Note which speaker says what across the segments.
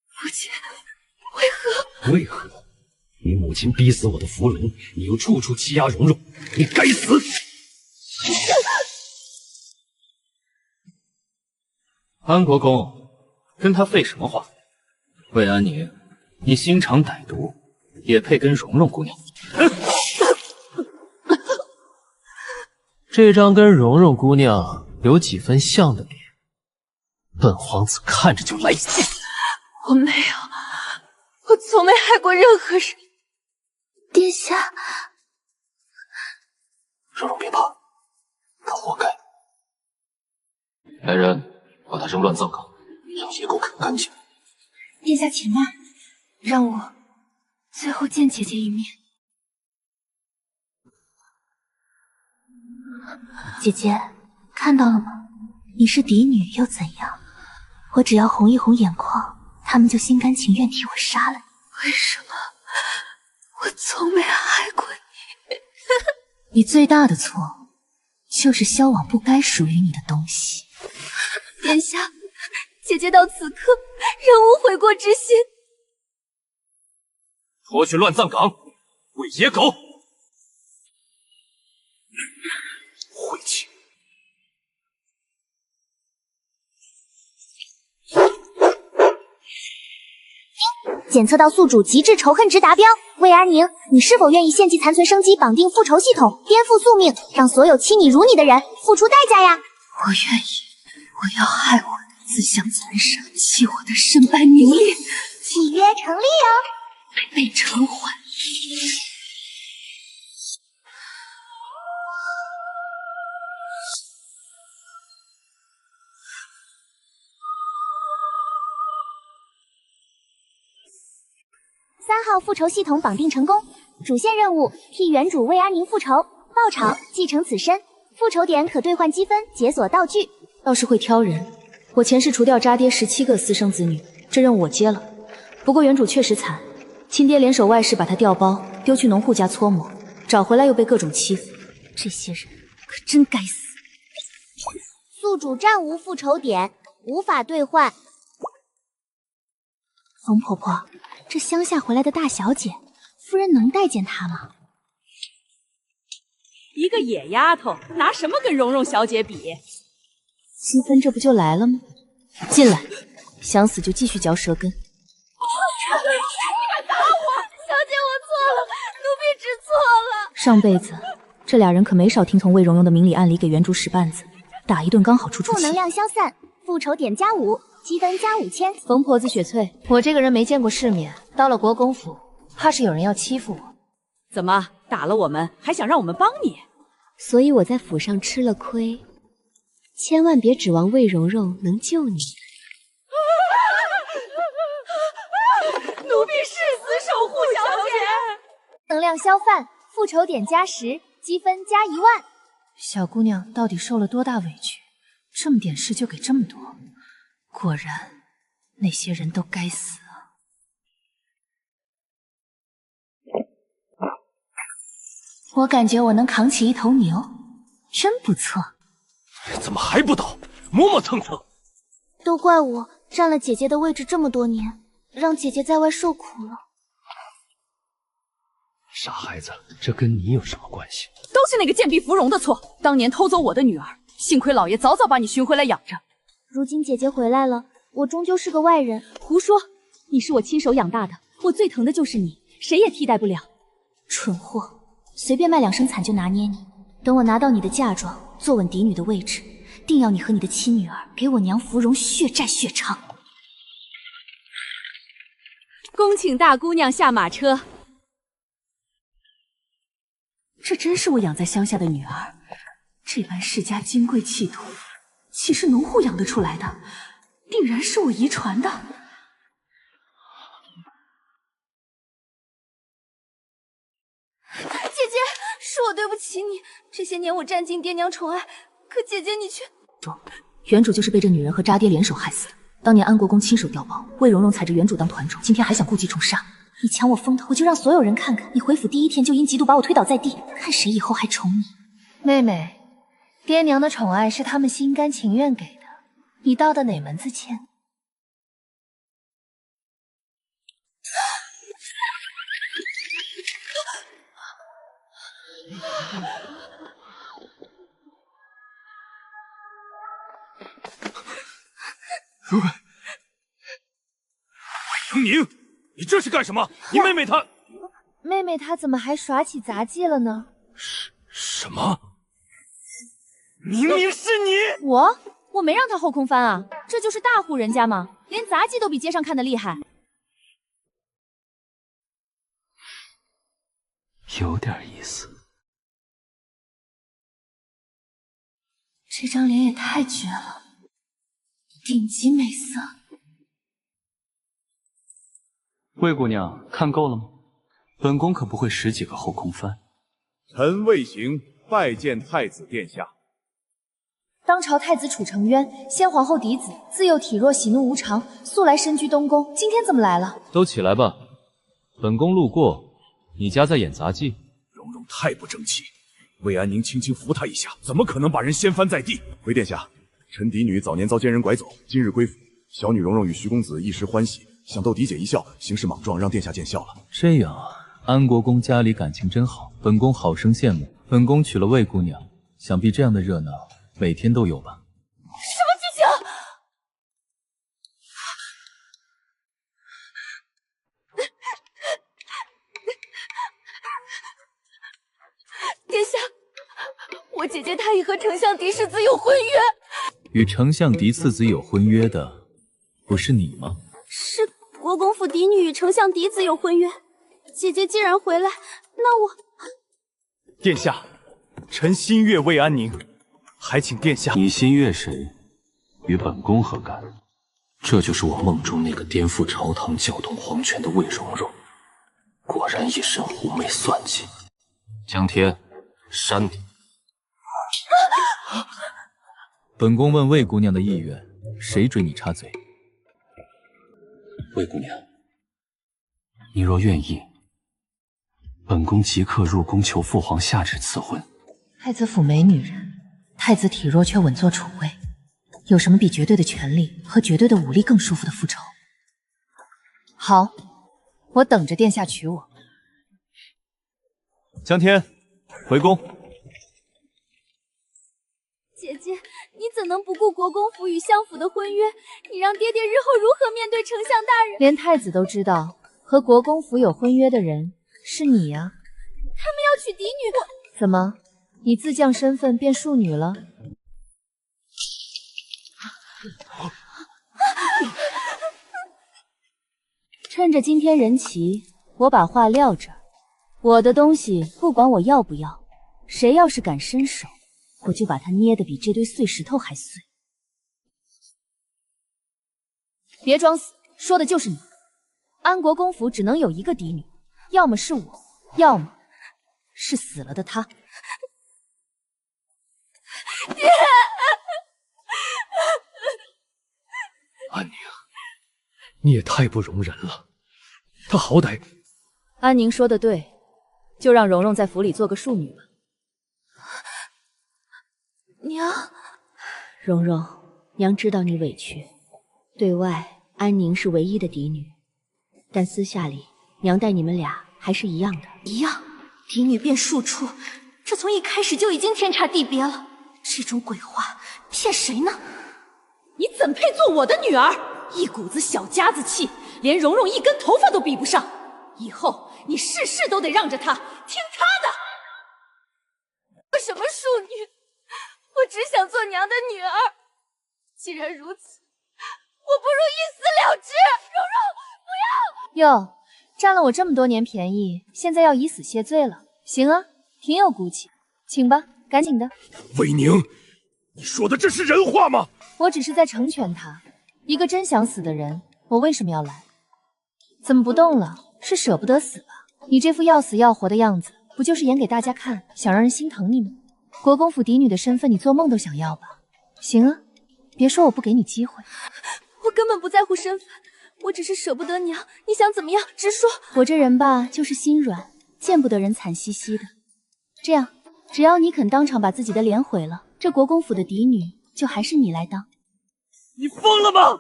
Speaker 1: 父亲，
Speaker 2: 为何？你母亲逼死我的芙蓉，你又处处欺压蓉蓉，你该死！
Speaker 3: 安国公，跟他废什么话？魏安宁，你心肠歹毒，也配跟蓉蓉姑娘？
Speaker 4: 这张跟蓉蓉姑娘有几分像的脸，本皇子看着就来劲。
Speaker 1: 我没有，我从没害过任何人。殿下，
Speaker 4: 蓉蓉别怕，他活该。
Speaker 3: 来人，把他扔乱葬岗，让野狗啃干净。
Speaker 1: 殿下且慢，让我最后见姐姐一面。姐姐，看到了吗？你是嫡女又怎样？我只要红一红眼眶，他们就心甘情愿替我杀了你。为什么？我从没害过你。你最大的错，就是销往不该属于你的东西。殿下，姐姐到此刻仍无悔过之心。
Speaker 2: 拖去乱葬岗，喂野狗！晦气！
Speaker 5: 检测到宿主极致仇恨值达标，魏安宁，你是否愿意献祭残存生机，绑定复仇系统，颠覆宿命，让所有欺你辱你的人付出代价呀？
Speaker 1: 我愿意，我要害我的自相残杀，弃我的身败名裂。
Speaker 5: 契约成立哦，
Speaker 1: 被偿还。
Speaker 5: 3号复仇系统绑定成功，主线任务替原主魏安宁复仇，报仇继承此身，复仇点可兑换积分，解锁道具。
Speaker 1: 倒是会挑人，我前世除掉渣爹17个私生子女，这任务我接了。不过原主确实惨，亲爹联手外室把他调包，丢去农户家搓磨，找回来又被各种欺负，这些人可真该死。
Speaker 5: 宿主暂无复仇点，无法兑换。冯婆婆，这乡下回来的大小姐，夫人能待见她吗？
Speaker 6: 一个野丫头，拿什么跟蓉蓉小姐比？
Speaker 1: 积分这不就来了吗？进来，想死就继续嚼舌根。
Speaker 5: 你敢打我！小姐，我错了，奴婢知错了。
Speaker 1: 上辈子这俩人可没少听从魏蓉蓉的明里暗里给原主使绊子，打一顿刚好出气。
Speaker 5: 负能量消散，复仇点加5，积分加5000。
Speaker 1: 冯婆子雪翠，我这个人没见过世面，到了国公府，怕是有人要欺负我。
Speaker 6: 怎么打了我们，还想让我们帮你？
Speaker 7: 所以我在府上吃了亏，千万别指望魏蓉蓉能救你。
Speaker 6: 奴婢誓死守护小姐。
Speaker 5: 能量消散，复仇点加10，积分加1万。
Speaker 1: 小姑娘到底受了多大委屈，这么点事就给这么多？果然，那些人都该死啊！我感觉我能扛起一头牛，真不错。
Speaker 2: 怎么还不倒？磨磨蹭蹭！
Speaker 5: 都怪我占了姐姐的位置这么多年，让姐姐在外受苦了。
Speaker 2: 傻孩子，这跟你有什么关系？
Speaker 6: 都是那个贱婢芙蓉的错，当年偷走我的女儿，幸亏老爷早早把你寻回来养着。
Speaker 5: 如今姐姐回来了，我终究是个外人。
Speaker 6: 胡说！你是我亲手养大的，我最疼的就是你，谁也替代不了。
Speaker 1: 蠢货，随便卖2声惨就拿捏你。等我拿到你的嫁妆，坐稳嫡女的位置，定要你和你的亲女儿给我娘芙蓉血债血偿。
Speaker 6: 恭请大姑娘下马车。
Speaker 1: 这真是我养在乡下的女儿，这般世家金贵气度，岂是农户养得出来的？定然是我遗传的。
Speaker 5: 姐姐，是我对不起你，这些年我占尽爹娘宠爱，可姐姐你却……
Speaker 1: 原主就是被这女人和渣爹联手害死的。当年安国公亲手调包，魏蓉蓉踩着原主当团宠，今天还想故技重杀。你抢我风头，我就让所有人看看你回府第一天就因嫉妒把我推倒在地，看谁以后还宠你。
Speaker 8: 妹妹，爹娘的宠爱是他们心甘情愿给的，你道的哪门子歉？
Speaker 9: 如蕊，魏莹宁，你这是干什么？你妹妹她……
Speaker 8: 妹妹她怎么还耍起杂技了呢？
Speaker 9: 什么？明明是你！
Speaker 6: 我没让她后空翻啊，这就是大户人家嘛，连杂技都比街上看的厉害。
Speaker 4: 有点意思。
Speaker 1: 这张脸也太绝了，顶级美色。
Speaker 10: 魏姑娘看够了吗？本宫可不会使几个后空翻。
Speaker 11: 臣魏行拜见太子殿下。
Speaker 8: 当朝太子楚成渊，先皇后嫡子，自幼体弱，喜怒无常，素来身居东宫，今天怎么来了？
Speaker 4: 都起来吧，本宫路过，你家在演杂技。
Speaker 11: 蓉蓉太不争气，魏安宁轻轻扶她一下，怎么可能把人掀翻在地？回殿下，臣嫡女早年遭奸人拐走，今日归府，小女蓉蓉与徐公子一时欢喜，想逗嫡姐一笑，行事莽撞，让殿下见笑了。
Speaker 4: 这样啊，安国公家里感情真好，本宫好生羡慕。本宫娶了魏姑娘，想必这样的热闹每天都有吧？
Speaker 6: 什么剧情？殿下，我姐姐她已和丞相嫡世子有婚约。
Speaker 4: 与丞相嫡次子有婚约的，不是你吗？
Speaker 1: 是国公府嫡女与丞相嫡子有婚约。姐姐既然回来，那我……
Speaker 9: 殿下，臣心悦魏安宁，还请殿下。
Speaker 10: 你心悦谁，与本宫何干？这就是我梦中那个颠覆朝堂、搅动皇权的魏蓉蓉，果然一身狐媚算计。江天，删你！
Speaker 4: 本宫问魏姑娘的意愿，谁准你插嘴？
Speaker 10: 魏姑娘，你若愿意，本宫即刻入宫求父皇下旨赐婚。
Speaker 8: 太子府没女人，太子体弱却稳坐储位，有什么比绝对的权力和绝对的武力更舒服的复仇？好，我等着殿下娶我。
Speaker 9: 江天，回宫。
Speaker 1: 姐姐，你怎能不顾国公府与相府的婚约？你让爹爹日后如何面对丞相大人？
Speaker 8: 连太子都知道和国公府有婚约的人是你呀！
Speaker 1: 他们要娶嫡女，
Speaker 8: 怎么，你自降身份变庶女了？趁着今天人齐，我把话撂这儿。我的东西不管我要不要，谁要是敢伸手，我就把他捏得比这堆碎石头还碎。别装死，说的就是你。安国公府只能有一个嫡女，要么是我，要么是死了的他。
Speaker 1: 爹，
Speaker 2: 安宁，你也太不容人了。他好歹……
Speaker 8: 安宁说的对，就让蓉蓉在府里做个庶女吧。
Speaker 1: 娘，
Speaker 7: 蓉蓉，娘知道你委屈，对外安宁是唯一的嫡女，但私下里娘待你们俩还是一样的。
Speaker 1: 一样，嫡女变庶出，这从一开始就已经天差地别了。这种鬼话骗谁呢？
Speaker 6: 你怎配做我的女儿？一股子小家子气，连蓉蓉一根头发都比不上。以后你事事都得让着她，听她的。
Speaker 1: 我什么庶女？我只想做娘的女儿。既然如此，我不如一死了之。蓉蓉，不要！
Speaker 8: 哟，占了我这么多年便宜，现在要以死谢罪了？行啊，挺有骨气，请吧，赶紧的。
Speaker 11: 魏宁，你说的这是人话吗？
Speaker 8: 我只是在成全他，一个真想死的人，我为什么要来？怎么不动了？是舍不得死吧？你这副要死要活的样子，不就是演给大家看，想让人心疼你吗？国公府嫡女的身份，你做梦都想要吧？行啊，别说我不给你机会。
Speaker 1: 我根本不在乎身份，
Speaker 8: 我只是舍不得娘，你想怎么样？直说。我这人吧，就是心软，见不得人惨兮兮的。这样，只要你肯当场把自己的脸毁了，这国公府的嫡女就还是你来当。
Speaker 9: 你疯了吗？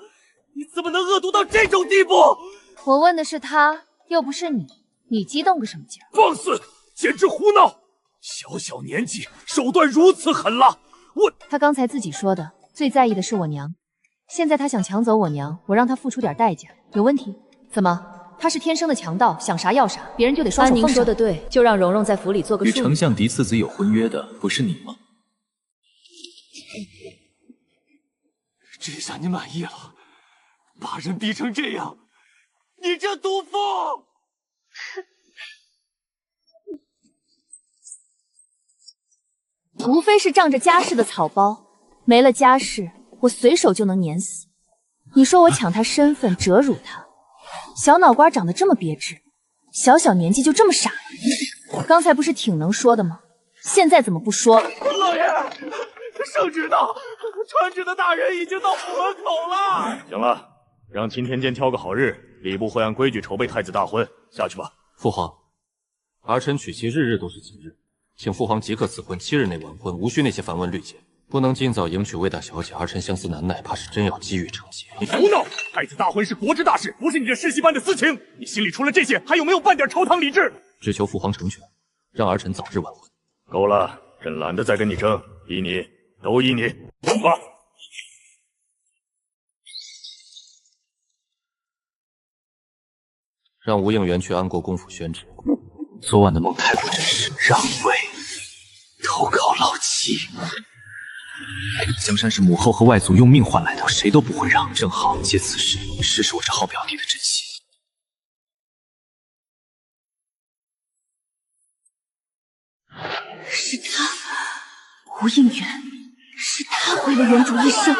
Speaker 9: 你怎么能恶毒到这种地步？
Speaker 8: 我问的是他，又不是你，你激动个什么劲儿？
Speaker 9: 放肆，简直胡闹！小小年纪，手段如此狠辣，
Speaker 8: 他刚才自己说的，最在意的是我娘。现在他想抢走我娘，我让他付出点代价，有问题？怎么？他是天生的强盗，想啥要啥，别人就得双手奉上。
Speaker 7: 安宁说的对，就让蓉蓉在府里做个
Speaker 4: 与
Speaker 7: 庶女。
Speaker 4: 丞相嫡次子有婚约的不是你吗？
Speaker 9: 这下你满意了？把人逼成这样，你这毒妇！
Speaker 8: 无非是仗着家世的草包，没了家世，我随手就能碾死。你说我抢他身份，折辱他，小脑瓜长得这么别致，小小年纪就这么傻？刚才不是挺能说的吗？现在怎么不说了？
Speaker 9: 老爷，圣旨到，传旨的大人已经到府门口了。行了，让钦天监挑个好日，礼部会按规矩筹备太子大婚，下去吧。
Speaker 10: 父皇，儿臣娶妻日日都是吉日，请父皇即刻赐婚，7日内完婚，无需那些繁文律节。不能尽早迎娶魏大小姐，儿臣相思难耐，怕是真要积郁成疾。
Speaker 9: 你胡闹！太子大婚是国之大事，不是你这世袭般的私情。你心里除了这些，还有没有半点朝堂理智？
Speaker 10: 只求父皇成全，让儿臣早日完婚。
Speaker 9: 够了，朕懒得再跟你争，依你，都依你。走吧。
Speaker 10: 让吴应元去安国公府宣旨。昨晚的梦太过真实，让位，投靠老七。江山是母后和外祖用命换来的，谁都不会让。正好借此事试试我这好表弟的真心。
Speaker 1: 是他，吴应元，是他毁了原主一生。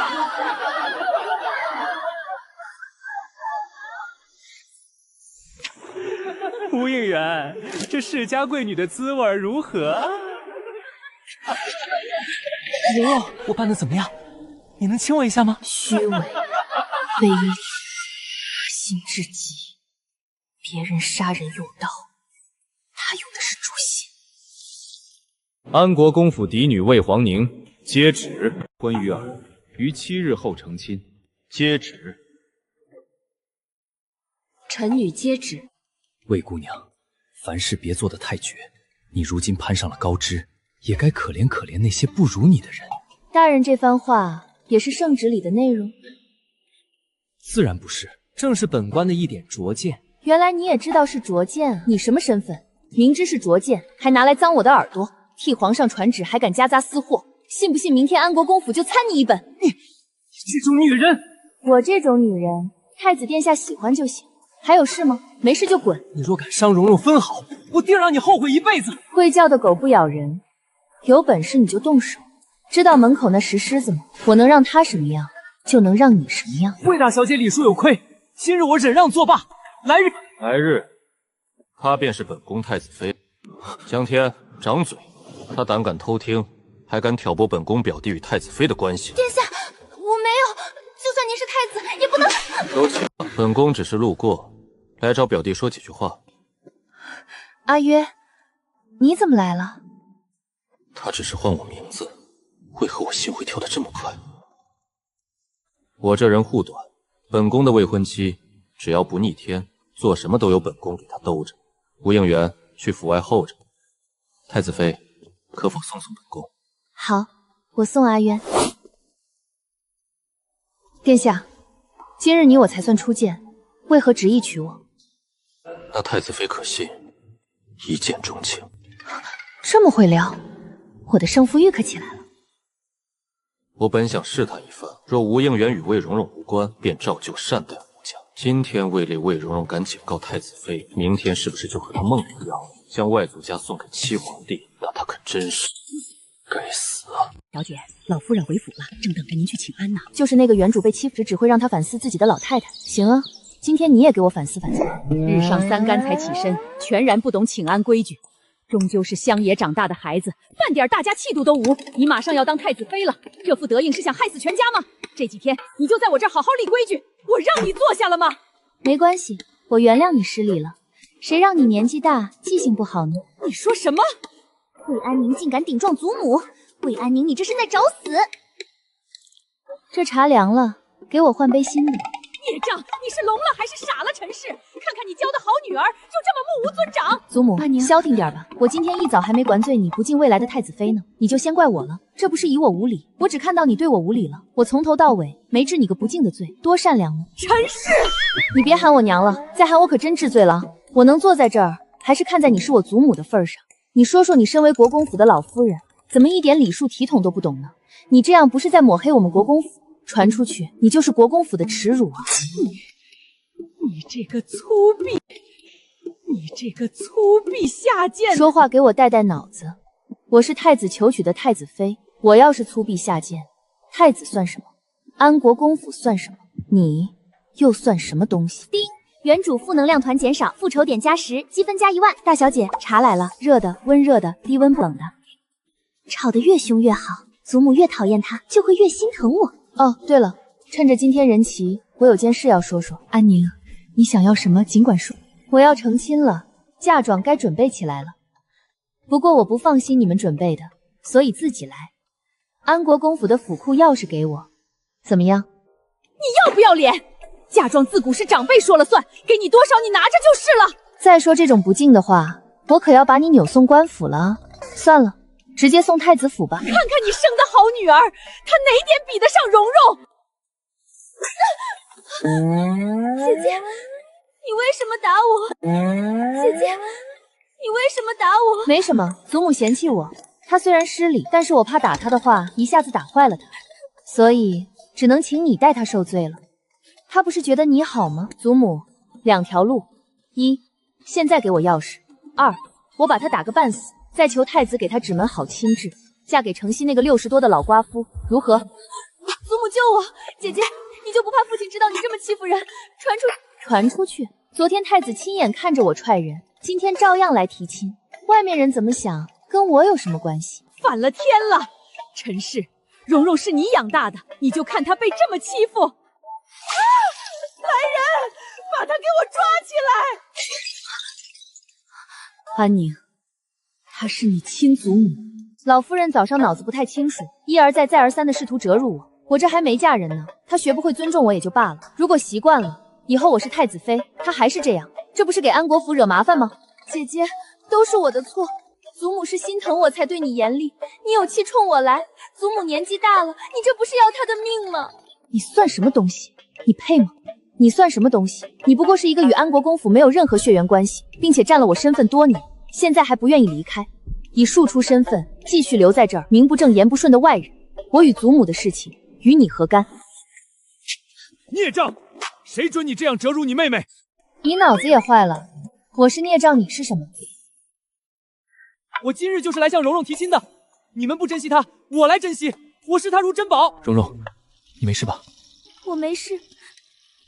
Speaker 12: 吴应元，这世家贵女的滋味如何？蓉蓉，我扮的怎么样？你能亲我一下吗？
Speaker 1: 虚伪、卑劣、恶心至极。别人杀人用刀，他用的是诛心。
Speaker 4: 安国公府嫡女魏黄宁接旨，婚于尔，于7日后成亲。接旨。
Speaker 1: 臣女接旨。
Speaker 2: 魏姑娘，凡事别做得太绝。你如今攀上了高枝，也该可怜可怜那些不如你的人。
Speaker 8: 大人这番话也是圣旨里的内容？
Speaker 2: 自然不是，正是本官的一点拙见。
Speaker 8: 原来你也知道是拙见啊！你什么身份？明知是拙见，还拿来脏我的耳朵，替皇上传旨，还敢夹杂私货，信不信明天安国公府就参你一本？
Speaker 12: 你这种女人！
Speaker 8: 我这种女人，太子殿下喜欢就行。还有事吗？没事就滚！
Speaker 12: 你若敢伤蓉蓉分毫，我定让你后悔一辈子！
Speaker 8: 会叫的狗不咬人，有本事你就动手。知道门口那石狮子吗？我能让他什么样，就能让你什么样。
Speaker 12: 魏大小姐礼数有亏，今日我忍让作罢。
Speaker 10: 来日，她便是本宫太子妃。江天，掌嘴！她胆敢偷听，还敢挑拨本宫表弟与太子妃的关系。
Speaker 8: 殿下，我没有，就算您是太子，也不能。
Speaker 10: 都请，本宫只是路过，来找表弟说几句话。
Speaker 8: 阿约，你怎么来了？
Speaker 10: 他只是唤我名字，为何我心会跳得这么快？我这人护短，本宫的未婚妻只要不逆天，做什么都有本宫给她兜着。吴应元去府外候着，太子妃可否送送本宫？
Speaker 8: 好，我送阿渊。殿下，今日你我才算初见，为何执意娶我？
Speaker 10: 那太子妃可信，一见钟情。
Speaker 8: 这么会撩，我的胜负欲可起来了。
Speaker 10: 我本想试探一番，若吴应元与魏蓉蓉无关，便照旧善待吴家。今天为累魏蓉蓉敢警告太子妃，明天是不是就和她梦里一样，将外祖家送给七皇帝？那她可真是该死啊！
Speaker 13: 小姐，老夫人回府了，正等着您去请安呢。
Speaker 8: 就是那个原主被欺负，只会让她反思自己的老太太。行啊，今天你也给我反思反思。
Speaker 6: 日上三竿才起身，全然不懂请安规矩。终究是乡野长大的孩子，半点大家气度都无。你马上要当太子妃了，这副德行是想害死全家吗？这几天你就在我这儿好好立规矩，我让你坐下了吗？
Speaker 8: 没关系，我原谅你失礼了。谁让你年纪大，记性不好呢？
Speaker 6: 你说什么？
Speaker 5: 魏安宁竟敢顶撞祖母！魏安宁，你这是在找死！
Speaker 8: 这茶凉了，给我换杯新的。
Speaker 6: 孽障，你是聋了还是傻了？陈氏，看看你教的好女儿，就这么目无尊长！
Speaker 8: 祖母，消停点吧。我今天一早还没灌醉你不敬未来的太子妃呢，你就先怪我了。这不是以我无礼，我只看到你对我无礼了。我从头到尾没治你个不敬的罪，多善良呢！
Speaker 6: 陈氏，
Speaker 8: 你别喊我娘了，再喊我可真治罪了。我能坐在这儿，还是看在你是我祖母的份上。你说说，你身为国公府的老夫人，怎么一点礼数体统都不懂呢？你这样不是在抹黑我们国公府？传出去，你就是国公府的耻辱啊！
Speaker 6: 你这个粗鄙，你这个粗鄙下贱！
Speaker 8: 说话给我带脑子！我是太子求娶的太子妃，我要是粗鄙下贱，太子算什么？安国公府算什么？你又算什么东西？
Speaker 5: 叮！原主负能量团减少，复仇点加10，积分加1万。
Speaker 8: 大小姐，茶来了，热的、温热的、低温不冷的。
Speaker 5: 吵得越凶越好，祖母越讨厌他，就会越心疼我。
Speaker 8: 哦，对了，趁着今天人齐，我有件事要说说。安宁，你想要什么尽管说。我要成亲了，嫁妆该准备起来了。不过我不放心你们准备的，所以自己来。安国公府的府库钥匙给我，怎么样？
Speaker 6: 你要不要脸？嫁妆自古是长辈说了算，给你多少你拿着就是了。
Speaker 8: 再说这种不敬的话，我可要把你扭送官府了。算了，直接送太子府吧。
Speaker 6: 看看你生的好女儿，她哪点比得上蓉蓉？
Speaker 5: 姐姐，你为什么打我？姐姐，你为什么打我？
Speaker 8: 没什么，祖母嫌弃我。她虽然失礼，但是我怕打她的话一下子打坏了她，所以只能请你代她受罪了。她不是觉得你好吗？祖母，两条路：一，现在给我钥匙；二，我把她打个半死，再求太子给她指门好亲制，嫁给城西那个60多的老寡妇，如何？
Speaker 5: 祖母救我！姐姐，你就不怕父亲知道你这么欺负人，
Speaker 8: 传出去？昨天太子亲眼看着我踹人，今天照样来提亲，外面人怎么想，跟我有什么关系？
Speaker 6: 反了天了！陈氏，蓉蓉是你养大的，你就看她被这么欺负。来人，把她给我抓起来！
Speaker 8: 安宁，她是你亲祖母。老夫人早上脑子不太清楚，一而再再而三的试图折辱我，我这还没嫁人呢，她学不会尊重我也就罢了，如果习惯了，以后我是太子妃，她还是这样，这不是给安国府惹麻烦吗？
Speaker 5: 姐姐，都是我的错，祖母是心疼我才对你严厉，你有气冲我来，祖母年纪大了，你这不是要她的命吗？
Speaker 8: 你算什么东西？你配吗？你算什么东西？你不过是一个与安国公府没有任何血缘关系，并且占了我身份多年，现在还不愿意离开，以庶出身份继续留在这儿，名不正言不顺的外人。我与祖母的事情与你何干？
Speaker 9: 孽障！谁准你这样折辱你妹妹？
Speaker 8: 你脑子也坏了！我是孽障，你是什么？
Speaker 12: 我今日就是来向蓉蓉提亲的，你们不珍惜她，我来珍惜，我视她如珍宝。
Speaker 2: 蓉蓉，你没事吧？
Speaker 5: 我没事，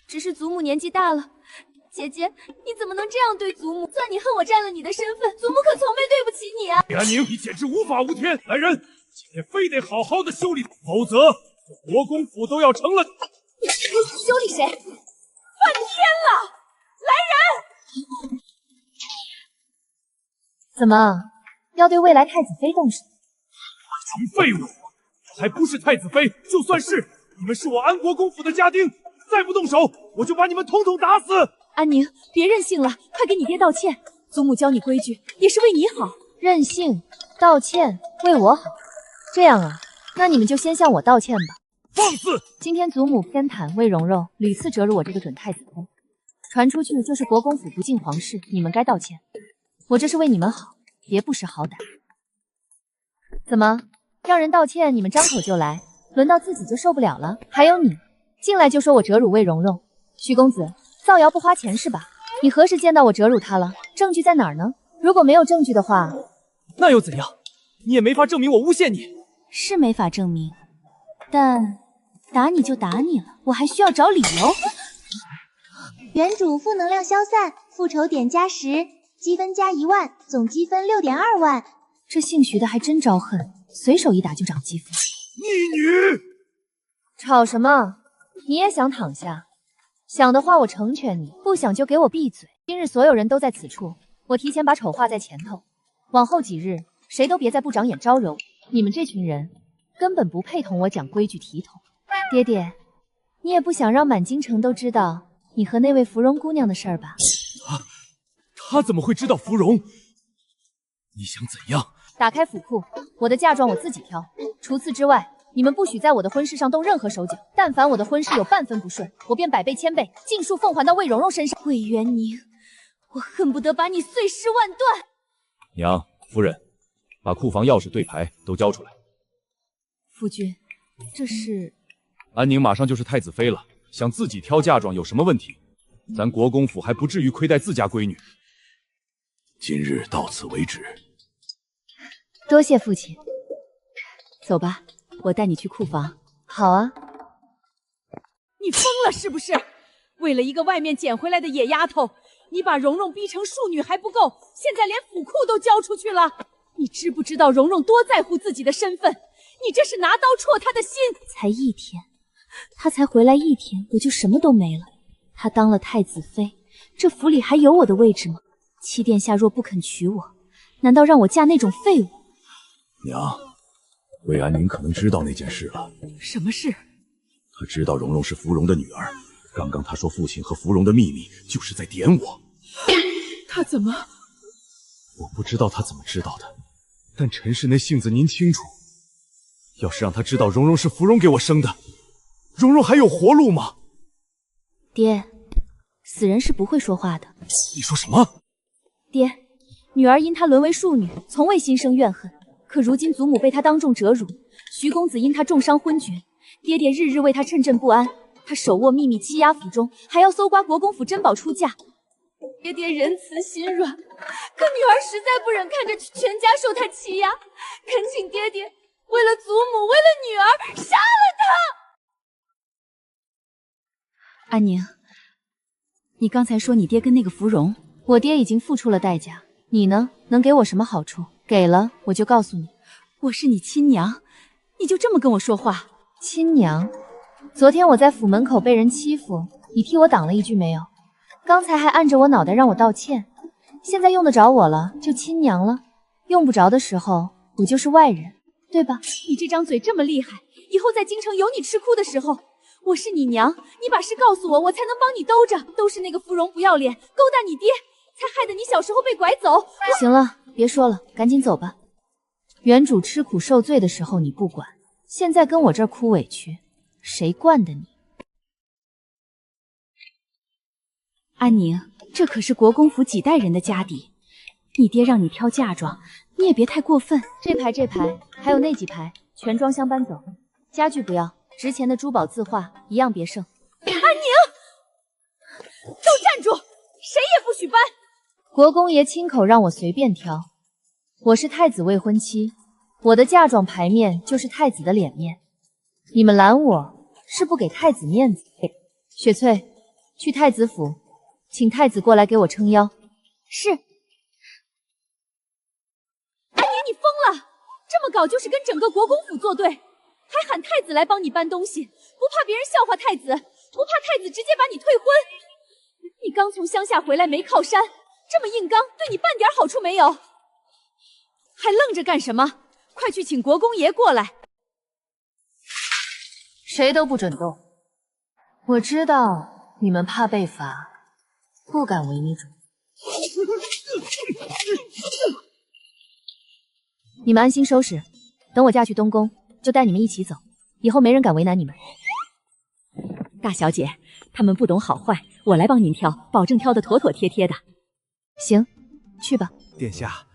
Speaker 5: 只是祖母年纪大了。姐姐，你怎么能这样对祖母？算你恨我占了你的身份，祖母可从没对不起你啊！
Speaker 11: 安宁，你简直无法无天！来人，今天非得好好的修理，否则这国公府都要成了……
Speaker 5: 修理谁？
Speaker 6: 翻天了！来人！
Speaker 8: 怎么要对未来太子妃动手？
Speaker 11: 群废物！我还不是太子妃，就算是你们是我安国公府的家丁，再不动手，我就把你们统统打死！
Speaker 6: 安宁，别任性了，快给你爹道歉。祖母教你规矩，也是为你好。
Speaker 8: 任性？道歉？为我好？这样啊，那你们就先向我道歉吧。
Speaker 11: 放肆！
Speaker 8: 今天祖母偏袒魏蓉蓉，屡次折辱我这个准太子妃，传出去就是国公府不敬皇室，你们该道歉。我这是为你们好，别不识好歹。怎么，让人道歉你们张口就来，轮到自己就受不了了？还有你，进来就说我折辱魏蓉蓉，徐公子，造谣不花钱是吧？你何时见到我折辱她了？证据在哪儿呢？如果没有证据的话，
Speaker 12: 那又怎样？你也没法证明我诬陷你。
Speaker 8: 是没法证明，但打你就打你了，我还需要找理由。
Speaker 5: 原主负能量消散，复仇点加10，积分加1万，总积分6.2万。
Speaker 8: 这姓徐的还真招恨，随手一打就涨积分。
Speaker 11: 逆女！
Speaker 8: 吵什么？你也想躺下？想的话我成全你，不想就给我闭嘴。今日所有人都在此处，我提前把丑画在前头，往后几日谁都别再不长眼招惹我。你们这群人根本不配同我讲规矩体统。爹爹，你也不想让满京城都知道你和那位芙蓉姑娘的事儿吧？
Speaker 11: 他怎么会知道芙蓉？你想怎样？
Speaker 8: 打开府库，我的嫁妆我自己挑。除此之外，你们不许在我的婚事上动任何手脚。但凡我的婚事有半分不顺，我便百倍千倍，尽数奉还到魏蓉蓉身上。
Speaker 6: 魏元宁，我恨不得把你碎尸万段！
Speaker 11: 娘，夫人，把库房钥匙、对牌都交出来。
Speaker 8: 夫君，这是……
Speaker 11: 安宁马上就是太子妃了，想自己挑嫁妆有什么问题？咱国公府还不至于亏待自家闺女。今日到此为止。
Speaker 8: 多谢父亲。
Speaker 7: 走吧，我带你去库房。
Speaker 8: 好啊。
Speaker 6: 你疯了是不是？为了一个外面捡回来的野丫头，你把蓉蓉逼成庶女还不够，现在连府库都交出去了。你知不知道蓉蓉多在乎自己的身份？你这是拿刀戳她的心。
Speaker 7: 才1天，她才回来1天，我就什么都没了。她当了太子妃，这府里还有我的位置吗？七殿下若不肯娶我，难道让我嫁那种废物？
Speaker 11: 娘，魏安宁可能知道那件事了。
Speaker 6: 什么事？
Speaker 11: 他知道蓉蓉是芙蓉的女儿。刚刚他说父亲和芙蓉的秘密，就是在点我。
Speaker 6: 他怎么？
Speaker 11: 我不知道他怎么知道的，但陈氏那性子您清楚。要是让他知道蓉蓉是芙蓉给我生的，蓉蓉还有活路吗？
Speaker 7: 爹，死人是不会说话的。
Speaker 11: 你说什么？
Speaker 7: 爹，女儿因他沦为庶女，从未心生怨恨。可如今祖母被他当众折辱，徐公子因他重伤昏厥，爹爹日日为他趁阵不安。他手握秘密欺压府中，还要搜刮国公府珍宝出嫁。
Speaker 6: 爹爹仁慈心软，可女儿实在不忍看着全家受他欺压，恳请爹爹为了祖母，为了女儿，杀了他。
Speaker 7: 安宁，你刚才说你爹跟那个芙蓉，
Speaker 8: 我爹已经付出了代价，你呢？能给我什么好处？给了我就告诉你，
Speaker 6: 我是你亲娘，你就这么跟我说话？
Speaker 8: 亲娘？昨天我在府门口被人欺负，你替我挡了一句没有？刚才还按着我脑袋让我道歉，现在用得着我了就亲娘了，用不着的时候我就是外人，对吧？
Speaker 6: 你这张嘴这么厉害，以后在京城有你吃哭的时候。我是你娘，你把事告诉我，我才能帮你兜着。都是那个芙蓉不要脸，勾搭你爹，才害得你小时候被拐走。
Speaker 8: 行了，别说了，赶紧走吧。原主吃苦受罪的时候你不管，现在跟我这儿哭委屈，谁惯的你？
Speaker 7: 安宁，这可是国公府几代人的家底，你爹让你挑嫁妆，你也别太过分。
Speaker 8: 这排，还有那几排，全装箱搬走，家具不要，值钱的珠宝字画一样别剩。
Speaker 6: 安宁，都站住，谁也不许搬！
Speaker 8: 国公爷亲口让我随便挑，我是太子未婚妻，我的嫁妆牌面就是太子的脸面，你们拦我是不给太子面子。雪翠，去太子府，请太子过来给我撑腰。
Speaker 6: 是。安宁，你疯了！这么搞就是跟整个国公府作对，还喊太子来帮你搬东西，不怕别人笑话太子，不怕太子直接把你退婚？你刚从乡下回来没靠山，这么硬刚，对你半点好处没有。还愣着干什么？快去请国公爷过来。
Speaker 8: 谁都不准动。我知道你们怕被罚，不敢违你主。你们安心收拾，等我嫁去东宫，就带你们一起走，以后没人敢为难你们。
Speaker 7: 大小姐，他们不懂好坏，我来帮您挑，保证挑得妥妥帖帖的。
Speaker 8: 行，去吧。
Speaker 14: 殿下，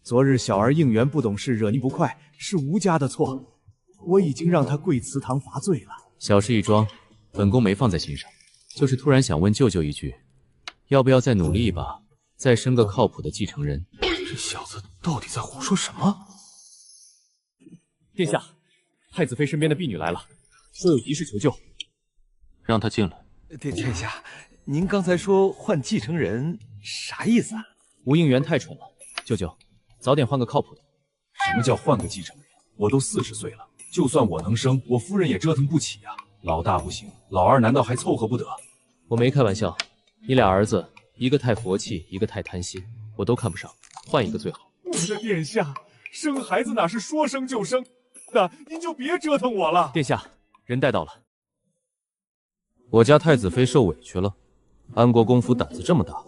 Speaker 14: 昨日小儿应援不懂事，惹您不快，是吴家的错，我已经让他跪祠堂罚罪了。
Speaker 4: 小事一桩，本宫没放在心上，就是突然想问舅舅一句，要不要再努力一把，再生个靠谱的继承人？
Speaker 11: 这小子到底在胡说什么？
Speaker 2: 殿下，太子妃身边的婢女来了，说有急事求救，
Speaker 10: 让她进来。
Speaker 14: 殿下，您刚才说换继承人，啥意思啊？
Speaker 2: 吴应元太蠢了，舅舅，早点换个靠谱的。
Speaker 11: 什么叫换个继承人？我都40岁了，就算我能生，我夫人也折腾不起呀。老大不行，老二难道还凑合不得？
Speaker 4: 我没开玩笑，你俩儿子，一个太佛气，一个太贪心，我都看不上，换一个最好。
Speaker 11: 我的殿下，生孩子哪是说生就生的，您就别折腾我了。
Speaker 4: 殿下，人带到了。我家太子妃受委屈了，安国公府胆子这么大，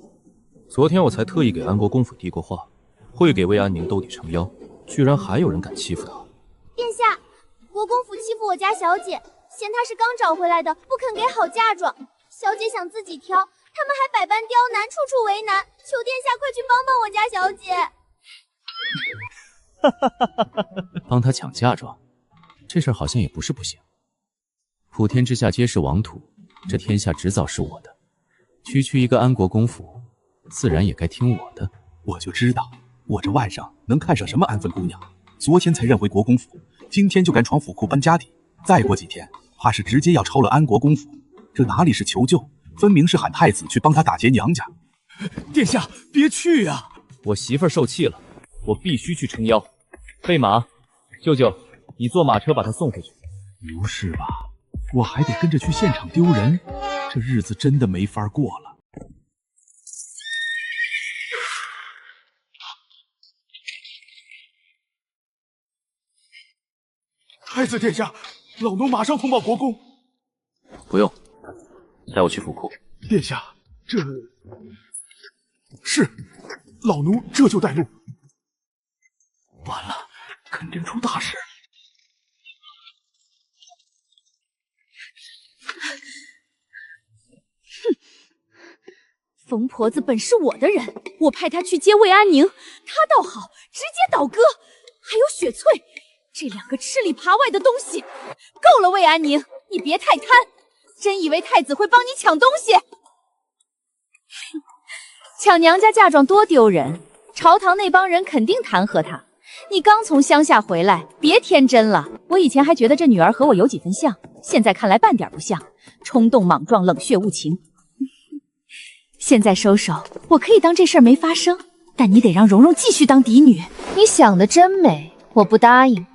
Speaker 4: 昨天我才特意给安国公府递过话，会给魏安宁兜底撑腰，居然还有人敢欺负她。
Speaker 5: 殿下，国公府欺负我家小姐，嫌她是刚找回来的，不肯给好嫁妆。小姐想自己挑，他们还百般刁难，处处为难，求殿下快去帮帮我家小姐。
Speaker 2: 帮她抢嫁妆，这事儿好像也不是不行。普天之下皆是王土，这天下迟早是我的。区区一个安国公府，自然也该听我的。
Speaker 15: 我就知道，我这外甥能看上什么安分姑娘？昨天才认回国公府，今天就敢闯府库搬家底，再过几天，怕是直接要抄了安国公府。这哪里是求救，分明是喊太子去帮他打劫娘家。
Speaker 14: 殿下，别去呀！
Speaker 4: 我媳妇儿受气了，我必须去撑腰。备马，舅舅，你坐马车把她送回去。
Speaker 15: 不是吧？我还得跟着去现场丢人，这日子真的没法过了。
Speaker 11: 太子殿下，老奴马上通报国公。
Speaker 2: 不用，带我去府库。
Speaker 11: 殿下，这是老奴这就带路。
Speaker 15: 完了，肯定出大事。
Speaker 6: 疯婆子本是我的人，我派他去接魏安宁，他倒好，直接倒戈。还有雪翠，这两个吃里扒外的东西。够了，魏安宁，你别太贪，真以为太子会帮你抢东西？
Speaker 7: 抢娘家嫁妆多丢人，朝堂那帮人肯定弹劾他。你刚从乡下回来，别天真了。我以前还觉得这女儿和我有几分像，现在看来半点不像，冲动莽撞，冷血无情。现在收手，我可以当这事儿没发生，但你得让蓉蓉继续当嫡女。
Speaker 8: 你想的真美，我不答应，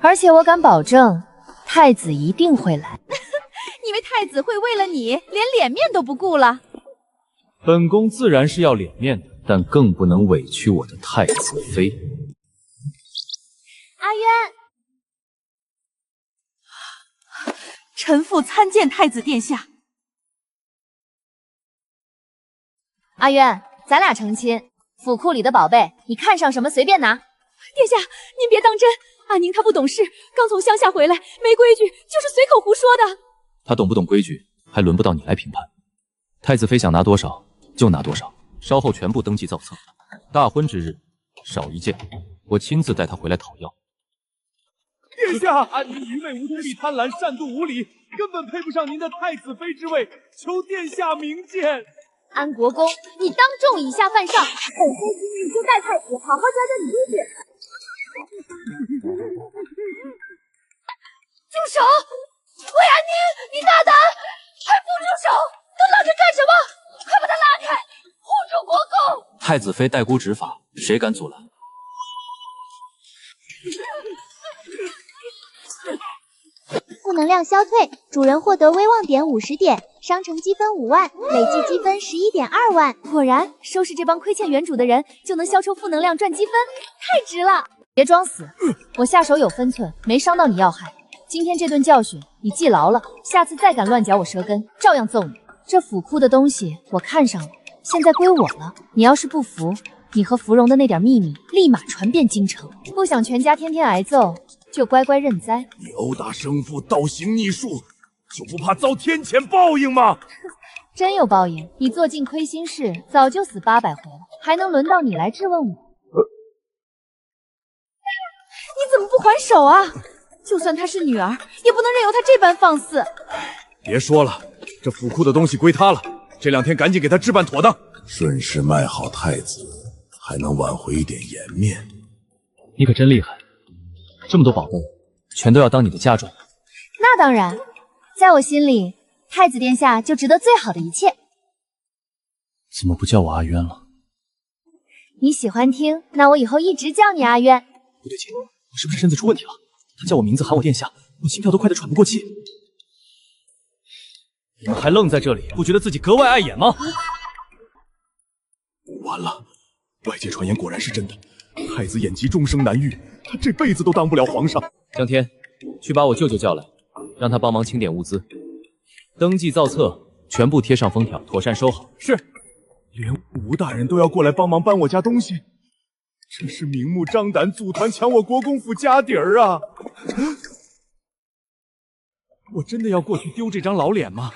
Speaker 8: 而且我敢保证，太子一定会来。
Speaker 7: 你以为太子会为了你连脸面都不顾了？
Speaker 4: 本宫自然是要脸面的，但更不能委屈我的太子妃。
Speaker 5: 阿渊，
Speaker 6: 臣妇参见太子殿下。
Speaker 8: 阿渊，咱俩成亲，府库里的宝贝，你看上什么随便拿。
Speaker 6: 殿下，您别当真，安宁她不懂事，刚从乡下回来，没规矩，就是随口胡说的。
Speaker 2: 她懂不懂规矩，还轮不到你来评判。太子妃想拿多少就拿多少，稍后全部登记造册。大婚之日，少一件，我亲自带她回来讨要。
Speaker 14: 殿下，安宁愚昧无知、贪婪善妒无礼，根本配不上您的太子妃之位，求殿下明鉴。
Speaker 5: 安国公，你当众以下犯上，本妃今日就带太子好好教教你规矩。
Speaker 6: 住手！魏安宁，你大胆，还不住手！都愣着干什么？快把他拉开，护住国公！
Speaker 2: 太子妃代孤执法，谁敢阻拦？
Speaker 5: 负能量消退，主人获得威望点50点，商城积分5万，累计积分11.2万。
Speaker 7: 果然，收拾这帮亏欠原主的人，就能消抽负能量赚积分，太值了！
Speaker 8: 别装死，我下手有分寸，没伤到你要害。今天这顿教训你记牢了，下次再敢乱嚼我舌根，照样揍你。这府库的东西我看上了，现在归我了。你要是不服，你和芙蓉的那点秘密立马传遍京城。不想全家天天挨揍，就乖乖认栽。
Speaker 11: 你殴打生父，倒行逆术，就不怕遭天谴报应吗？
Speaker 8: 真有报应，你做尽亏心事，早就死800回了，还能轮到你来质问我？
Speaker 6: 你怎么不还手啊？就算她是女儿，也不能任由她这般放肆。
Speaker 11: 别说了，这府库的东西归他了，这2天赶紧给他置办妥当。顺势卖好太子，还能挽回一点颜面。
Speaker 2: 你可真厉害，这么多宝贝，全都要当你的嫁妆。
Speaker 8: 那当然，在我心里，太子殿下就值得最好的一切。
Speaker 2: 怎么不叫我阿渊了？
Speaker 8: 你喜欢听，那我以后一直叫你阿渊。
Speaker 2: 不对劲，我是不是身子出问题了？他叫我名字喊我殿下，我心跳都快得喘不过气。
Speaker 4: 你们还愣在这里，不觉得自己格外碍眼吗？
Speaker 11: 完了，外界传言果然是真的，太子眼疾终生难愈，他这辈子都当不了皇上。
Speaker 2: 江天，去把我舅舅叫来，让他帮忙清点物资，登记造册全部贴上封条，妥善收好。
Speaker 11: 是。连吴大人都要过来帮忙搬我家东西，这是明目张胆组团抢我国公府家底儿啊！
Speaker 14: 我真的要过去丢这张老脸吗？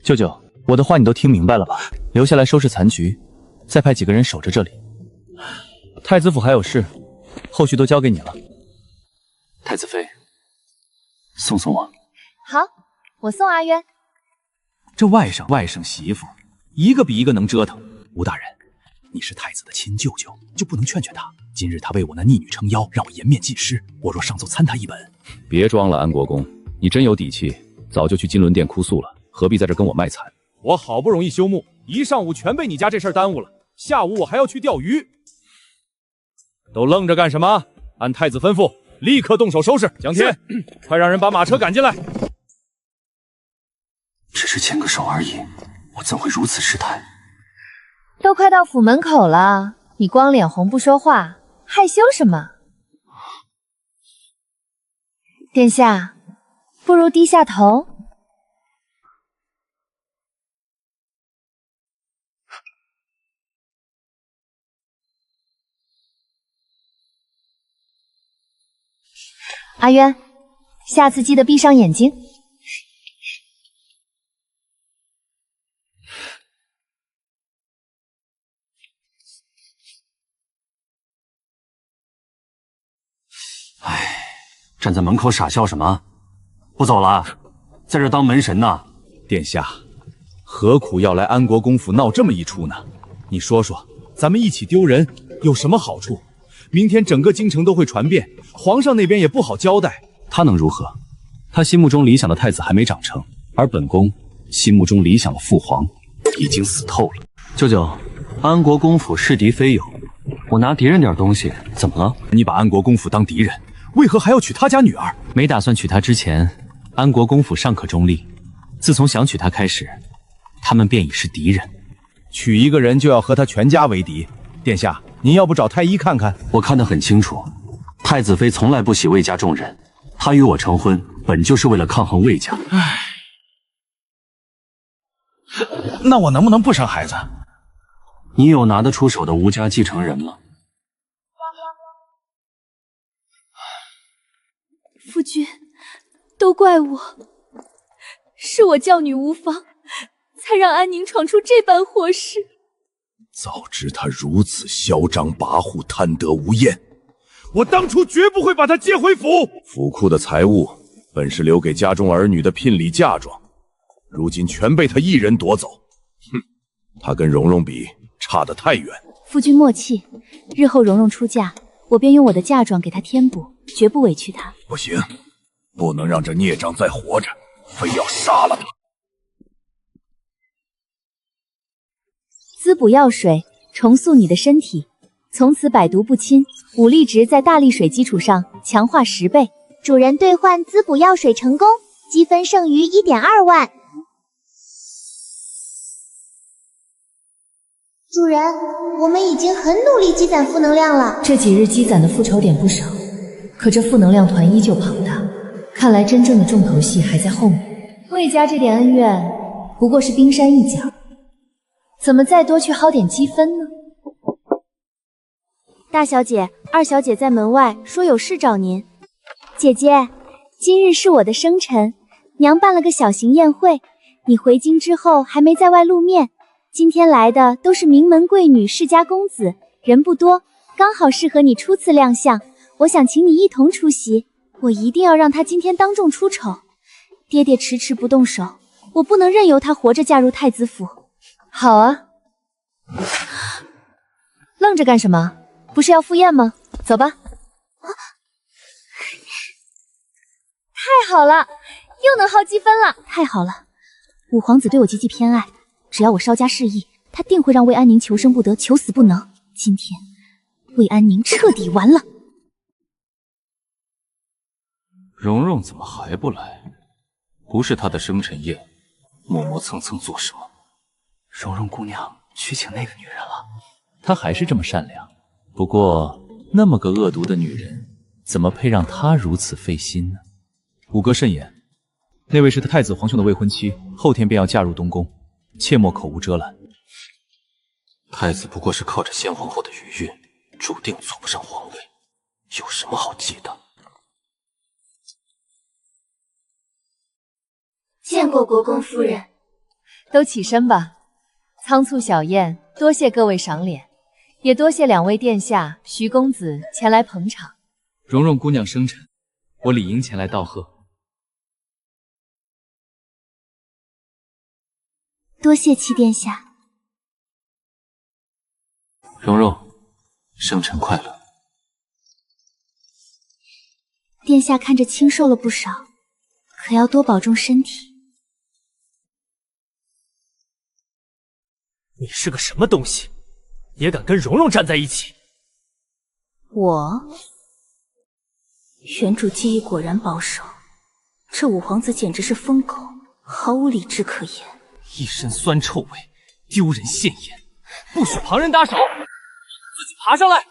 Speaker 2: 舅舅，我的话你都听明白了吧？留下来收拾残局，再派几个人守着这里。太子府还有事，后续都交给你了。
Speaker 10: 太子妃，送送我。
Speaker 8: 好，我送阿渊。
Speaker 15: 这外甥媳妇，一个比一个能折腾。吴大人，你是太子的亲舅舅，就不能劝劝他？今日他为我那逆女撑腰，让我颜面尽失，我若上奏参他一本。
Speaker 2: 别装了，安国公，你真有底气，早就去金轮殿哭诉了，何必在这跟我卖惨？
Speaker 14: 我好不容易休沐，一上午全被你家这事儿耽误了，下午我还要去钓鱼。
Speaker 4: 都愣着干什么？按太子吩咐，立刻动手收拾。江天，快让人把马车赶进来。
Speaker 10: 只是牵个手而已，我怎会如此失态？
Speaker 8: 都快到府门口了，你光脸红不说话，害羞什么？殿下，不如低下头。阿渊，下次记得闭上眼睛。
Speaker 10: 站在门口傻笑什么？不走了，在这当门神呢。
Speaker 15: 殿下，何苦要来安国公府闹这么一出呢？你说说，咱们一起丢人有什么好处？明天整个京城都会传遍，皇上那边也不好交代。
Speaker 2: 他能如何？他心目中理想的太子还没长成，而本宫心目中理想的父皇已经死透了。
Speaker 10: 舅舅，安国公府是敌非友，我拿敌人点东西怎么了？
Speaker 15: 你把安国公府当敌人，为何还要娶他家女儿？
Speaker 2: 没打算娶她之前，安国公府尚可中立，自从想娶她开始，他们便已是敌人。
Speaker 15: 娶一个人就要和他全家为敌，殿下，您要不找太医看看？
Speaker 10: 我看得很清楚，太子妃从来不喜魏家重人，她与我成婚本就是为了抗衡魏家。
Speaker 15: 那我能不能不生孩子？
Speaker 10: 你有拿得出手的吴家继承人吗？
Speaker 6: 夫君，都怪我，是我教女无方，才让安宁闯出这般祸事。
Speaker 11: 早知他如此嚣张跋扈、贪得无厌，我当初绝不会把他接回府。府库的财物本是留给家中儿女的聘礼嫁妆，如今全被他一人夺走。哼，他跟蓉蓉比，差得太远。
Speaker 7: 夫君莫气，日后蓉蓉出嫁，我便用我的嫁妆给她添补，绝不委屈她。
Speaker 11: 不行，不能让这孽障再活着，非要杀了他。
Speaker 7: 滋补药水，重塑你的身体，从此百毒不侵，武力值在大力水基础上强化10倍。
Speaker 5: 主人兑换滋补药水成功，积分剩余 1.2万。主人，我们已经很努力积攒负能量了。
Speaker 8: 这几日积攒的复仇点不少，可这负能量团依旧庞大，看来真正的重头戏还在后面。魏家这点恩怨不过是冰山一角，怎么再多去薅点积分呢？
Speaker 7: 大小姐、二小姐在门外说有事找您。姐姐，今日是我的生辰，娘办了个小型宴会，你回京之后还没在外露面，今天来的都是名门贵女、世家公子，人不多，刚好适合你初次亮相，我想请你一同出席，我一定要让他今天当众出丑。爹爹迟迟不动手，我不能任由他活着嫁入太子府。
Speaker 8: 好啊，愣着干什么？不是要赴宴吗？走吧。
Speaker 7: 太好了，又能薅积分了！太好了，五皇子对我极其偏爱，只要我稍加示意，他定会让魏安宁求生不得，求死不能。今天，魏安宁彻底完了。
Speaker 4: 蓉蓉怎么还不来？不是她的生辰宴，
Speaker 10: 磨磨蹭蹭做什么？
Speaker 3: 蓉蓉姑娘去请那个女人了。
Speaker 2: 她还是这么善良，不过那么个恶毒的女人，怎么配让她如此费心呢？
Speaker 4: 五哥慎言，那位是太子皇兄的未婚妻，后天便要嫁入东宫，切莫口无遮拦。
Speaker 10: 太子不过是靠着先皇后的余韵，注定坐不上皇位，有什么好忌的？
Speaker 1: 见过国公夫人。
Speaker 8: 都起身吧。仓促小宴，多谢各位赏脸，也多谢两位殿下、徐公子前来捧场。
Speaker 2: 蓉蓉姑娘生辰，我理应前来道贺。
Speaker 1: 多谢七殿下。
Speaker 10: 蓉蓉，生辰快乐。
Speaker 1: 殿下看着清瘦了不少，可要多保重身体。
Speaker 14: 你是个什么东西，也敢跟蓉蓉站在一起？
Speaker 1: 我原主记忆果然保守，这五皇子简直是疯狗，毫无理智可言。
Speaker 14: 一身酸臭味，丢人现眼，不许旁人打手，自己爬上来！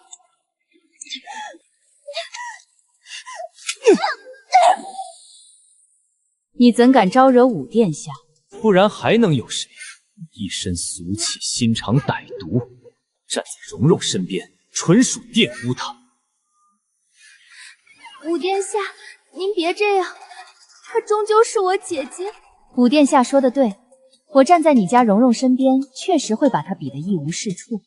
Speaker 8: 你怎敢招惹五殿下？
Speaker 14: 不然还能有谁？一身俗气，心肠歹毒，站在蓉蓉身边，纯属玷污她。
Speaker 5: 五殿下，您别这样，她终究是我姐姐。
Speaker 8: 五殿下说的对，我站在你家蓉蓉身边，确实会把她比得一无是处。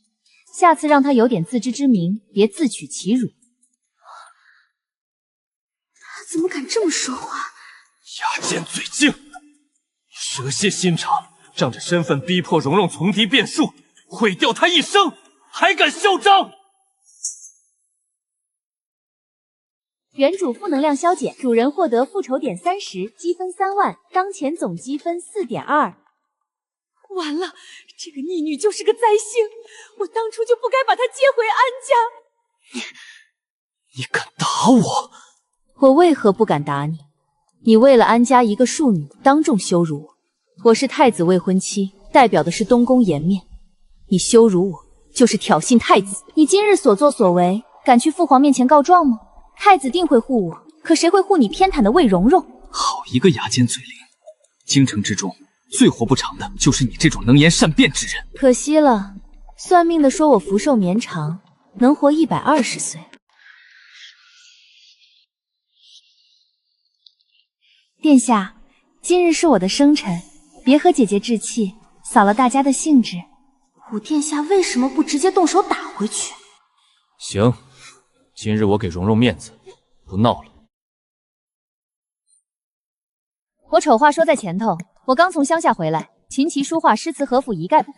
Speaker 8: 下次让她有点自知之明，别自取其辱。
Speaker 1: 他怎么敢这么说话？
Speaker 14: 牙尖嘴净，蛇蝎心肠。仗着身份逼迫蓉蓉从敌变术，毁掉她一生，还敢嚣张！
Speaker 7: 原主负能量消减，主人获得复仇点30，积分3万，当前总积分4.2。
Speaker 6: 完了，这个逆女就是个灾星，我当初就不该把她接回安家。
Speaker 14: 你敢打我？
Speaker 8: 我为何不敢打你？你为了安家一个庶女，当众羞辱我。我是太子未婚妻，代表的是东宫颜面。你羞辱我，就是挑衅太子。你今日所作所为，敢去父皇面前告状吗？太子定会护我，可谁会护你偏袒的魏蓉蓉？
Speaker 4: 好一个牙尖嘴灵！京城之中最活不长的就是你这种能言善辩之人。
Speaker 8: 可惜了，算命的说我福寿绵长，能活120岁。殿下，今日是我的生辰。别和姐姐置气，扫了大家的兴致。
Speaker 1: 五殿下为什么不直接动手打回去？
Speaker 4: 行，今日我给蓉蓉面子，不闹了。
Speaker 8: 我丑话说在前头，我刚从乡下回来，琴棋书画诗词和赋一概不会。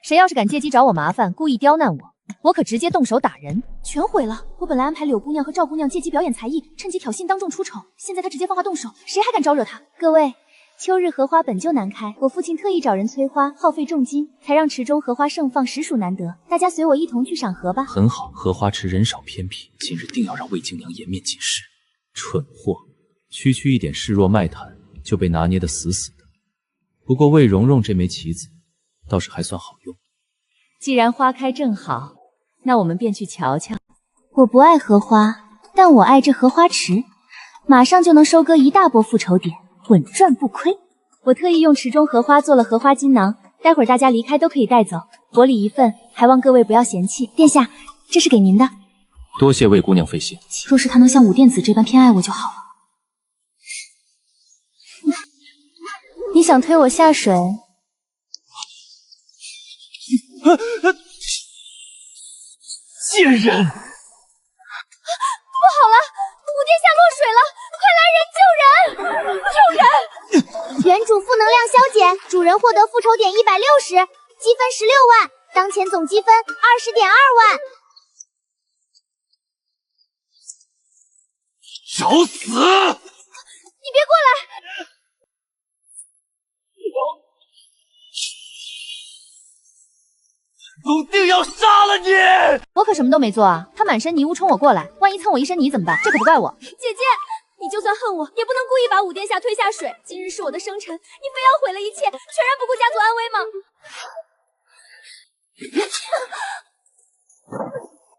Speaker 8: 谁要是敢借机找我麻烦，故意刁难我，我可直接动手打人，
Speaker 1: 全毁了。我本来安排柳姑娘和赵姑娘借机表演才艺，趁机挑衅当众出丑，现在她直接放话动手，谁还敢招惹她？
Speaker 7: 各位。秋日荷花本就难开，我父亲特意找人催花，耗费重金，才让池中荷花盛放，实属难得。大家随我一同去赏荷吧。
Speaker 2: 很好，荷花池人少偏僻，今日定要让魏京娘颜面尽失。蠢货，区区一点示弱卖惨就被拿捏得死死的。不过魏蓉蓉这枚棋子倒是还算好用。
Speaker 8: 既然花开正好，那我们便去瞧瞧。
Speaker 7: 我不爱荷花，但我爱这荷花池，马上就能收割一大波复仇点。稳赚不亏，我特意用池中荷花做了荷花金囊，待会儿大家离开都可以带走，薄礼一份，还望各位不要嫌弃。殿下，这是给您的。
Speaker 4: 多谢魏姑娘费心。
Speaker 1: 若是她能像五殿子这般偏爱我就好了。
Speaker 7: 你想推我下水？
Speaker 14: 贱人！
Speaker 5: 不好了，五殿下落水了！快来人救人！救人！原主负能量消减，主人获得复仇点160，积分16万，当前总积分20.2万。
Speaker 14: 找死！
Speaker 5: 你别过来！
Speaker 14: 笃定要杀了你！
Speaker 8: 我可什么都没做啊！他满身泥污冲我过来，万一蹭我一身泥怎么办？这可不怪我。
Speaker 5: 姐姐，
Speaker 6: 你就算恨我，也不能故意把武殿下推下水。今日是我的生辰，你非要毁了一切，全然不顾家族安危吗？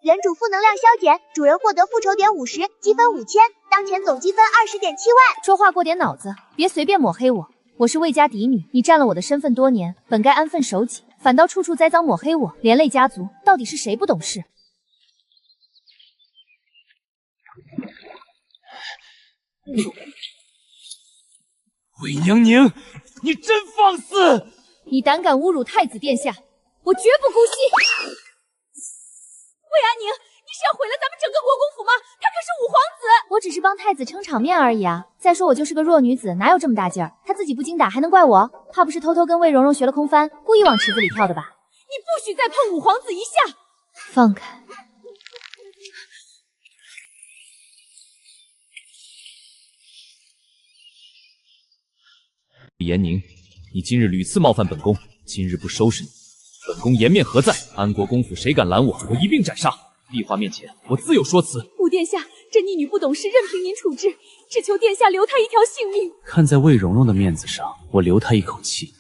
Speaker 5: 原主负能量消减，主人获得复仇点50，积分5000，当前总积分20.7万。
Speaker 8: 说话过点脑子，别随便抹黑我。我是魏家嫡女，你占了我的身份多年，本该安分守己，反倒处处栽赃抹黑我，连累家族。到底是谁不懂事？
Speaker 3: 魏娘宁，你真放肆！
Speaker 6: 你胆敢侮辱太子殿下，我绝不姑息！魏安宁，你是要毁了咱们整个国公府吗？他可是武皇子！
Speaker 8: 我只是帮太子撑场面而已啊！再说我就是个弱女子，哪有这么大劲儿？他自己不经打，还能怪我？怕不是偷偷跟魏蓉蓉学了空翻，故意往池子里跳的吧？
Speaker 6: 你不许再碰武皇子一下！
Speaker 8: 放开！
Speaker 2: 李延宁，你今日屡次冒犯本宫，今日不收拾你，本宫颜面何在？安国公府谁敢拦我，我一并斩杀！丽华面前，我自有说辞。
Speaker 6: 武殿下，这逆女不懂事，任凭您处置，只求殿下留她一条性命。
Speaker 2: 看在魏蓉蓉的面子上，我留她一口气，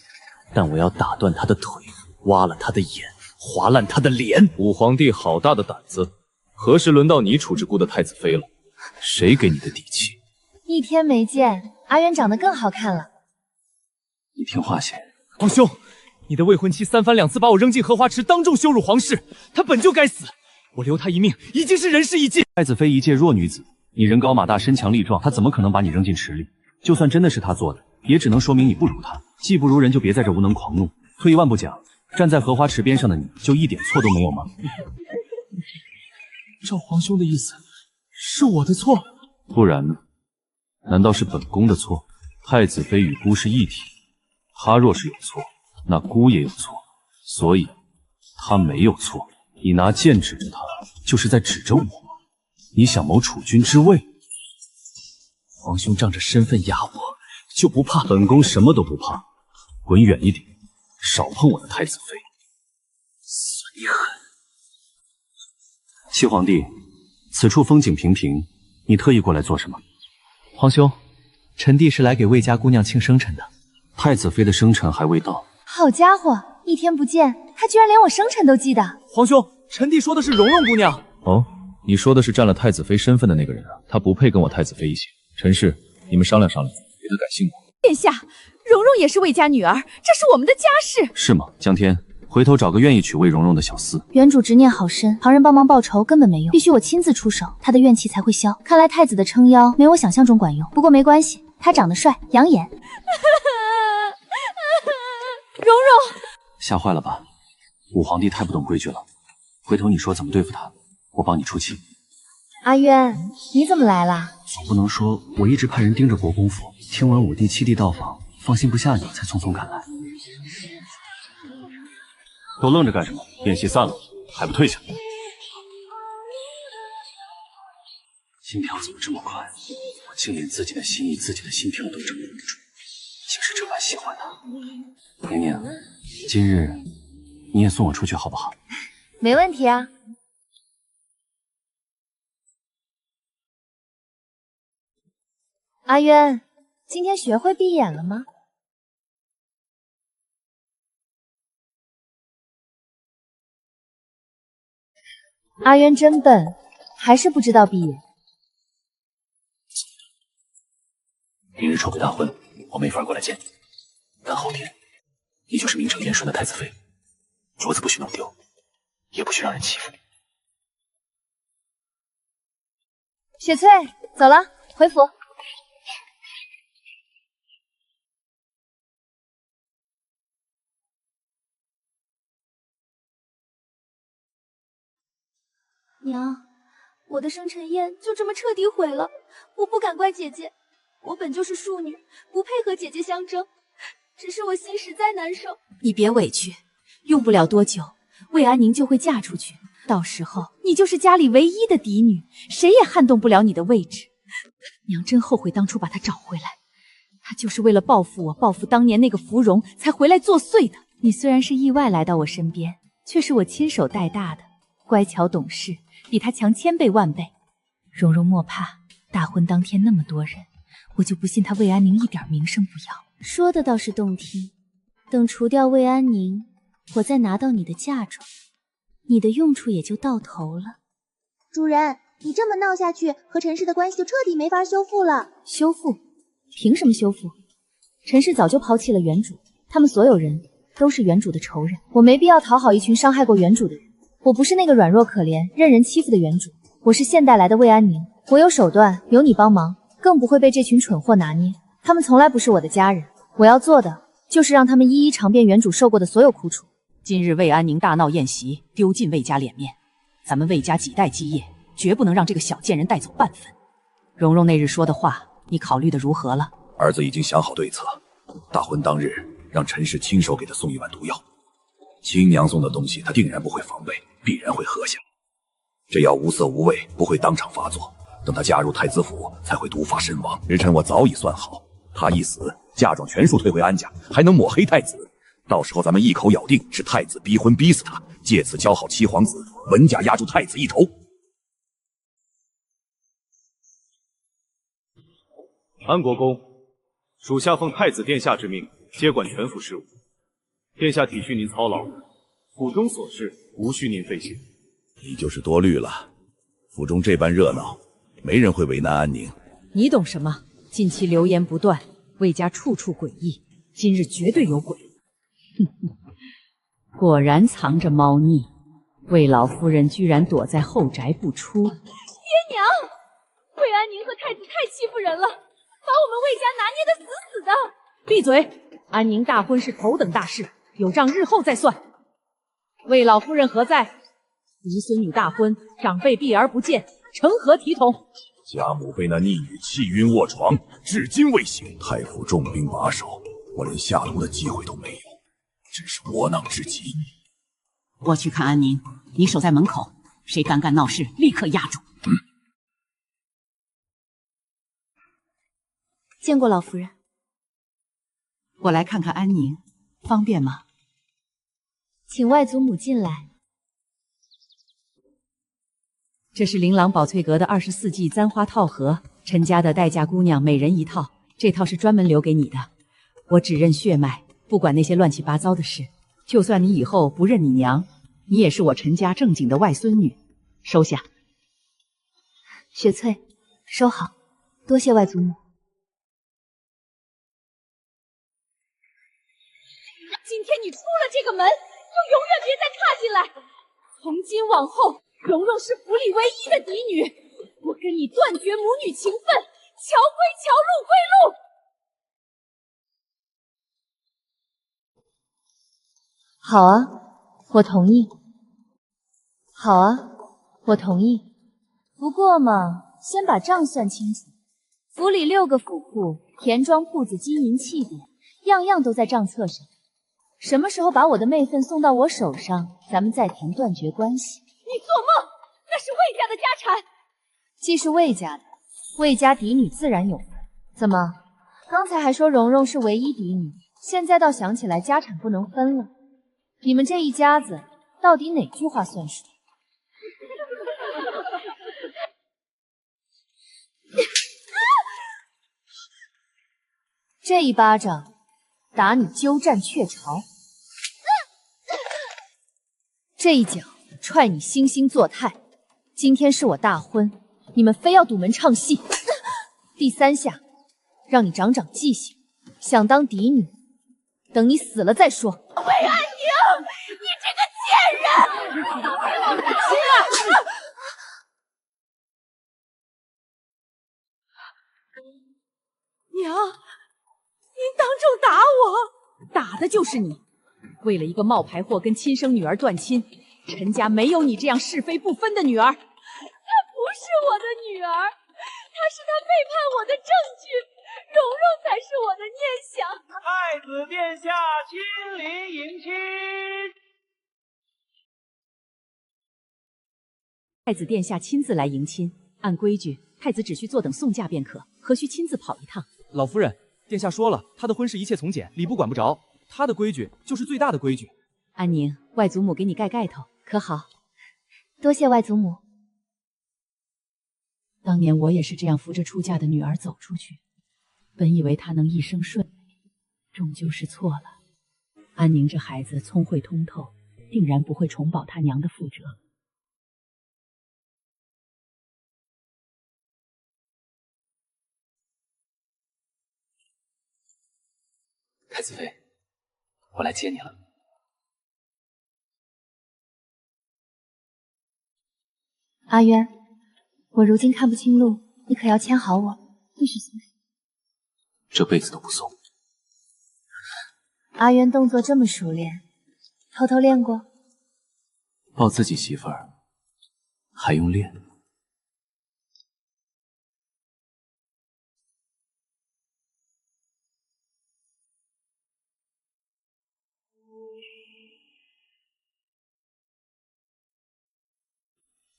Speaker 2: 但我要打断她的腿，挖了她的眼，划烂她的脸。武皇帝好大的胆子，何时轮到你处置孤的太子妃了？谁给你的底气？
Speaker 8: 一天没见，阿渊长得更好看了。
Speaker 10: 你听话些。
Speaker 2: 皇兄，你的未婚妻3番2次把我扔进荷花池，当众羞辱皇室，她本就该死。我留她一命，已经是仁至义尽。
Speaker 10: 太子妃一介弱女子，你人高马大，身强力壮，她怎么可能把你扔进池里？就算真的是她做的，也只能说明你不如她。技不如人，就别在这无能狂怒。退一万步讲，站在荷花池边上的你，就一点错都没有吗？
Speaker 2: 照皇兄的意思，是我的错？
Speaker 10: 不然呢？难道是本宫的错？太子妃与孤是一体，她若是有错，那孤也有错，所以她没有错。你拿剑指着她，就是在指着我。你想谋储君之位？
Speaker 2: 皇兄仗着身份压我，就不怕？
Speaker 10: 本宫什么都不怕，滚远一点，少碰我的太子妃。
Speaker 2: 算你狠！
Speaker 10: 七皇帝，此处风景平平，你特意过来做什么？
Speaker 2: 皇兄，臣弟是来给魏家姑娘庆生辰的。
Speaker 10: 太子妃的生辰还未到。
Speaker 8: 好家伙，一天不见，他居然连我生辰都记得。
Speaker 2: 皇兄，臣弟说的是蓉蓉姑娘。哦，你说的是占了太子妃身份的那个人啊？她不配跟我太子妃一起。陈氏，你们商量商量，给她改姓吧。
Speaker 6: 殿下，蓉蓉也是魏家女儿，这是我们的家事。
Speaker 10: 是吗？江天，回头找个愿意娶魏蓉蓉的小厮。
Speaker 8: 原主执念好深，旁人帮忙报仇根本没用，必须我亲自出手，他的怨气才会消。看来太子的撑腰没我想象中管用，不过没关系，他长得帅，养眼。
Speaker 6: 蓉蓉，
Speaker 10: 吓坏了吧？武皇帝太不懂规矩了，回头你说怎么对付他，我帮你出气。
Speaker 8: 阿渊，你怎么来了？
Speaker 10: 总不能说我一直派人盯着国公府，听闻武帝7弟到访，放心不下你，才匆匆赶来。都愣着干什么？宴席散了，还不退下？心跳怎么这么快？我竟连自己的心意、自己的心跳都掌握不住，竟是这般喜欢他。宁宁，今日你也送我出去好不好？
Speaker 8: 没问题啊。阿渊，今天学会闭眼了吗？阿渊真笨，还是不知道闭眼。
Speaker 10: 明日筹备大婚，我没法过来见你，但后天你就是名正言顺的太子妃，镯子不许弄丢，也不许让人欺负你。
Speaker 8: 雪翠，走了，回府。
Speaker 6: 娘，我的生辰宴就这么彻底毁了，我不敢怪姐姐，我本就是庶女，不配和姐姐相争，只是我心实在难受。
Speaker 7: 你别委屈，用不了多久，魏安宁就会嫁出去，到时候你就是家里唯一的嫡女，谁也撼动不了你的位置。娘真后悔当初把她找回来，她就是为了报复我，报复当年那个芙蓉，才回来作祟的。你虽然是意外来到我身边，却是我亲手带大的，乖巧懂事，比她强1000倍万倍。蓉蓉莫怕，大婚当天那么多人，我就不信他魏安宁一点名声不要。
Speaker 1: 说的倒是动听，等除掉魏安宁，我再拿到你的嫁妆，你的用处也就到头了。
Speaker 5: 主人，你这么闹下去，和陈氏的关系就彻底没法修复了。
Speaker 7: 修复？凭什么修复？陈氏早就抛弃了原主，他们所有人都是原主的仇人，我没必要讨好一群伤害过原主的人。我不是那个软弱可怜、任人欺负的原主，我是现代来的魏安宁。我有手段，有你帮忙，更不会被这群蠢货拿捏。他们从来不是我的家人，我要做的就是让他们一一尝遍原主受过的所有苦楚。
Speaker 13: 今日魏安宁大闹宴席，丢尽魏家脸面，咱们魏家几代基业，绝不能让这个小贱人带走半分。蓉蓉那日说的话，你考虑的如何了？
Speaker 11: 儿子已经想好对策，大婚当日让陈氏亲手给他送一碗毒药。亲娘送的东西，他定然不会防备，必然会喝下。这药无色无味，不会当场发作。等他嫁入太子府，才会毒发身亡。时辰我早已算好，他一死，嫁妆全数退回安家，还能抹黑太子。到时候咱们一口咬定是太子逼婚逼死他，借此交好七皇子，文家压住太子一筹。
Speaker 9: 安国公，属下奉太子殿下之命，接管全府事务。殿下体恤您操劳，府中琐事无需您费心。
Speaker 11: 你就是多虑了，府中这般热闹，没人会为难安宁。
Speaker 13: 你懂什么？近期流言不断，魏家处处诡异，今日绝对有鬼。果然藏着猫腻，魏老夫人居然躲在后宅不出。
Speaker 6: 爹娘，魏安宁和太子太欺负人了，把我们魏家拿捏得死死的。
Speaker 13: 闭嘴！安宁大婚是头等大事，有账日后再算。魏老夫人何在？嫡孙女大婚，长辈避而不见，成何体统？
Speaker 11: 家母被那逆女气晕卧床，至今未醒。太府重兵把守，我连下毒的机会都没有，真是窝囊至极。
Speaker 13: 我去看安宁，你守在门口，谁敢闹事，立刻压住。
Speaker 7: 见过老夫人。
Speaker 13: 我来看看安宁，方便吗？
Speaker 7: 请外祖母进来。
Speaker 13: 这是琳琅宝翠阁的24季簪花套盒，陈家的待嫁姑娘每人一套，这套是专门留给你的。我只认血脉，不管那些乱七八糟的事。就算你以后不认你娘，你也是我陈家正经的外孙女，收下。
Speaker 7: 雪翠，收好，多谢外祖母。
Speaker 6: 今天你出了这个门，就永远别再踏进来。从今往后，蓉蓉是府里唯一的嫡女，我跟你断绝母女情分，桥归桥，路归路。
Speaker 7: 好啊，我同意。好啊，我同意。不过嘛，先把账算清楚。府里6个府库、田庄铺子、金银器典，样样都在账册上。什么时候把我的妹分送到我手上，咱们再谈断绝关系。
Speaker 6: 你做梦！那是魏家的家产。
Speaker 7: 既是魏家的，魏家嫡女自然有份。怎么，刚才还说蓉蓉是唯一嫡女，现在倒想起来家产不能分了？你们这一家子到底哪句话算数？这一巴掌打你鸠占鹊巢，这一脚踹你惺惺作态。今天是我大婚，你们非要堵门唱戏。第3下，让你长长记性，想当嫡女，等你死了再说。
Speaker 6: 魏安宁，你这个贱人！
Speaker 13: 心儿，
Speaker 6: 娘，您当众打我，
Speaker 13: 打的就是你。为了一个冒牌货跟亲生女儿断亲，陈家没有你这样是非不分的女儿。
Speaker 6: 她不是我的女儿，她是他背叛我的证据，蓉蓉才是我的念想。
Speaker 12: 太子殿下亲临迎亲。
Speaker 13: 太子殿下亲自来迎亲，按规矩，太子只需坐等送驾便可，何须亲自跑一趟？
Speaker 4: 老夫人，殿下说了，他的婚事一切从简，礼部管不着，他的规矩就是最大的规矩。
Speaker 13: 安宁，外祖母给你盖盖头，可好？
Speaker 7: 多谢外祖母。
Speaker 13: 当年我也是这样扶着出嫁的女儿走出去，本以为她能一生顺利，终究是错了。安宁这孩子聪慧通透，定然不会重蹈他娘的覆辙。
Speaker 2: 太子妃，我来接你了。
Speaker 8: 阿渊，我如今看不清路，你可要牵好我。你是谁？
Speaker 10: 这辈子都不送。
Speaker 8: 阿渊动作这么熟练，偷偷练过？
Speaker 10: 抱自己媳妇儿还用练？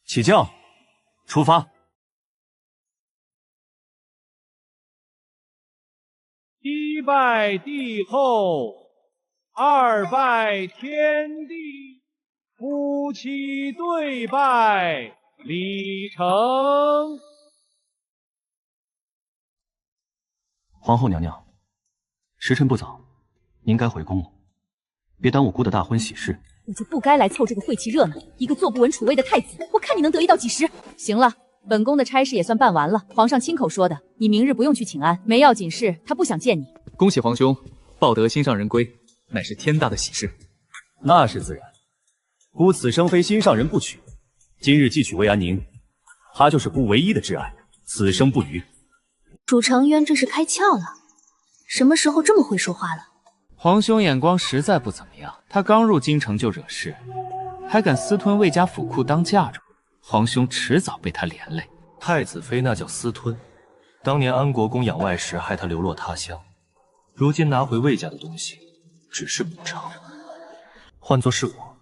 Speaker 9: 起轿，出发。
Speaker 12: 一拜帝后，二拜天地，夫妻对拜礼成。
Speaker 10: 皇后娘娘，时辰不早，您该回宫了，别耽误姑的大婚喜事。
Speaker 7: 我就不该来凑这个晦气热闹，一个坐不稳储位的太子，我看你能得意到几时？
Speaker 8: 行了，本宫的差事也算办完了，皇上亲口说的，你明日不用去请安，没要紧事，他不想见你。
Speaker 2: 恭喜皇兄抱得心上人归，乃是天大的喜事。
Speaker 9: 那是自然，姑此生非心上人不娶，今日既娶魏安宁，她就是姑唯一的挚爱，此生不渝。
Speaker 1: 主长渊这是开窍了，什么时候这么会说话了？
Speaker 3: 皇兄眼光实在不怎么样，他刚入京城就惹事，还敢私吞魏家府库当嫁妆，皇兄迟早被他连累。
Speaker 10: 太子妃那叫私吞，当年安国公养外时害他流落他乡，如今拿回魏家的东西，只是补偿。换作是我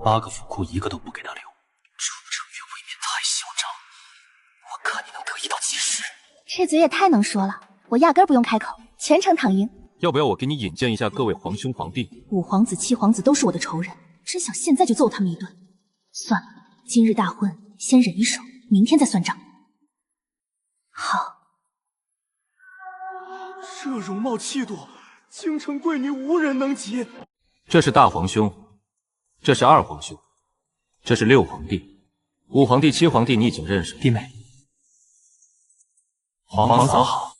Speaker 10: ，8个府库一个都不给他留。楚成渊未免太嚣张，我看你能得意到几时？
Speaker 1: 这嘴也太能说了，我压根不用开口，全程躺赢。
Speaker 4: 要不要我给你引荐一下各位皇兄皇帝
Speaker 1: ？5皇子、7皇子都是我的仇人，真想现在就揍他们一顿。算了，今日大婚先忍一手，明天再算账。好。
Speaker 11: 这容貌气度，京城贵女无人能及。
Speaker 4: 这是大皇兄，这是2皇兄，这是6皇帝，5皇帝、7皇帝你已经认识了。
Speaker 10: 弟妹，
Speaker 4: 皇嫂好。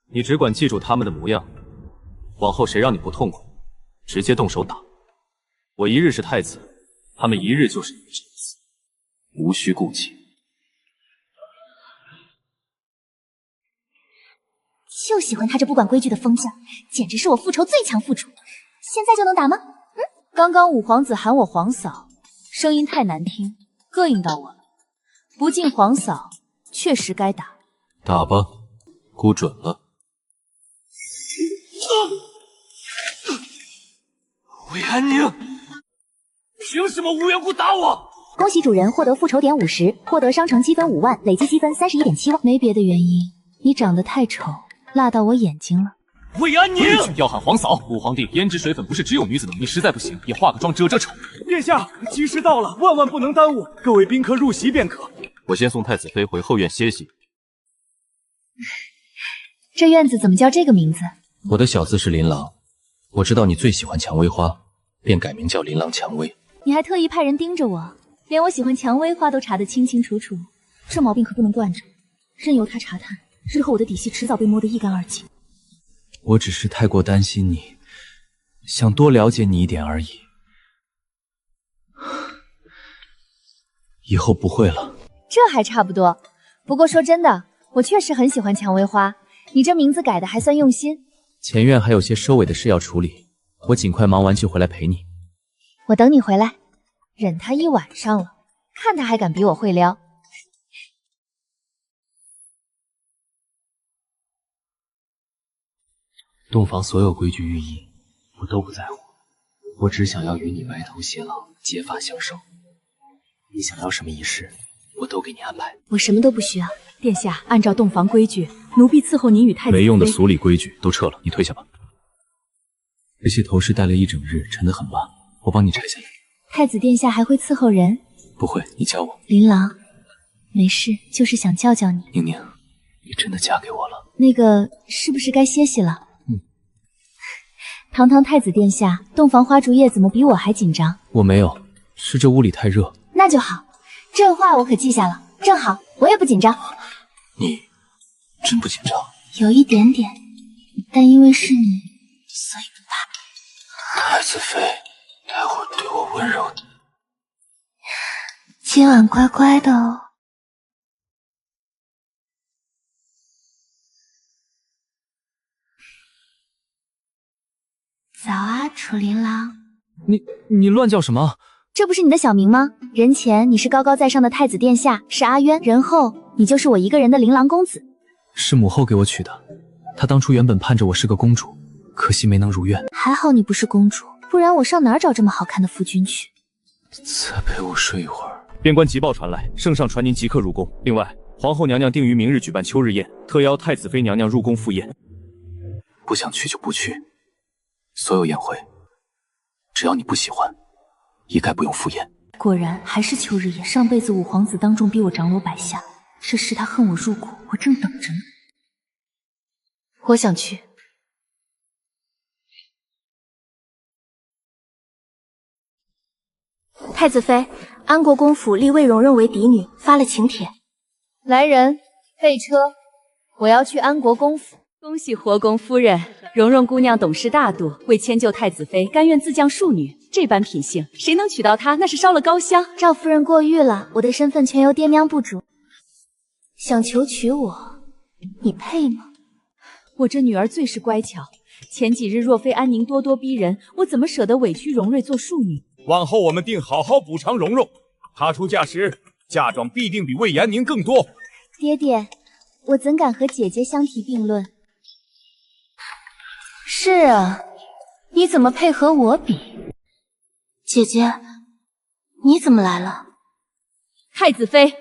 Speaker 4: 你只管记住他们的模样，往后谁让你不痛快，直接动手打。我一日是太子，他们一日就是你的臣子，无需顾忌。
Speaker 1: 就喜欢他这不管规矩的疯劲，简直是我复仇最强副主。现在就能打吗？
Speaker 8: 刚刚5皇子喊我皇嫂，声音太难听，膈应到我了。不敬皇嫂，确实该打。
Speaker 4: 打吧，姑准了。
Speaker 14: 魏安宁，凭什么无缘故打我？
Speaker 1: 恭喜主人获得复仇点50，获得商城积分5万，累计积分31.7万。没别的原因，你长得太丑，辣到我眼睛了。
Speaker 14: 魏安宁，
Speaker 4: 规矩要喊皇嫂。5皇帝，胭脂水粉不是只有女子能力，实在不行也化个妆遮遮丑。
Speaker 11: 殿下，吉时到了，万万不能耽误，各位宾客入席便可。
Speaker 4: 我先送太子妃回后院歇息。
Speaker 8: 这院子怎么叫这个名字？
Speaker 4: 我的小字是琳琅，我知道你最喜欢蔷薇花，便改名叫琳琅蔷薇。
Speaker 1: 你还特意派人盯着我，连我喜欢蔷薇花都查得清清楚楚，这毛病可不能惯着，任由他查探，日后我的底细迟早被摸得一干二净。
Speaker 2: 我只是太过担心你，想多了解你一点而已。以后不会了。
Speaker 8: 这还差不多。不过说真的，我确实很喜欢蔷薇花，你这名字改的还算用心。
Speaker 2: 前院还有些收尾的事要处理，我尽快忙完就回来陪你。
Speaker 8: 我等你回来，忍他一晚上了，看他还敢比我会撩。
Speaker 10: 洞房所有规矩寓意，我都不在乎，我只想要与你白头偕老，结发相守。你想要什么仪式，我都给你安排。
Speaker 1: 我什么都不需要。
Speaker 13: 殿下，按照洞房规矩，奴婢伺候您与太子妃。
Speaker 2: 没用的俗礼规矩都撤了，你退下吧。这些头饰戴了一整日，沉得很乱，我帮你拆下来。
Speaker 1: 太子殿下还会伺候人？
Speaker 2: 不会，你加我。
Speaker 1: 琳琅，没事，就是想叫叫你。
Speaker 2: 宁宁，你真的嫁给我了？
Speaker 1: 那个，是不是该歇息了？堂堂太子殿下，洞房花烛夜怎么比我还紧张？
Speaker 2: 我没有，是这屋里太热。
Speaker 1: 那就好，这话我可记下了。正好，我也不紧张。
Speaker 10: 你真不紧张？
Speaker 1: 有一点点，但因为是你，所以不怕。
Speaker 10: 太子妃，待会儿对我温柔点。
Speaker 1: 今晚乖乖的哦。早啊，楚琳琅。
Speaker 2: 你乱叫什么？
Speaker 1: 这不是你的小名吗？人前你是高高在上的太子殿下，是阿渊；人后你就是我一个人的琳琅公子。
Speaker 2: 是母后给我取的，她当初原本盼着我是个公主，可惜没能如愿。
Speaker 1: 还好你不是公主，不然我上哪儿找这么好看的夫君去？
Speaker 10: 再陪我睡一会儿。
Speaker 2: 边关急报传来，圣上传您即刻入宫。另外，皇后娘娘定于明日举办秋日宴，特邀太子妃娘娘入宫赴宴。
Speaker 10: 不想去就不去，所有宴会，只要你不喜欢，一概不用赴宴。
Speaker 1: 果然还是秋日宴。上辈子五皇子当众逼我掌罗百下，这时他恨我入骨，我正等着呢。
Speaker 8: 我想去。
Speaker 1: 太子妃，安国公府立魏蓉蓉为嫡女，发了请帖。
Speaker 8: 来人，备车，我要去安国公府。
Speaker 13: 恭喜国公夫人，蓉蓉姑娘懂事大度，为迁就太子妃，甘愿自降庶女。这般品性，谁能娶到她，那是烧了高香。
Speaker 1: 赵夫人过誉了，我的身份全由爹娘不主。想求娶我，你配吗？
Speaker 13: 我这女儿最是乖巧，前几日若非安宁咄咄逼人，我怎么舍得委屈荣瑞做庶女？
Speaker 11: 往后我们定好好补偿蓉蓉，她出嫁时嫁妆必定比魏延宁更多。
Speaker 1: 爹爹，我怎敢和姐姐相提并论？
Speaker 8: 是啊，你怎么配和我比？
Speaker 1: 姐姐，你怎么来了？
Speaker 13: 太子妃，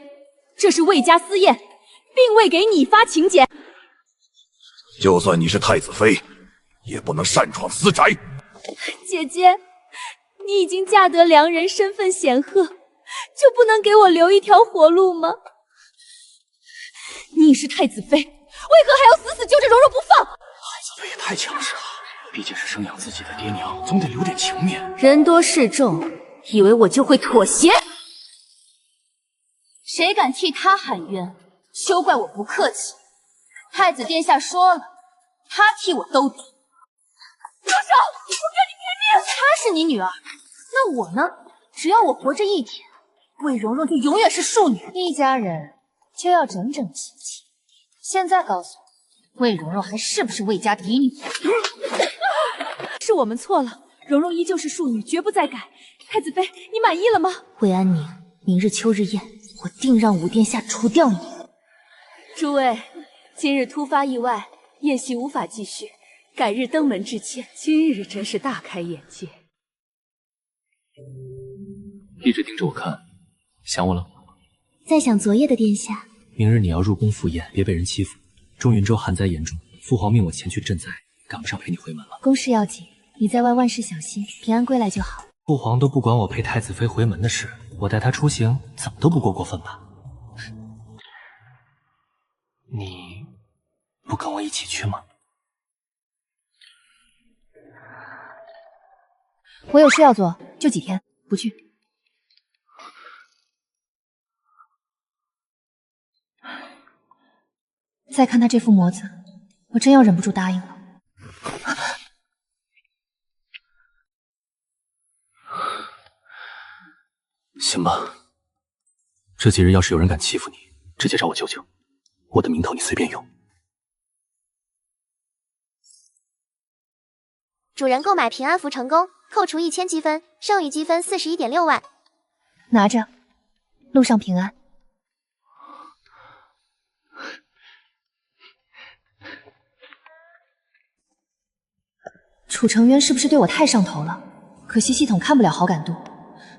Speaker 13: 这是魏家私宴，并未给你发请柬。
Speaker 11: 就算你是太子妃，也不能擅闯私宅。
Speaker 13: 姐姐，你已经嫁得良人，身份显赫，就不能给我留一条活路吗？你是太子妃，为何还要死死揪着蓉蓉不放？
Speaker 10: 太子妃也太强势了，毕竟是生养自己的爹娘，总得留点情面。
Speaker 8: 人多势众，以为我就会妥协？谁敢替他喊冤，休怪我不客气。太子殿下说了，他替我兜底。住手！我跟你拼命！她是你女儿，那我呢？只要我活着一天，魏蓉蓉就永远是庶女。一家人就要整整齐齐。现在告诉我，魏蓉蓉还是不是魏家嫡女？
Speaker 13: 是我们错了，蓉蓉依旧是庶女，绝不再改。太子妃，你满意了吗？
Speaker 1: 魏安宁，明日秋日宴，我定让武殿下除掉你。
Speaker 13: 诸位，今日突发意外，宴席无法继续，改日登门致歉。今日真是大开眼界。
Speaker 2: 一直盯着我看，想我了？
Speaker 1: 在想昨夜的殿下。
Speaker 2: 明日你要入宫赴宴，别被人欺负。中云州旱灾严重，父皇命我前去赈灾，赶不上陪你回门了。
Speaker 1: 公事要紧，你在外万事小心，平安归来就好。
Speaker 16: 父皇都不管我陪太子妃回门的事，我带她出行怎么都不过分吧？你不跟我一起去吗？
Speaker 8: 我有事要做，就几天，不去。再看他这副模子，我真要忍不住答应了。
Speaker 10: 行吧，这几日要是有人敢欺负你，直接找我舅舅，我的名头你随便用。
Speaker 5: 主人购买平安符成功，扣除1000积分，剩余积分41.6万。
Speaker 8: 拿着，路上平安。楚成渊是不是对我太上头了？可惜系统看不了好感度。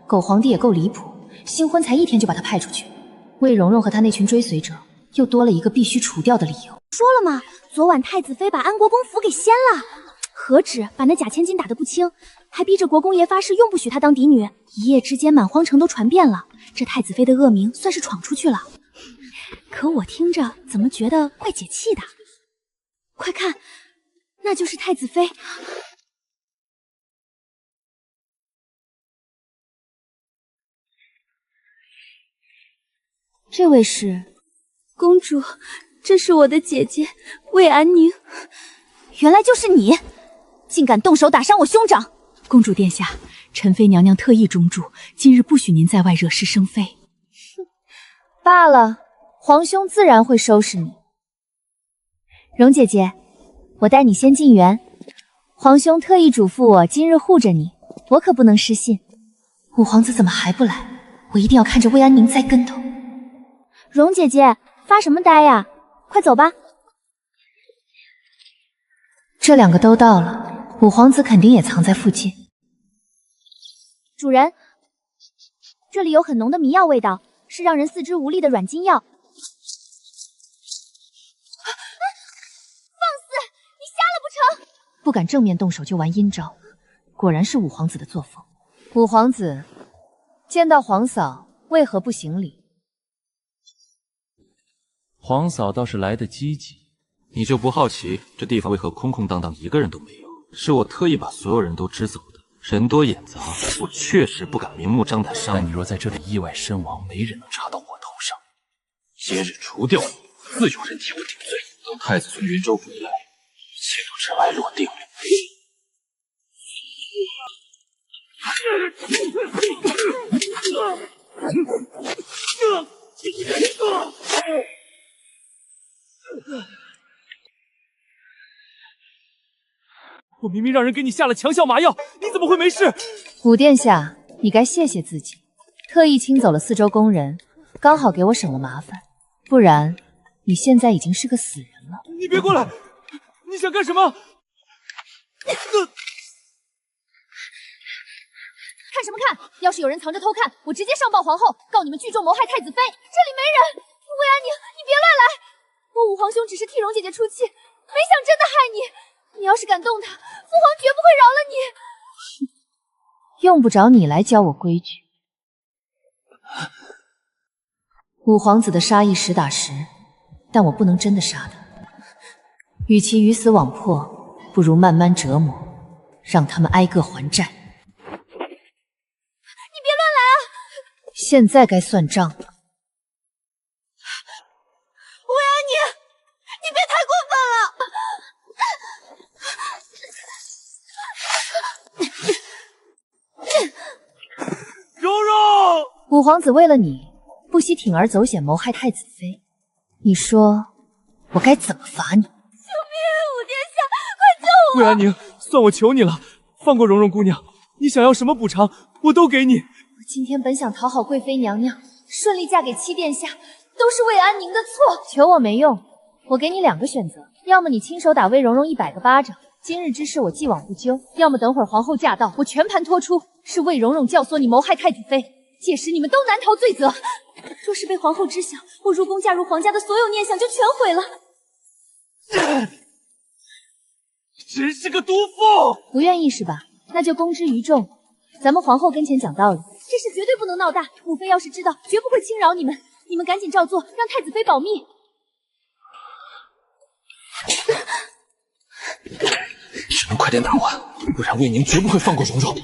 Speaker 8: 狗皇帝也够离谱，新婚才1天就把他派出去。魏蓉蓉和他那群追随者又多了一个必须除掉的理由。
Speaker 1: 说了嘛，昨晚太子妃把安国公府给掀了。
Speaker 7: 何止把那假千金打得不轻，还逼着国公爷发誓永不许她当嫡女。一夜之间，满皇城都传遍了，这太子妃的恶名算是闯出去了。可我听着怎么觉得怪解气的？快看，那就是太子妃。这位是公主，这是我的姐姐魏安宁。原来就是你，竟敢动手打伤我兄长！
Speaker 13: 公主殿下，宸妃娘娘特意中嘱，今日不许您在外惹是生非。
Speaker 8: 罢了，皇兄自然会收拾你。蓉姐姐，我带你先进园。皇兄特意嘱咐我今日护着你，我可不能失信。五皇子怎么还不来？我一定要看着魏安宁栽跟头。
Speaker 7: 蓉姐姐，发什么呆呀？快走吧。
Speaker 8: 这两个都到了，五皇子肯定也藏在附近。
Speaker 7: 主人，这里有很浓的迷药味道，是让人四肢无力的软禁药。放肆！你瞎了不成？
Speaker 8: 不敢正面动手就玩阴招，果然是五皇子的作风。五皇子见到皇嫂为何不行礼？
Speaker 2: 皇嫂倒是来得积极，
Speaker 10: 你就不好奇这地方为何空空荡荡，一个人都没有？是我特意把所有人都支走的。人多眼杂，我确实不敢明目张胆伤你。
Speaker 2: 但你若在这里意外身亡，没人能查到我头上。
Speaker 10: 今日除掉你，自有人替我顶罪。等太子从云州回来，一切都尘埃落定了。
Speaker 12: 我明明让人给你下了强效麻药，你怎么会没事？
Speaker 8: 五殿下，你该谢谢自己，特意清走了4周工人，刚好给我省了麻烦，不然你现在已经是个死人了。
Speaker 12: 你别过来！你想干什么？
Speaker 6: 看什么看？要是有人藏着偷看，我直接上报皇后，告你们聚众谋害太子妃。这里没人。魏安宁，你别乱来！我五皇兄只是替蓉姐姐出气，没想真的害你。你要是敢动他，父皇绝不会饶了你。
Speaker 8: 用不着你来教我规矩。五皇子的杀意实打实，但我不能真的杀他。与其鱼死网破，不如慢慢折磨，让他们挨个还债。
Speaker 6: 你别乱来啊！
Speaker 8: 现在该算账了。魏安
Speaker 6: 宁，你别太过分了！
Speaker 12: 蓉蓉，
Speaker 8: 五皇子为了你，不惜铤而走险谋害太子妃，你说我该怎么罚你？
Speaker 6: 救命！五殿下，快救我！
Speaker 12: 魏安宁，算我求你了，放过蓉蓉姑娘，你想要什么补偿，我都给你。
Speaker 8: 我今天本想讨好贵妃娘娘，顺利嫁给七殿下，都是魏安宁的错。求我没用，我给你2个选择，要么你亲手打魏蓉蓉100个巴掌，今日之事我既往不咎；要么等会儿皇后驾到，我全盘托出，是魏蓉蓉教唆你谋害太子妃，届时你们都难逃罪责。
Speaker 7: 若是被皇后知晓，我入宫嫁入皇家的所有念想就全毁了。
Speaker 12: 真是个毒妇！
Speaker 8: 不愿意是吧？那就公之于众。咱们皇后跟前讲道理，
Speaker 7: 这事绝对不能闹大，母妃要是知道，绝不会轻饶你们。你们赶紧照做，让太子妃保密。
Speaker 10: 只能快点打完，不然魏宁绝不会放过蓉蓉。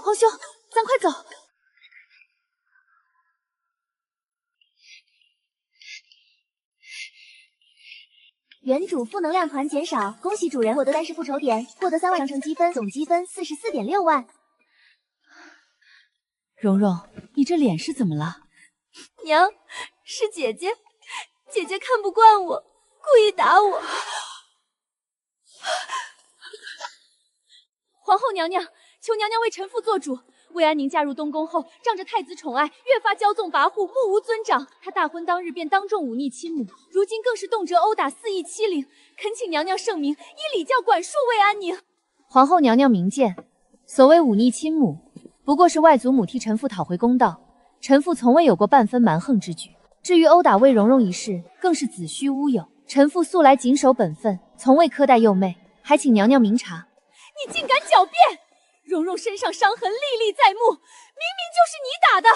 Speaker 7: 皇兄，咱快走。原主负能量团减少，恭喜主人获得单式复仇点，获得3万长城积分，总积分44.6万。
Speaker 13: 蓉蓉，你这脸是怎么了？
Speaker 7: 娘，是姐姐，姐姐看不惯我，故意打我。
Speaker 6: 皇后娘娘，求娘娘为臣妇做主。魏安宁嫁入东宫后，仗着太子宠爱，越发骄纵跋扈，目无尊长。她大婚当日便当众忤逆亲母，如今更是动辄殴打，肆意欺凌。恳请娘娘圣明，以礼教管束魏安宁。
Speaker 8: 皇后娘娘明鉴，所谓忤逆亲母，不过是外祖母替臣父讨回公道，臣父从未有过半分蛮横之举。至于殴打魏蓉蓉一事，更是子虚乌有。臣父素来谨守本分，从未苛待幼妹，还请娘娘明察。
Speaker 6: 你竟敢狡辩！蓉蓉身上伤痕历历在目，明明就是你打的，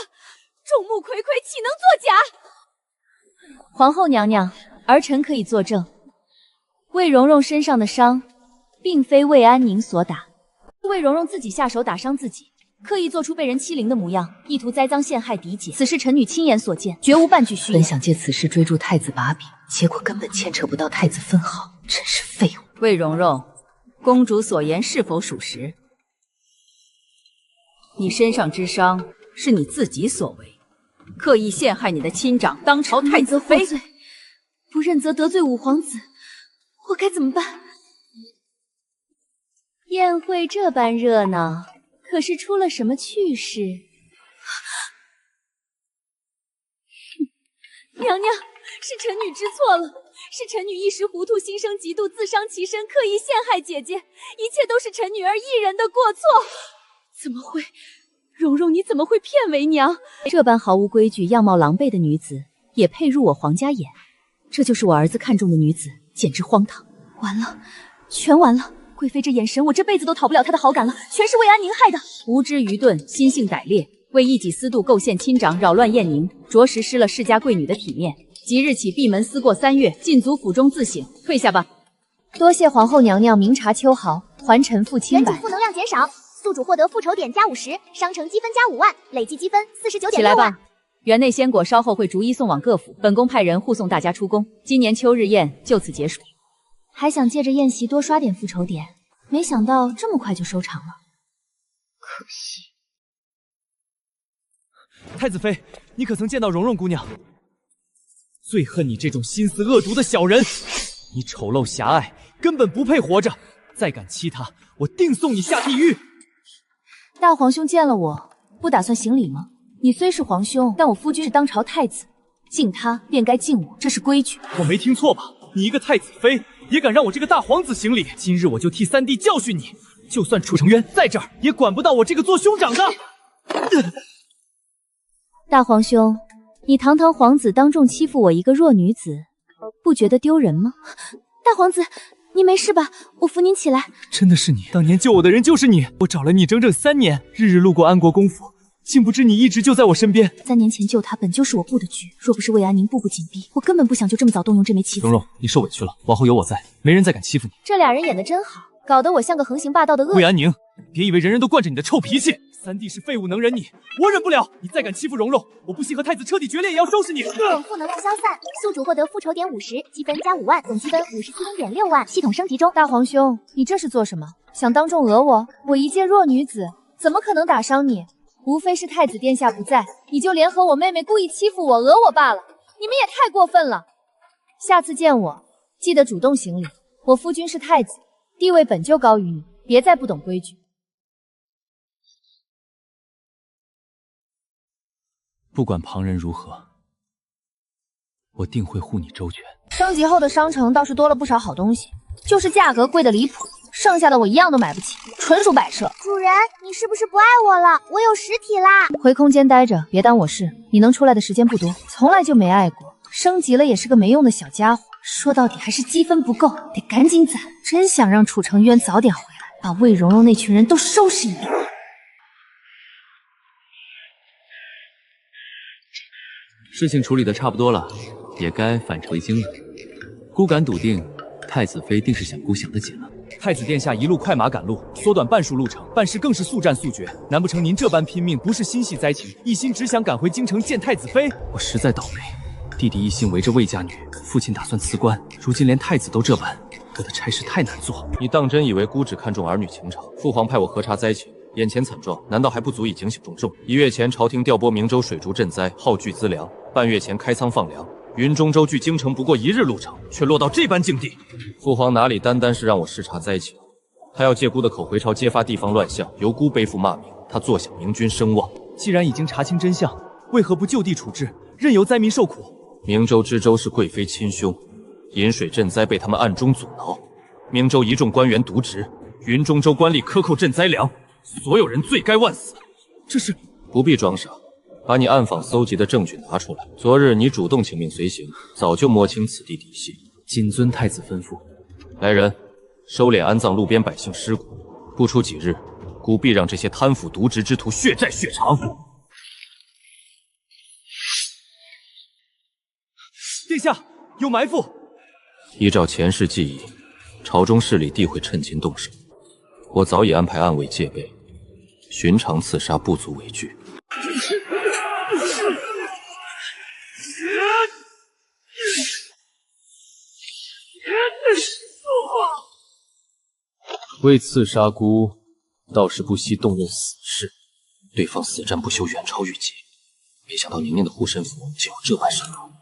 Speaker 6: 众目睽睽，岂能作假？
Speaker 8: 皇后娘娘，儿臣可以作证，魏蓉蓉身上的伤，并非魏安宁所打，魏蓉蓉自己下手打伤自己，刻意做出被人欺凌的模样，意图栽赃陷害嫡姐。此事臣女亲眼所见，绝无半句虚言。
Speaker 13: 本想借此事追逐太子把柄，结果根本牵扯不到太子分毫，真是废物。魏蓉蓉，公主所言是否属实？你身上之伤是你自己所为，刻意陷害你的亲长当朝太子妃，
Speaker 8: 不认则得罪五皇子，我该怎么办？宴会这般热闹，可是出了什么趣事？
Speaker 6: 娘娘，是臣女知错了，是臣女一时糊涂，心生嫉妒，自伤其身，刻意陷害姐姐，一切都是臣女儿一人的过错。怎么会？蓉蓉，你怎么会骗为娘？
Speaker 8: 这般毫无规矩、样貌狼狈的女子，也配入我皇家眼？这就是我儿子看中的女子，简直荒唐！完了，全完了！贵妃这眼神，我这辈子都讨不了她的好感了，全是魏安宁害的。
Speaker 13: 无知愚钝，心性歹劣，为一己私度构陷亲长，扰乱燕宁，着实失了世家贵女的体面。即日起闭门思过3月，禁足府中自省，退下吧。
Speaker 8: 多谢皇后娘娘明察秋毫，还臣父清白。
Speaker 5: 原主负能量减少，宿主获得复仇点加50，商城积分加5万，累计积分49.6万。
Speaker 13: 起来吧。园内鲜果稍后会逐一送往各府，本宫派人护送大家出宫。今年秋日宴就此结束。
Speaker 8: 还想借着宴席多刷点复仇点，没想到这么快就收场了，可惜。
Speaker 12: 太子妃，你可曾见到蓉蓉姑娘？最恨你这种心思恶毒的小人！你丑陋狭隘，根本不配活着。再敢欺她，我定送你下地狱！
Speaker 8: 大皇兄见了我，不打算行礼吗？你虽是皇兄，但我夫君是当朝太子，敬他便该敬我，这是规矩。
Speaker 12: 我没听错吧？你一个太子妃，也敢让我这个大皇子行礼？今日我就替三弟教训你！就算楚成渊在这儿，也管不到我这个做兄长的。
Speaker 8: 大皇兄，你堂堂皇子当众欺负我一个弱女子，不觉得丢人吗？大皇子，你没事吧？我扶您起来。
Speaker 12: 真的是你，当年救我的人就是你。我找了你整整3年，日日路过安国公府，竟不知你一直就在我身边。
Speaker 8: 3年前救他本就是我布的局，若不是魏安宁步步紧逼，我根本不想就这么早动用这枚棋子。
Speaker 12: 蓉蓉，你受委屈了，往后有我在，没人再敢欺负你。
Speaker 8: 这俩人演得真好，搞得我像个横行霸道的恶人。
Speaker 12: 魏安宁，别以为人人都惯着你的臭脾气。三弟是废物能忍你，我忍不了。你再敢欺负蓉蓉，我不惜和太子彻底决裂也要收拾你。
Speaker 5: 负能量消散，宿主获得复仇点50，积分加5万，总积分57.6万，系统升级中。
Speaker 8: 大皇兄，你这是做什么？想当众讹我？我一介弱女子，怎么可能打伤你？无非是太子殿下不在，你就联合我妹妹故意欺负我、讹我罢了。你们也太过分了！下次见我，记得主动行礼。我夫君是太子，地位本就高于你，别再不懂规矩。
Speaker 2: 不管旁人如何，我定会护你周全。
Speaker 8: 升级后的商城倒是多了不少好东西，就是价格贵的离谱，剩下的我一样都买不起，纯属摆设。
Speaker 5: 主人，你是不是不爱我了？我有实体啦！
Speaker 8: 回空间待着，别当我事。你能出来的时间不多，从来就没爱过，升级了也是个没用的小家伙。说到底还是积分不够，得赶紧攒。真想让楚成渊早点回来，把魏蓉蓉那群人都收拾一遍。
Speaker 2: 事情处理的差不多了，也该返程回京了。孤敢笃定，太子妃定是想姑想得紧了。
Speaker 12: 太子殿下一路快马赶路，缩短半数路程，办事更是速战速决。难不成您这般拼命不是心系灾情，一心只想赶回京城见太子妃？
Speaker 2: 我实在倒霉，弟弟一心围着魏家女，父亲打算辞官，如今连太子都这般，我的差事太难做。
Speaker 4: 你当真以为姑只看重儿女情长？父皇派我核查灾情，眼前惨状，难道还不足以警醒众众？1月前，朝廷调拨明州水竹赈灾，耗巨资粮；半月前开仓放粮。云中州距京城不过1日路程，却落到这般境地。父皇哪里单单是让我视察灾情，他要借姑的口回朝揭发地方乱象，由姑背负骂名，他坐享明君声望。
Speaker 12: 既然已经查清真相，为何不就地处置，任由灾民受苦？
Speaker 4: 明州知州是贵妃亲兄，引水赈灾被他们暗中阻挠，明州一众官员渎职，云中州官吏克扣赈灾粮，所有人罪该万死。
Speaker 12: 这是……
Speaker 4: 不必装傻，把你暗访搜集的证据拿出来。昨日你主动请命随行，早就摸清此地底细。
Speaker 12: 谨遵太子吩咐。
Speaker 4: 来人，收敛安葬路边百姓尸骨，不出几日，孤必让这些贪腐渎职之徒血债血偿。
Speaker 12: 殿下，有埋伏！
Speaker 4: 依照前世记忆，朝中势力必会趁机动手。我早已安排暗卫戒备，寻常刺杀不足为惧。为刺杀孤，倒是不惜动用死士。对方死战不休，远超预计。没想到宁宁的护身符竟有这般神功。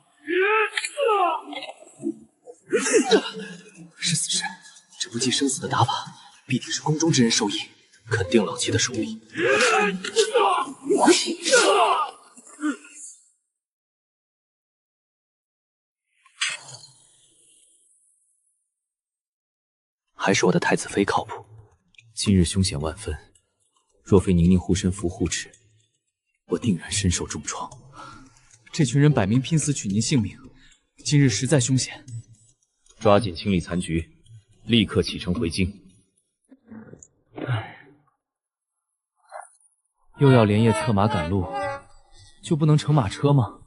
Speaker 12: 是死士，这不计生死的打法，必定是宫中之人授意，
Speaker 4: 肯定老七的手笔。
Speaker 12: 还是我的太子妃靠谱。
Speaker 2: 今日凶险万分，若非宁宁护身符护持，我定然身受重创。
Speaker 12: 这群人摆明拼死取您性命，今日实在凶险。
Speaker 2: 抓紧清理残局，立刻启程回京。
Speaker 12: 又要连夜策马赶路，就不能乘马车吗？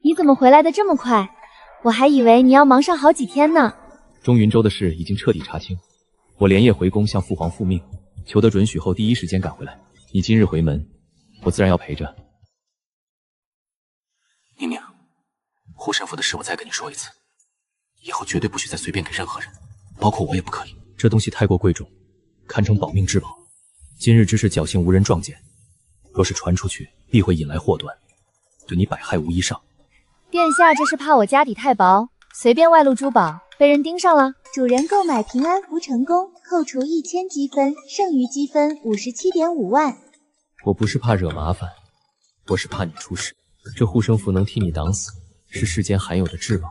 Speaker 7: 你怎么回来的这么快？我还以为你要忙上好几天呢。
Speaker 2: 中云州的事已经彻底查清，我连夜回宫向父皇复命，求得准许后第一时间赶回来。你今日回门，我自然要陪着。
Speaker 15: 宁宁，护身符的事我再跟你说一次，以后绝对不许再随便给任何人，包括我也不可以。
Speaker 2: 这东西太过贵重，堪称保命至宝。今日之事侥幸无人撞见，若是传出去，必会引来祸端，对你百害无一上。
Speaker 7: 殿下这是怕我家底太薄，随便外露珠宝被人盯上了。
Speaker 5: 主人购买平安符成功，扣除1000积分，剩余积分57.5万。
Speaker 2: 我不是怕惹麻烦，我是怕你出事。这护身符能替你挡死，是世间罕有的至宝，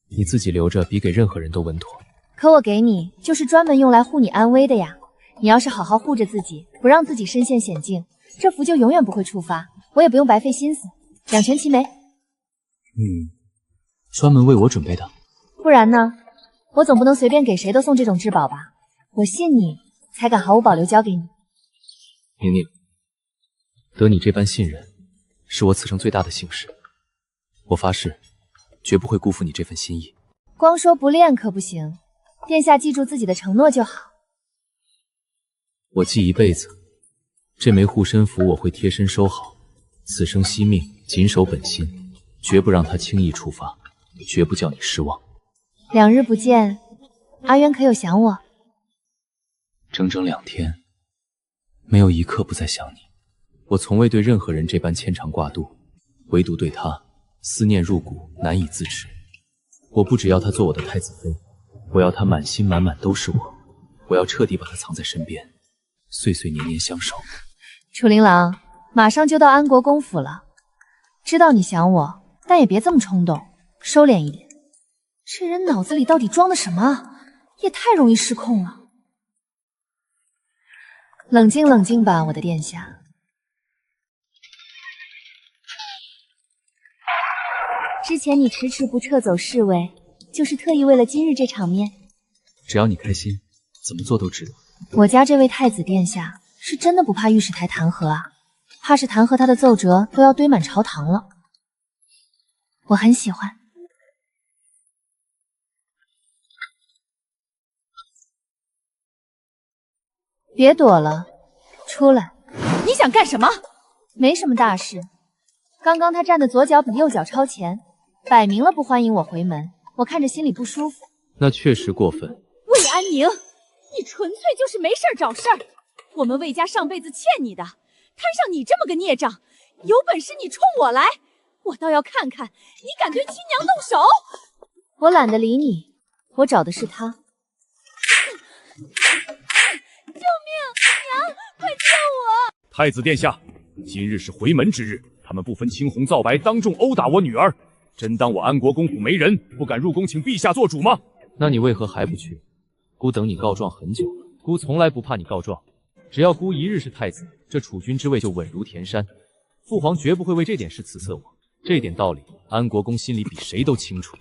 Speaker 2: 你自己留着比给任何人都稳妥。
Speaker 7: 可我给你就是专门用来护你安危的呀。你要是好好护着自己，不让自己身陷险境，这符就永远不会触发，我也不用白费心思，两全其美。
Speaker 2: 专门为我准备的。
Speaker 7: 不然呢？我总不能随便给谁都送这种至宝吧？我信你，才敢毫无保留交给你。
Speaker 2: 宁宁，得你这般信任，是我此生最大的幸事。我发誓，绝不会辜负你这份心意。
Speaker 7: 光说不练可不行，殿下记住自己的承诺就好。
Speaker 2: 我记一辈子，这枚护身符我会贴身收好，此生惜命，谨守本心，绝不让它轻易触发，绝不叫你失望。
Speaker 7: 2日不见，阿渊可有想我？
Speaker 2: 整整2天，没有一刻不在想你。我从未对任何人这般牵肠挂肚，唯独对他思念入骨，难以自持。我不只要她做我的太子妃，我要她满心满满都是我，我要彻底把她藏在身边，岁岁年年相守。
Speaker 7: 楚琳琅，马上就到安国公府了，知道你想我，但也别这么冲动，收敛一点。这人脑子里到底装的什么啊？也太容易失控了。冷静冷静吧，我的殿下。
Speaker 5: 之前你迟迟不撤走侍卫，就是特意为了今日这场面。
Speaker 2: 只要你开心，怎么做都值得。
Speaker 7: 我家这位太子殿下是真的不怕御史台弹劾啊，怕是弹劾他的奏折都要堆满朝堂了。我很喜欢。别躲了，出来！
Speaker 6: 你想干什么？
Speaker 7: 没什么大事。刚刚他站的左脚比右脚超前，摆明了不欢迎我回门，我看着心里不舒服。
Speaker 2: 那确实过分。
Speaker 6: 魏安宁，你纯粹就是没事找事儿。我们魏家上辈子欠你的，摊上你这么个孽障，有本事你冲我来，我倒要看看你敢对亲娘动手。
Speaker 7: 我懒得理你，我找的是他。
Speaker 5: 救命！娘，快救我！
Speaker 11: 太子殿下，今日是回门之日，他们不分青红皂白，当众殴打我女儿，真当我安国公府没人，不敢入宫请陛下做主吗？
Speaker 2: 那你为何还不去？孤等你告状很久了，孤从来不怕你告状，只要孤一日是太子，这储君之位就稳如田山。父皇绝不会为这点事辞色我，这点道理安国公心里比谁都清楚。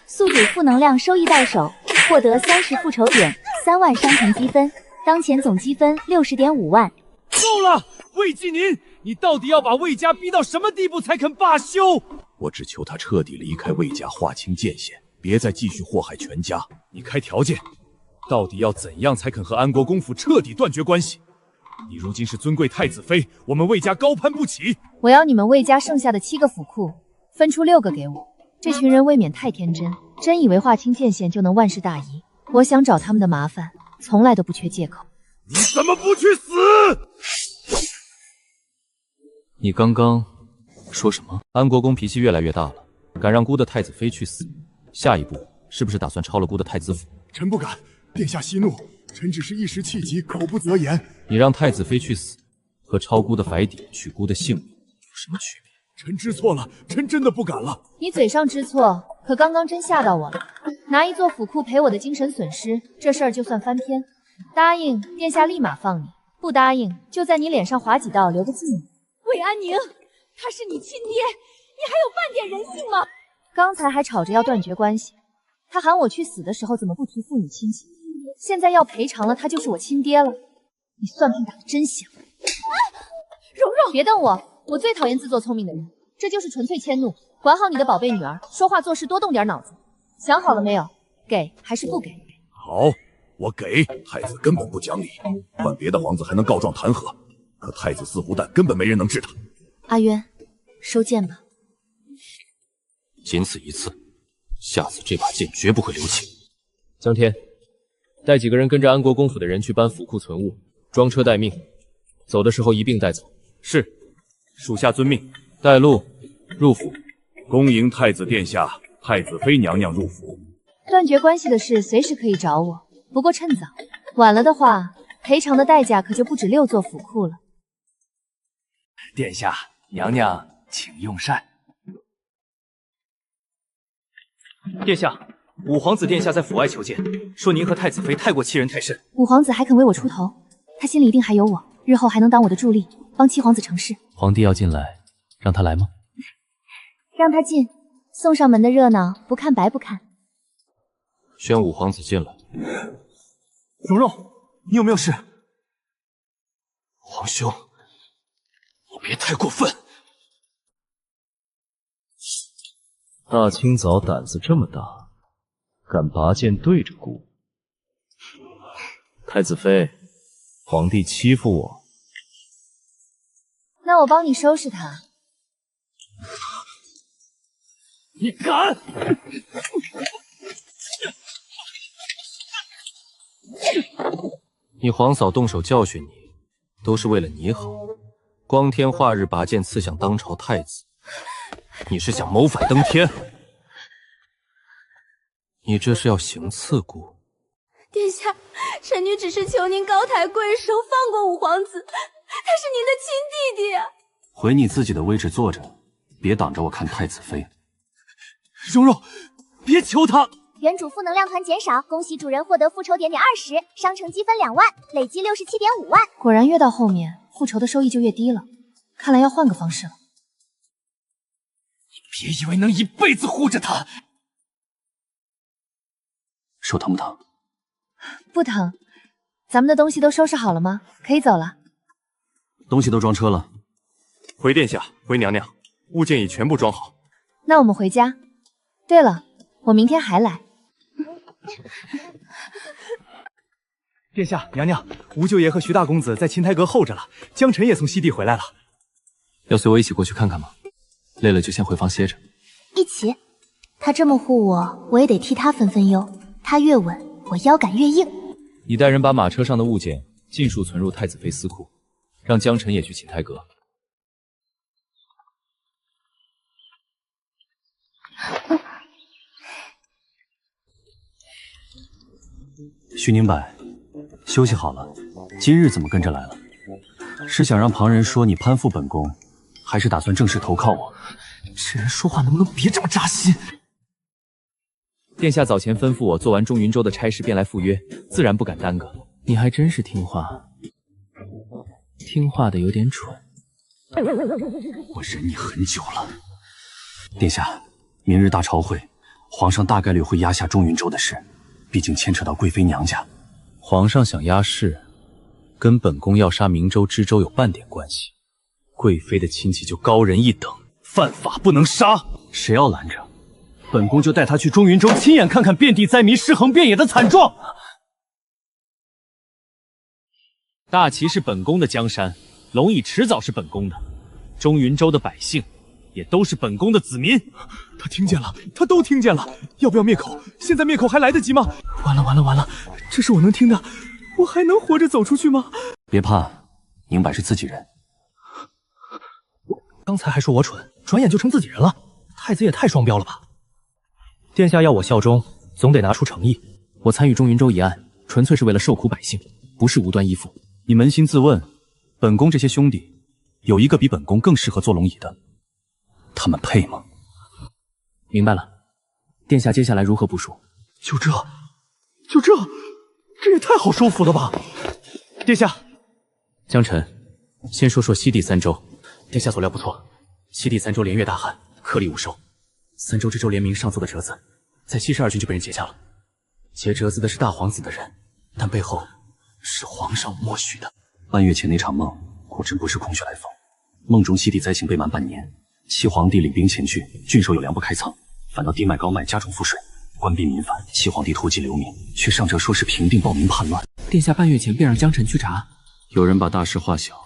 Speaker 7: 宿主负能量收益到手，获得30复仇点，3万商城积分，当前总积分60.5万。
Speaker 12: 够了，魏继宁，你到底要把魏家逼到什么地步才肯罢休？
Speaker 11: 我只求他彻底离开魏家，划清界限，别再继续祸害全家。
Speaker 12: 你开条件，到底要怎样才肯和安国公府彻底断绝关系？你如今是尊贵太子妃，我们魏家高攀不起。
Speaker 8: 我要你们魏家剩下的7个府库，分出6个给我。这群人未免太天真，真以为划清界限就能万事大宜。我想找他们的麻烦，从来都不缺借口。
Speaker 11: 你怎么不去死？
Speaker 2: 你刚刚说什么？安国公脾气越来越大了，敢让孤的太子妃去死，下一步是不是打算抄了孤的太子府？
Speaker 11: 臣不敢，殿下息怒，臣只是一时气急，口不择言。
Speaker 2: 你让太子妃去死，和抄孤的怀底取孤的性命有什么区别？
Speaker 11: 臣知错了，臣真的不敢了。
Speaker 8: 你嘴上知错，可刚刚真吓到我了。拿一座府库赔我的精神损失，这事儿就算翻篇。答应，殿下立马放你；不答应，就在你脸上划几道，留个纪念。
Speaker 6: 魏安宁，他是你亲爹，你还有半点人性吗？
Speaker 8: 刚才还吵着要断绝关系，他喊我去死的时候怎么不提父女亲情？现在要赔偿了，他就是我亲爹了。你算盘打得真响。
Speaker 6: 蓉蓉，
Speaker 8: 别瞪我，我最讨厌自作聪明的人，这就是纯粹迁怒。管好你的宝贝女儿，说话做事多动点脑子。想好了没有？给还是不给？
Speaker 11: 好，我给。太子根本不讲理，换别的皇子还能告状弹劾，可太子似乎蛋根本没人能治他。
Speaker 7: 阿渊，收剑吧。
Speaker 10: 仅此一次，下次这把剑绝不会留情。
Speaker 2: 江天，带几个人跟着安国公府的人去搬府库存物，装车待命，走的时候一并带走。
Speaker 12: 是，属下遵命。
Speaker 2: 带路入府，
Speaker 11: 恭迎太子殿下、太子妃娘娘入府。
Speaker 8: 断绝关系的事随时可以找我，不过趁早，晚了的话，赔偿的代价可就不止6座府库了。
Speaker 12: 殿下、娘娘，请用膳。殿下，五皇子殿下在府外求见，说您和太子妃太过欺人太甚。
Speaker 8: 五皇子还肯为我出头，他心里一定还有我，日后还能当我的助力，帮七皇子成事。
Speaker 2: 皇帝要进来，让他来吗？
Speaker 7: 让他进，送上门的热闹，不看白不看。
Speaker 10: 宣五皇子进来。
Speaker 12: 蓉蓉，你有没有事？
Speaker 10: 皇兄，你别太过分。
Speaker 2: 大清早胆子这么大，敢拔剑对着孤。太子妃，皇帝欺负我。
Speaker 8: 那我帮你收拾他。
Speaker 12: 你敢！
Speaker 10: 你皇嫂动手教训你，都是为了你好。光天化日拔剑刺向当朝太子，你是想谋反登天？你这是要行刺孤？
Speaker 5: 殿下，臣女只是求您高抬贵手，放过五皇子，他是您的亲弟弟啊！
Speaker 10: 回你自己的位置坐着，别挡着我看太子妃。
Speaker 12: 蓉蓉，别求他！
Speaker 5: 原主负能量团减少，恭喜主人获得复仇点20，商城积分2万，累计67.5万。
Speaker 8: 果然越到后面，复仇的收益就越低了，看来要换个方式了。
Speaker 12: 别以为能一辈子护着他。
Speaker 10: 手疼不疼？
Speaker 8: 不疼。咱们的东西都收拾好了吗？可以走了。
Speaker 10: 东西都装车了。回殿下，回娘娘，物件已全部装好。
Speaker 8: 那我们回家。对了，我明天还来。
Speaker 12: 殿下、娘娘，吴舅爷和徐大公子在琴台阁候着了，江晨也从西地回来了。
Speaker 2: 要随我一起过去看看吗？累了就先回房歇着。
Speaker 7: 一起。他这么护我，我也得替他分分忧。他越稳，我腰杆越硬。
Speaker 2: 你带人把马车上的物件尽数存入太子妃司库，让江晨也去琴台阁。
Speaker 17: 徐宁柏，休息好了，今日怎么跟着来了？是想让旁人说你攀附本宫，还是打算正式投靠我？
Speaker 16: 这人说话能不能别这么扎心？
Speaker 2: 殿下早前吩咐我做完中云州的差事便来赴约，自然不敢耽搁。你还真是听话，听话的有点蠢。
Speaker 10: 我忍你很久了，殿下，明日大朝会，皇上大概率会压下中云州的事，毕竟牵扯到贵妃娘家。
Speaker 2: 皇上想压事，跟本宫要杀明州、知州有半点关系。贵妃的亲戚就高人一等，犯法不能杀。
Speaker 10: 谁要拦着，
Speaker 16: 本宫就带他去中云州，亲眼看看遍地灾民、尸横遍野的惨状。
Speaker 2: 大齐是本宫的江山，龙椅迟早是本宫的，中云州的百姓也都是本宫的子民。
Speaker 12: 他听见了，他都听见了，要不要灭口？现在灭口还来得及吗？完了，这是我能听的，我还能活着走出去吗？
Speaker 10: 别怕，宁柏是自己人。
Speaker 16: 刚才还说我蠢，转眼就成自己人了，太子也太双标了吧！殿下要我效忠，总得拿出诚意。
Speaker 2: 我参与中云州一案，纯粹是为了受苦百姓，不是无端依附。你扪心自问，本宫这些兄弟，有一个比本宫更适合做龙椅的，他们配吗？明白了，殿下接下来如何部署？
Speaker 12: 就这，这也太好收服了吧！殿下，
Speaker 2: 江辰，先说说西地三州。殿下所料不错，西地三州连月大旱，颗粒无收。三州之州联名上奏的折子，在72郡就被人截下了。截折子的是大皇子的人，但背后是皇上默许的。
Speaker 10: 半月前那场梦，果真不是空穴来风。梦中西地灾情被瞒半年，七皇帝领兵前去，郡守有粮不开仓，反倒低卖高卖，加重赋税，官逼民反。七皇帝突击流民，却上折说是平定暴民叛乱。
Speaker 2: 殿下半月前便让江辰去查，
Speaker 10: 有人把大事化小，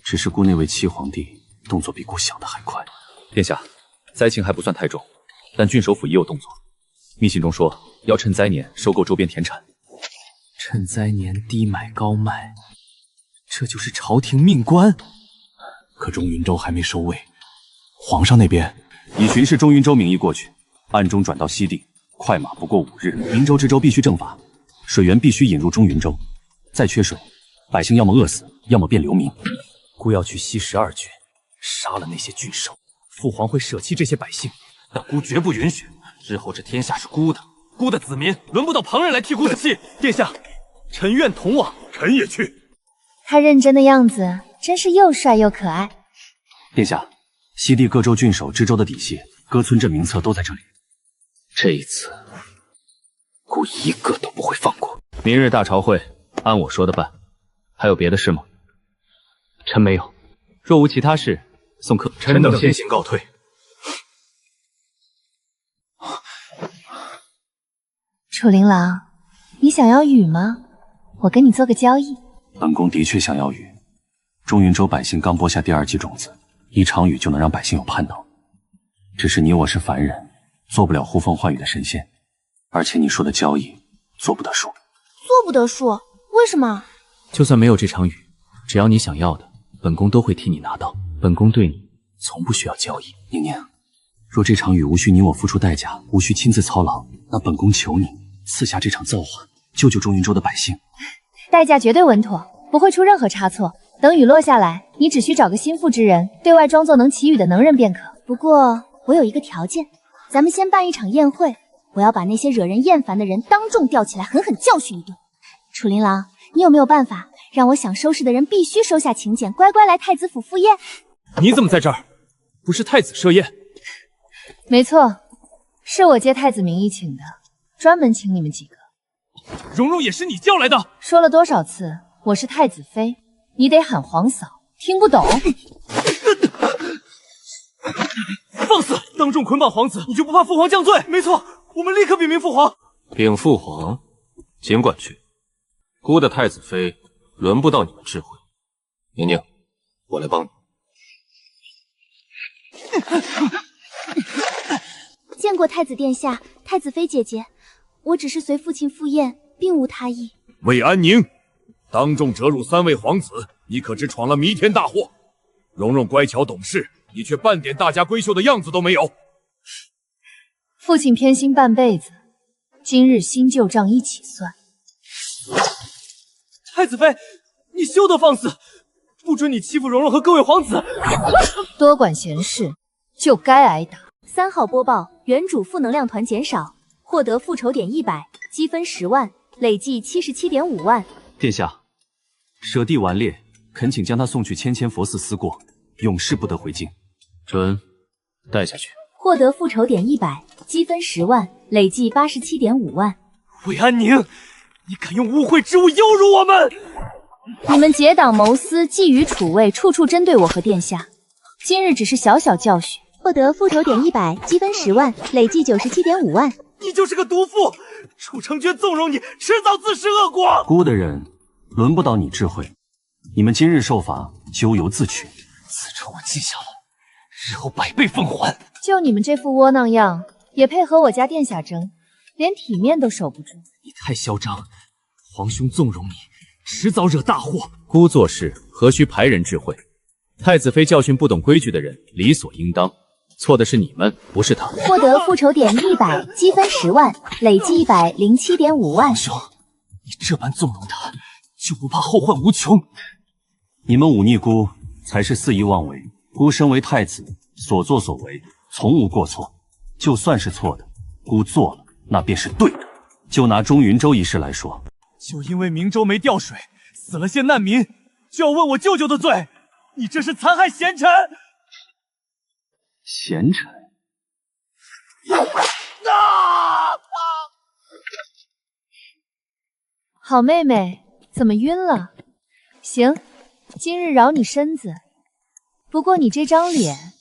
Speaker 10: 只是姑那位七皇帝动作比姑想的还快。
Speaker 2: 殿下，灾情还不算太重，但郡守府也有动作。密信中说要趁灾年收购周边田产，趁灾年低买高卖，这就是朝廷命官。
Speaker 10: 可中云州还没收位，皇上那边以巡视中云州名义过去，暗中转到西地，快马不过5日。明州、知州必须正法，水源必须引入中云州。再缺水，百姓要么饿死，要么变流民。
Speaker 2: 姑要去西12郡，杀了那些郡守。父皇会舍弃这些百姓，
Speaker 14: 但姑绝不允许。日后这天下是姑的，姑的子民轮不到旁人来替姑的气。
Speaker 12: 殿下，臣愿同往。
Speaker 11: 臣也去。
Speaker 8: 他认真的样子真是又帅又可爱。
Speaker 10: 殿下，西地各州郡守、知州的底细，各村镇名册都在这里。
Speaker 3: 这一次，姑一个都不会放过。
Speaker 2: 明日大朝会，按我说的办。还有别的事吗？臣没有。若无其他事，送客。
Speaker 12: 臣等先行告退。
Speaker 8: 楚琳琅，你想要雨吗？我跟你做个交易。
Speaker 10: 本宫的确想要雨。中云州百姓刚播下第2季种子，一场雨就能让百姓有盼头。只是你我是凡人，做不了呼风唤雨的神仙，而且你说的交易做不得数。
Speaker 5: 做不得数？为什么？
Speaker 2: 就算没有这场雨，只要你想要的，本宫都会替你拿到。本宫对你从不需要交易。
Speaker 10: 宁宁，若这场雨无需你我付出代价，无需亲自操劳，那本宫求你赐下这场造化，救救中云州的百姓。
Speaker 8: 代价绝对稳妥，不会出任何差错。等雨落下来，你只需找个心腹之人，对外装作能祈雨的能人便可。
Speaker 5: 不过我有一个条件，咱们先办一场宴会，我要把那些惹人厌烦的人当众吊起来，狠狠教训一顿。楚琳琅，你有没有办法让我想收拾的人必须收下请柬，乖乖来太子府赴宴？
Speaker 12: 你怎么在这儿？不是太子设宴？
Speaker 8: 没错，是我借太子名义请的，专门请你们几个。
Speaker 12: 蓉蓉也是你叫来的？
Speaker 8: 说了多少次，我是太子妃，你得喊皇嫂，听不懂？
Speaker 12: 放肆！当众捆绑皇子，你就不怕父皇降罪？没错，我们立刻禀明父皇。
Speaker 4: 禀父皇，尽管去。姑的太子妃轮不到你们智慧。宁宁，我来帮你。
Speaker 5: 见过太子殿下、太子妃姐姐，我只是随父亲赴宴，并无他意。
Speaker 11: 魏安宁，当众折辱3位皇子，你可知闯了弥天大祸？蓉蓉乖巧懂事，你却半点大家闺秀的样子都没有。
Speaker 8: 父亲偏心半辈子，今日新旧账一起算。
Speaker 12: 太子妃，你休得放肆！不准你欺负蓉蓉和各位皇子！
Speaker 8: 多管闲事，就该挨打。
Speaker 7: 3号播报：原主负能量团减少，获得复仇点100，积分10万，累计77.5万。
Speaker 17: 殿下，舍弟顽劣，恳请将他送去千千佛寺思过，永世不得回京。
Speaker 2: 准，带下去。
Speaker 7: 获得复仇点100，积分10万，累计87.5万。
Speaker 12: 魏安宁，你敢用污秽之物侮辱我们！
Speaker 8: 你们结党谋私，觊觎储位，处处针对我和殿下。今日只是小小教训。
Speaker 5: 获得复仇点100，积分10万，累计97.5万。
Speaker 12: 你就是个毒妇！楚成娟纵容你，迟早自食恶果。
Speaker 17: 孤的人轮不到你智慧，你们今日受罚，咎由自取。
Speaker 12: 此仇我记下了，日后100倍奉还。
Speaker 8: 就你们这副窝囊样，也配和我家殿下争？连体面都守不住。
Speaker 12: 你太嚣张，皇兄纵容你，迟早惹大祸。
Speaker 2: 孤做事何须排人智慧？太子妃教训不懂规矩的人，理所应当。错的是你们，不是他。
Speaker 5: 获得复仇点100，积分10万，累计107.5万。
Speaker 12: 皇兄，你这般纵容他，就不怕后患无穷？
Speaker 17: 你们忤逆孤，才是肆意妄为。孤身为太子，所作所为从无过错，就算是错的，孤做了，那便是对的。就拿中云州一事来说，
Speaker 12: 就因为明州没调水，死了些难民，就要问我舅舅的罪，你这是残害贤臣。
Speaker 17: 贤臣，
Speaker 8: 好妹妹，怎么晕了？行，今日饶你身子。不过你这张脸，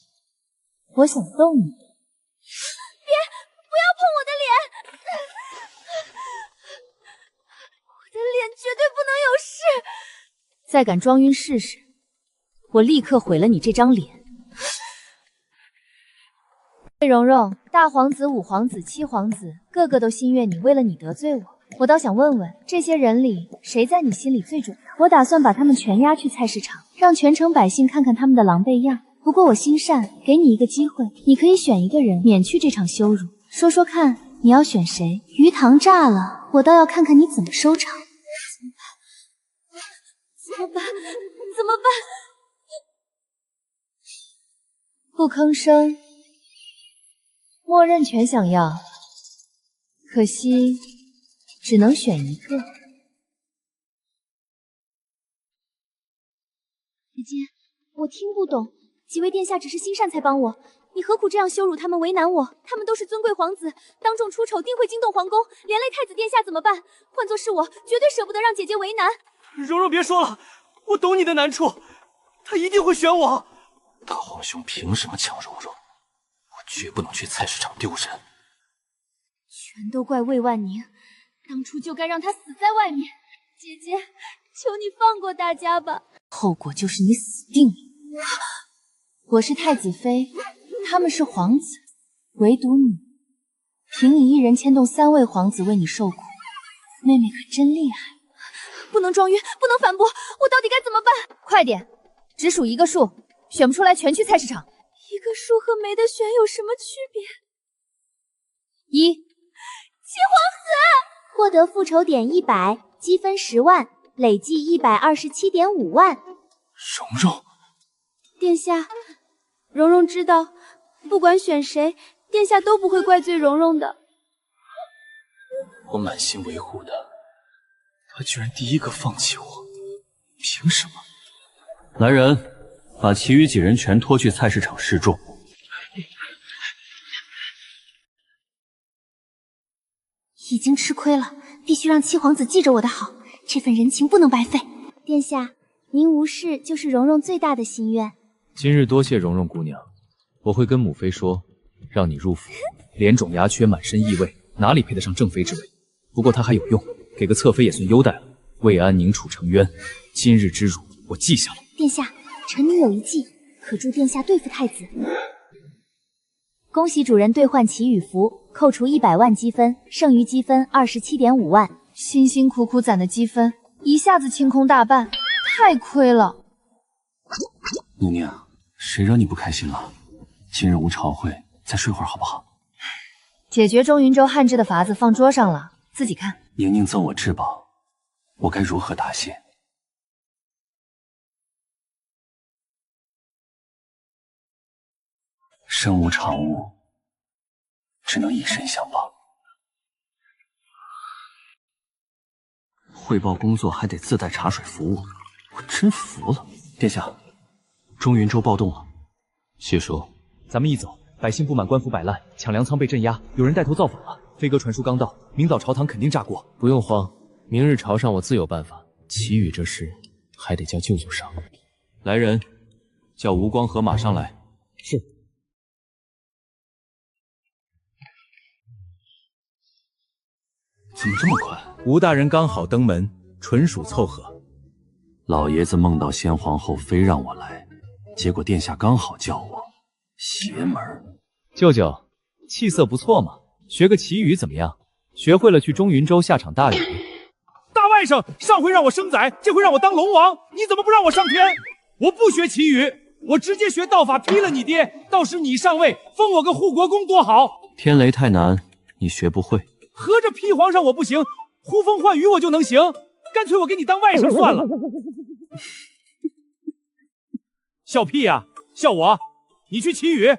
Speaker 8: 我想动你。
Speaker 5: 别，不要碰我的脸！我的脸绝对不能有事。
Speaker 8: 再敢装晕试试，我立刻毁了你这张脸。魏蓉蓉，大皇子、五皇子、七皇子，个个都心悦你，为了你得罪我。我倒想问问，这些人里谁在你心里最重要？我打算把他们全押去菜市场，让全城百姓看看他们的狼狈样。不过我心善，给你一个机会，你可以选一个人免去这场羞辱。说说看，你要选谁？鱼塘炸了，我倒要看看你怎么收场。
Speaker 5: 怎么办？怎么办？
Speaker 8: 不吭声。默认全想要，可惜只能选一个。
Speaker 5: 姐姐，我听不懂，几位殿下只是心善才帮我，你何苦这样羞辱他们，为难我？他们都是尊贵皇子，当众出丑定会惊动皇宫，连累太子殿下怎么办？换作是我，绝对舍不得让姐姐为难。
Speaker 12: 蓉蓉别说了，我懂你的难处，他一定会选我。
Speaker 10: 大皇兄凭什么抢蓉蓉？绝不能去菜市场丢人。
Speaker 5: 全都怪魏万宁，当初就该让他死在外面。姐姐，求你放过大家吧。
Speaker 8: 后果就是你死定了。我是太子妃，他们是皇子，唯独你，凭你一人牵动3位皇子为你受苦，妹妹可真厉害。
Speaker 5: 不能装晕，不能反驳，我到底该怎么办？
Speaker 8: 快点，只数一个数，选不出来全去菜市场。
Speaker 5: 一个数和没得选有什么区别
Speaker 8: ？1，
Speaker 5: 七皇子获得复仇点100，积分10万，累计127.5万。
Speaker 12: 蓉蓉，
Speaker 5: 殿下，蓉蓉知道，不管选谁，殿下都不会怪罪蓉蓉的。
Speaker 10: 我满心维护的，他居然第一个放弃我，凭什么？
Speaker 17: 来人，把其余几人全拖去菜市场示众。
Speaker 5: 已经吃亏了，必须让七皇子记着我的好，这份人情不能白费。殿下，您无事就是蓉蓉最大的心愿。
Speaker 2: 今日多谢蓉蓉姑娘，我会跟母妃说，让你入府，脸肿牙缺，满身异味，哪里配得上正妃之位？不过她还有用，给个侧妃也算优待了。魏安宁、楚成渊，今日之辱我记下了。
Speaker 5: 殿下，臣女有一计，可助殿下对付太子。
Speaker 7: 恭喜主人兑换祈雨符，扣除100万积分，剩余积分27.5万。
Speaker 8: 辛辛苦苦攒的积分一下子清空大半，太亏了。
Speaker 17: 宁宁，谁惹你不开心了？今日无朝会，再睡会儿好不好？
Speaker 8: 解决中云州汉制的法子放桌上了，自己看。
Speaker 17: 宁宁赠我至宝，我该如何答谢？身无长物，只能以身相帮。汇报工作还得自带茶水服务，我真服了。殿下，中云州暴动了。
Speaker 2: 谢说，
Speaker 12: 咱们一走，百姓不满官府摆烂，抢粮仓被镇压，有人带头造反了。飞鸽传书刚到，明早朝堂肯定炸锅。
Speaker 2: 不用慌，明日朝上我自有办法。祁宇这事还得叫舅舅上。来人，叫吴光和马上来。
Speaker 12: 是。
Speaker 17: 怎么这么快？
Speaker 12: 吴大人刚好登门，纯属凑合。
Speaker 17: 老爷子梦到先皇后，非让我来，结果殿下刚好叫我，邪门。
Speaker 12: 舅舅，气色不错嘛，学个祁宇怎么样？学会了去中云州下场大雨。大外甥，上回让我生崽，这回让我当龙王，你怎么不让我上天？我不学祁宇，我直接学道法劈了你爹，到时你上位，封我个护国公多好。
Speaker 17: 天雷太难，你学不会。
Speaker 12: 合着劈皇上我不行，呼风唤雨我就能行，干脆我给你当外甥算了。笑屁呀，笑我？你去祁宇。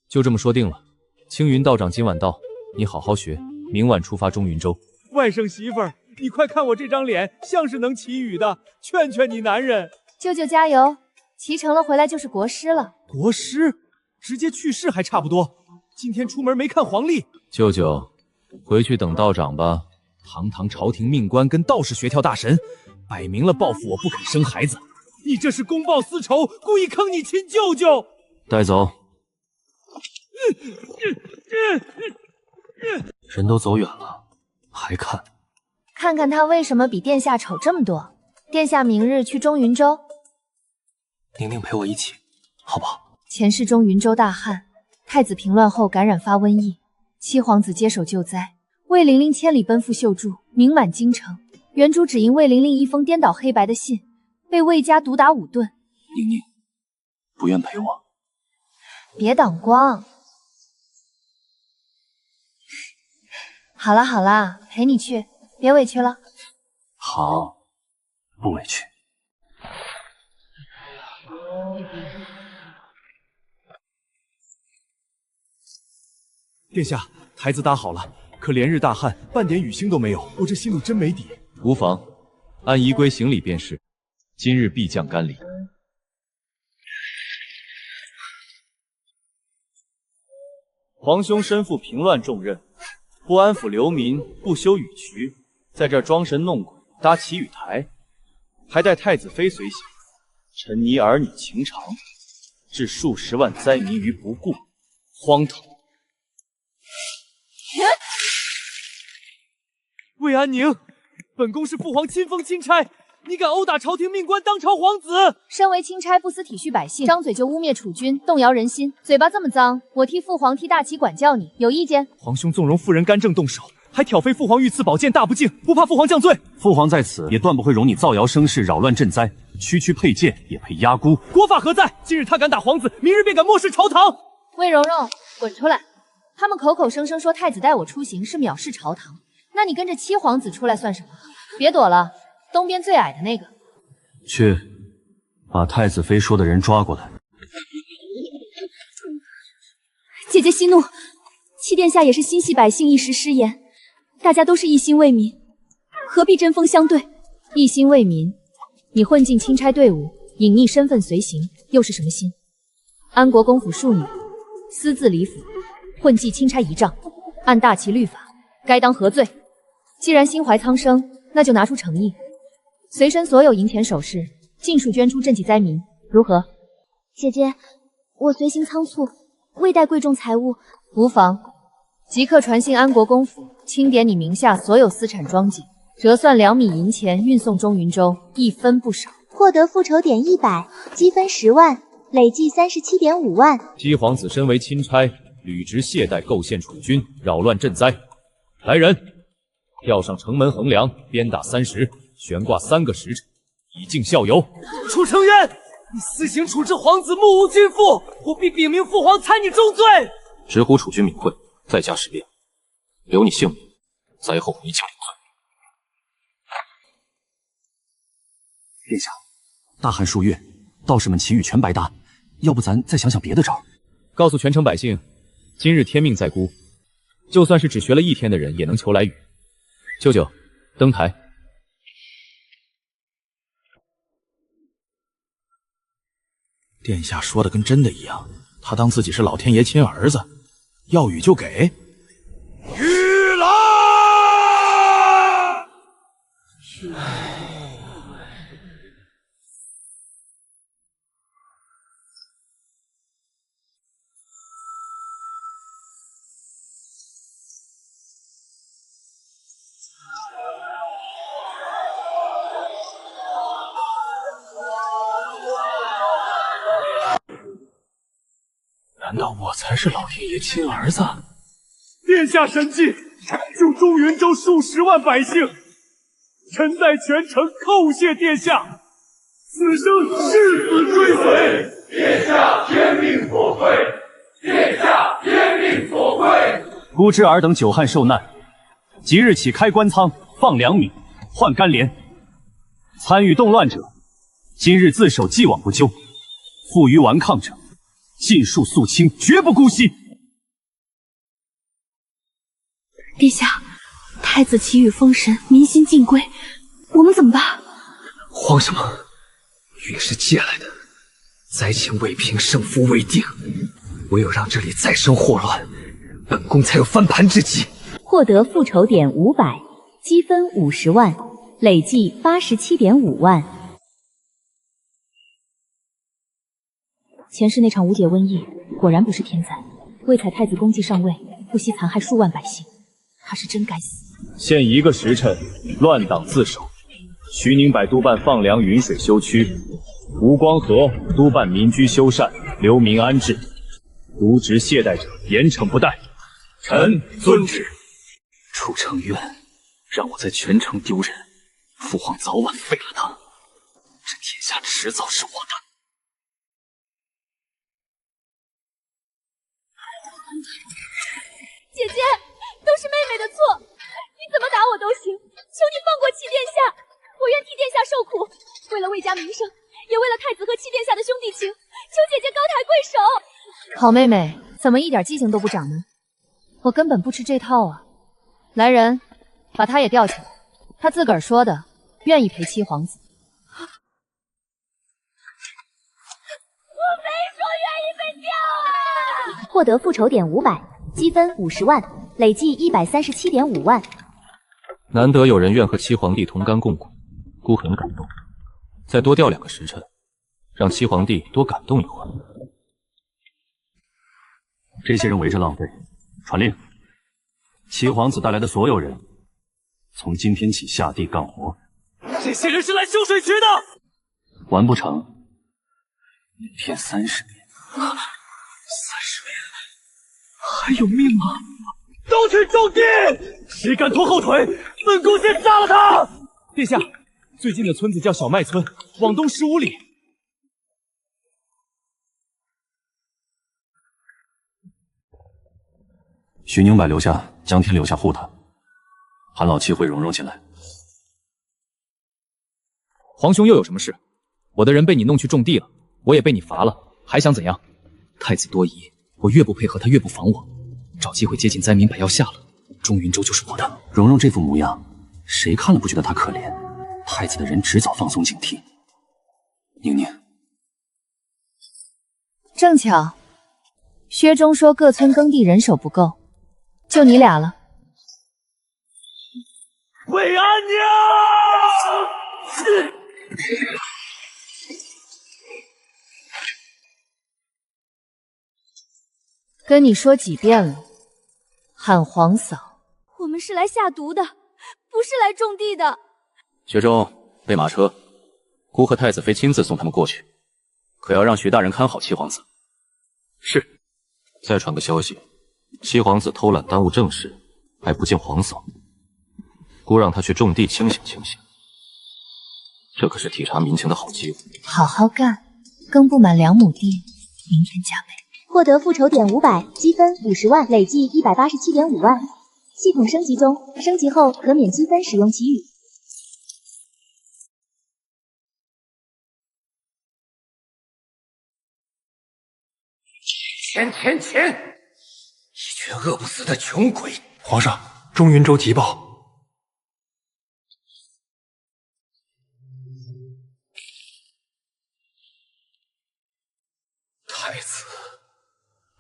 Speaker 2: 就这么说定了，青云道长今晚到，你好好学，明晚出发中云州。
Speaker 12: 外甥媳妇儿，你快看我这张脸，像是能祁宇的，劝劝你男人。
Speaker 8: 舅舅加油，祁成了回来就是国师了。
Speaker 12: 国师？直接去世还差不多。今天出门没看黄历。
Speaker 2: 舅舅，回去等道长吧。
Speaker 12: 堂堂朝廷命官跟道士学跳大神，摆明了报复我不肯生孩子。你这是公报私仇，故意坑你亲舅舅。
Speaker 17: 带走。人都走远了，还看？
Speaker 8: 看看他为什么比殿下丑这么多。殿下明日去中云州。
Speaker 17: 宁宁陪我一起，好不好？
Speaker 8: 前世中云州大旱，太子平乱后感染发瘟疫，七皇子接手救灾，魏玲玲千里奔赴救助，名满京城。原主只因魏玲玲一封颠倒黑白的信，被魏家毒打5顿。
Speaker 17: 宁宁，不愿陪我？
Speaker 8: 别挡光。好啦好啦，陪你去，别委屈了。
Speaker 17: 好，不委屈。
Speaker 12: 殿下，台子搭好了，可连日大旱，半点雨星都没有，我这心里真没底。
Speaker 2: 无妨，按仪规行礼便是。今日必降甘霖。
Speaker 12: 皇兄身负平乱重任，不安抚流民，不修雨渠，在这儿装神弄鬼，搭祈雨台，还带太子妃随行，沉溺儿女情长，置数十万灾民于不顾，荒唐！魏安宁，本宫是父皇亲封钦差，你敢殴打朝廷命官，当朝皇子？
Speaker 8: 身为钦差，不思体恤百姓，张嘴就污蔑储君，动摇人心，嘴巴这么脏，我替父皇替大齐管教你，有意见？
Speaker 12: 皇兄纵容妇人干政动手，还挑飞父皇御赐宝剑，大不敬，不怕父皇降罪？
Speaker 17: 父皇在此，也断不会容你造谣生事，扰乱赈灾。区区佩剑也配压姑？
Speaker 12: 国法何在？今日他敢打皇子，明日便敢漠视朝堂。
Speaker 8: 魏蓉蓉，滚出来！他们口口声声说太子带我出行是藐视朝堂，那你跟着七皇子出来算什么？别躲了，东边最矮的那个。
Speaker 17: 去，把太子妃说的人抓过来。
Speaker 6: 姐姐息怒，七殿下也是心系百姓，一时失言，大家都是一心为民，何必针锋相对？
Speaker 8: 一心为民，你混进钦差队伍，隐匿身份随行，又是什么心？安国公府庶女，私自离府，混迹钦差仪仗，按大齐律法，该当何罪？既然心怀苍生，那就拿出诚意，随身所有银钱首饰尽数捐出赈济灾民，如何？
Speaker 5: 姐姐，我随行仓促，未带贵重财物。
Speaker 8: 无妨，即刻传信安国公府，清点你名下所有私产庄稼，折算2米银钱，运送中云州，一分不少。
Speaker 5: 获得复仇点100，积分10万，累计37.5万。
Speaker 2: 七皇子身为钦差，履职懈怠，构陷储君，扰乱赈灾。来人，吊上城门横梁，鞭打30，悬挂3个时辰，以儆效尤。
Speaker 12: 楚成渊，你私行处置皇子，目无君父，我必禀明父皇，裁你重罪。
Speaker 10: 直呼储君敏慧，再加10鞭，留你性命，灾后回京领罪。
Speaker 17: 殿下，大旱数月，道士们祈雨全白搭，要不咱再想想别的招。
Speaker 2: 告诉全城百姓，今日天命在孤，就算是只学了1天的人也能求来雨。舅舅，登台。
Speaker 15: 殿下说的跟真的一样，他当自己是老天爷亲儿子，要雨就给。
Speaker 11: 雨来！
Speaker 15: 难道我才是老天爷亲儿子？
Speaker 9: 殿下神迹，救中原州数十万百姓，臣在全城叩谢殿下，此生誓死追随。
Speaker 14: 殿下天命所归，殿下天命所归。
Speaker 17: 孤之尔等久旱受难，即日起开官仓，放粮米，换甘霖。参与动乱者，今日自首既往不咎；负隅顽抗者，尽数肃清，绝不姑息。
Speaker 1: 殿下，太子祈雨封神，民心尽归，我们怎么办？
Speaker 18: 慌什么？雨是借来的，灾情未平，胜负未定，唯有让这里再生祸乱，本宫才有翻盘之机。
Speaker 7: 获得复仇点500，积分50万，累计87.5万。前世那场无解瘟疫，果然不是天灾。魏采太子功绩上位，不惜残害数万百姓，他是真该死。
Speaker 2: 限1个时辰，乱党自首。徐宁柏督办放粮云水修区，吴光和督办民居修缮，留民安置。渎职懈怠者严惩不贷。
Speaker 18: 臣遵旨。出城冤，让我在全城丢人，父皇早晚废了他，这天下迟早是我的。
Speaker 6: 姐姐，都是妹妹的错，你怎么打我都行，求你放过齐殿下，我愿替殿下受苦，为了魏家名声，也为了太子和齐殿下的兄弟情，求姐姐高抬贵手。
Speaker 8: 好妹妹，怎么一点记性都不长呢？我根本不吃这套啊！来人，把他也吊起来。他自个儿说的，愿意陪七皇子。
Speaker 5: 我没说愿意被吊啊！
Speaker 7: 获得复仇点500，积分50万，累计137.5万。
Speaker 4: 难得有人愿和七皇帝同甘共苦，孤很感动。再多调2个时辰，让七皇帝多感动一会儿。
Speaker 17: 这些人围着浪费，传令，七皇子带来的所有人，从今天起下地干活。
Speaker 14: 这些人是来修水渠的，
Speaker 17: 完不成，每天30年。
Speaker 14: 30年，还有命吗？都去种地！谁敢拖后腿，本宫先杀了他！
Speaker 12: 殿下，最近的村子叫小麦村，往东15里。
Speaker 17: 徐宁柏留下，江天留下护他。韩老七会蓉蓉进来。
Speaker 2: 皇兄又有什么事？我的人被你弄去种地了，我也被你罚了，还想怎样？太子多疑，我越不配合他越不防我，找机会接近灾民，把药下了，中云州就是我的。
Speaker 17: 蓉蓉这副模样，谁看了不觉得她可怜？太子的人迟早放松警惕。宁宁，
Speaker 8: 正巧，薛中说各村耕地人手不够，就你俩了。
Speaker 14: 魏安娘！
Speaker 8: 跟你说几遍了，喊皇嫂。
Speaker 6: 我们是来下毒的，不是来种地的。
Speaker 2: 薛中，备马车，孤和太子妃亲自送他们过去，可要让徐大人看好七皇子。
Speaker 4: 是。再传个消息，七皇子偷懒耽误政事，还不见皇嫂，孤让他去种地清醒清醒。这可是体察民情的好机会。
Speaker 8: 好好干，耕不满2亩地，明天加倍。
Speaker 7: 获得复仇点500，积分50万，累计187.5万。系统升级中，升级后可免积分使用祈雨。
Speaker 18: 钱！一群饿不死的穷鬼！
Speaker 16: 皇上，中云州急报。
Speaker 18: 太子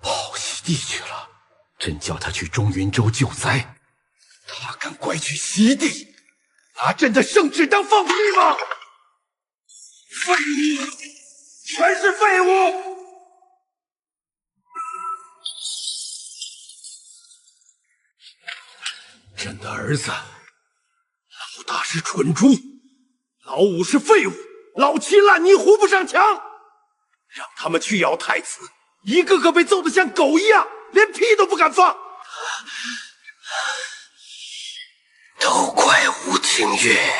Speaker 18: 跑西地去了，朕叫他去中云州救灾，他敢拐去西地，拿朕的圣旨当放屁吗？废物，全是废物！朕的儿子，老大是蠢猪，老五是废物，老七烂泥糊不上墙。让他们去咬太子，一个个被揍得像狗一样，连屁都不敢放。都怪吴清月。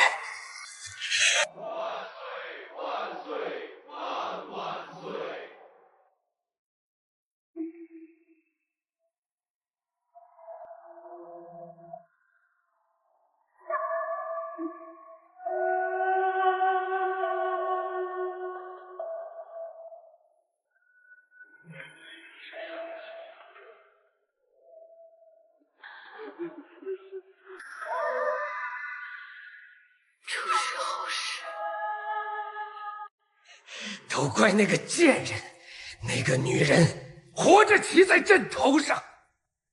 Speaker 18: 出事后事，都怪那个贱人，那个女人活着骑在朕头上，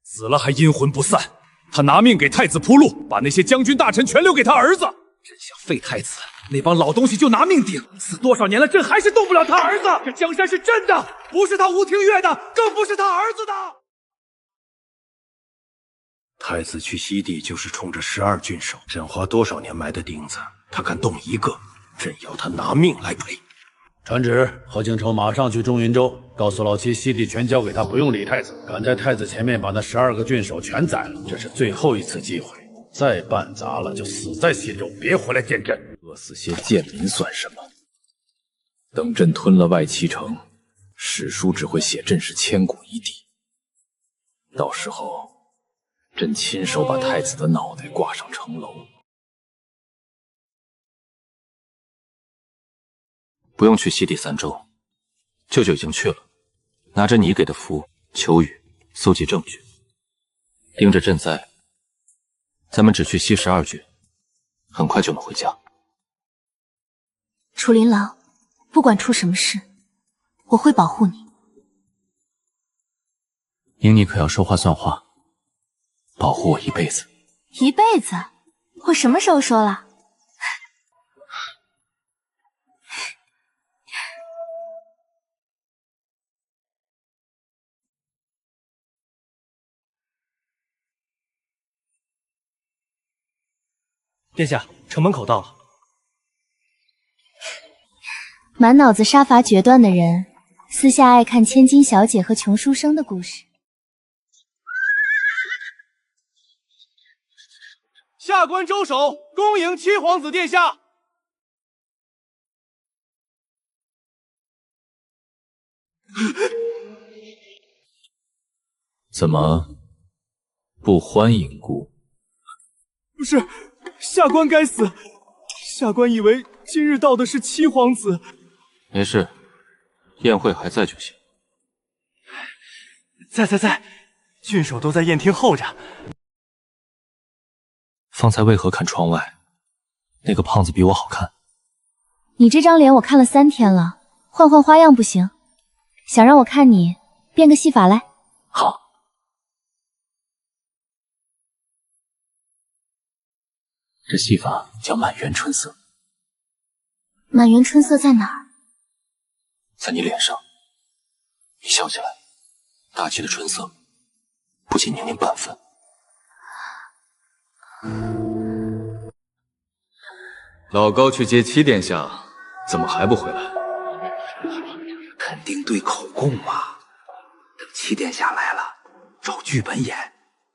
Speaker 11: 死了还阴魂不散。他拿命给太子铺路，把那些将军大臣全留给他儿子。朕想废太子，那帮老东西就拿命顶，死多少年了，朕还是动不了他儿子。这江山是朕的，不是他吴廷月的，更不是他儿子的。
Speaker 18: 太子去西地就是冲着12郡守，朕花多少年埋的钉子，他敢动一个，朕要他拿命来赔。
Speaker 19: 传旨，何敬畴马上去中云州，告诉老七西地全交给他，不用理太子。赶在太子前面把那12个郡守全宰了，这是最后一次机会。再办砸了，就死在西州，别回来见朕。
Speaker 2: 饿死些贱民算什么？等朕吞了外戚城，史书只会写朕是千古一帝。到时候，朕亲手把太子的脑袋挂上城楼。
Speaker 4: 不用去西地3州，舅舅已经去了，拿着你给的符求雨，搜集证据，盯着朕在。咱们只去西12郡，很快就能回家。
Speaker 1: 楚琳琅，不管出什么事，我会保护你。
Speaker 2: 莹，你可要说话算话，保护我一辈子。
Speaker 1: 一辈子？我什么时候说了？
Speaker 16: 殿下，城门口到了。
Speaker 8: 满脑子杀伐决断的人，私下爱看千金小姐和穷书生的故事。
Speaker 9: 下官周守恭迎七皇子殿下。
Speaker 2: 怎么不欢迎姑？
Speaker 9: 不是，下官该死。下官以为今日到的是七皇子。
Speaker 4: 没事，宴会还在就行。
Speaker 16: 在，郡守都在宴厅候着。
Speaker 2: 方才为何看窗外？那个胖子比我好看。
Speaker 8: 你这张脸我看了3天了，换花样不行？想让我看你变个戏法来？
Speaker 2: 好。这戏法叫满园春色。
Speaker 1: 满园春色在哪儿？
Speaker 2: 在你脸上。你笑起来，大气的春色不及宁宁半分。老高去接七殿下，怎么还不回来？
Speaker 18: 肯定对口供嘛。等七殿下来了，照剧本演。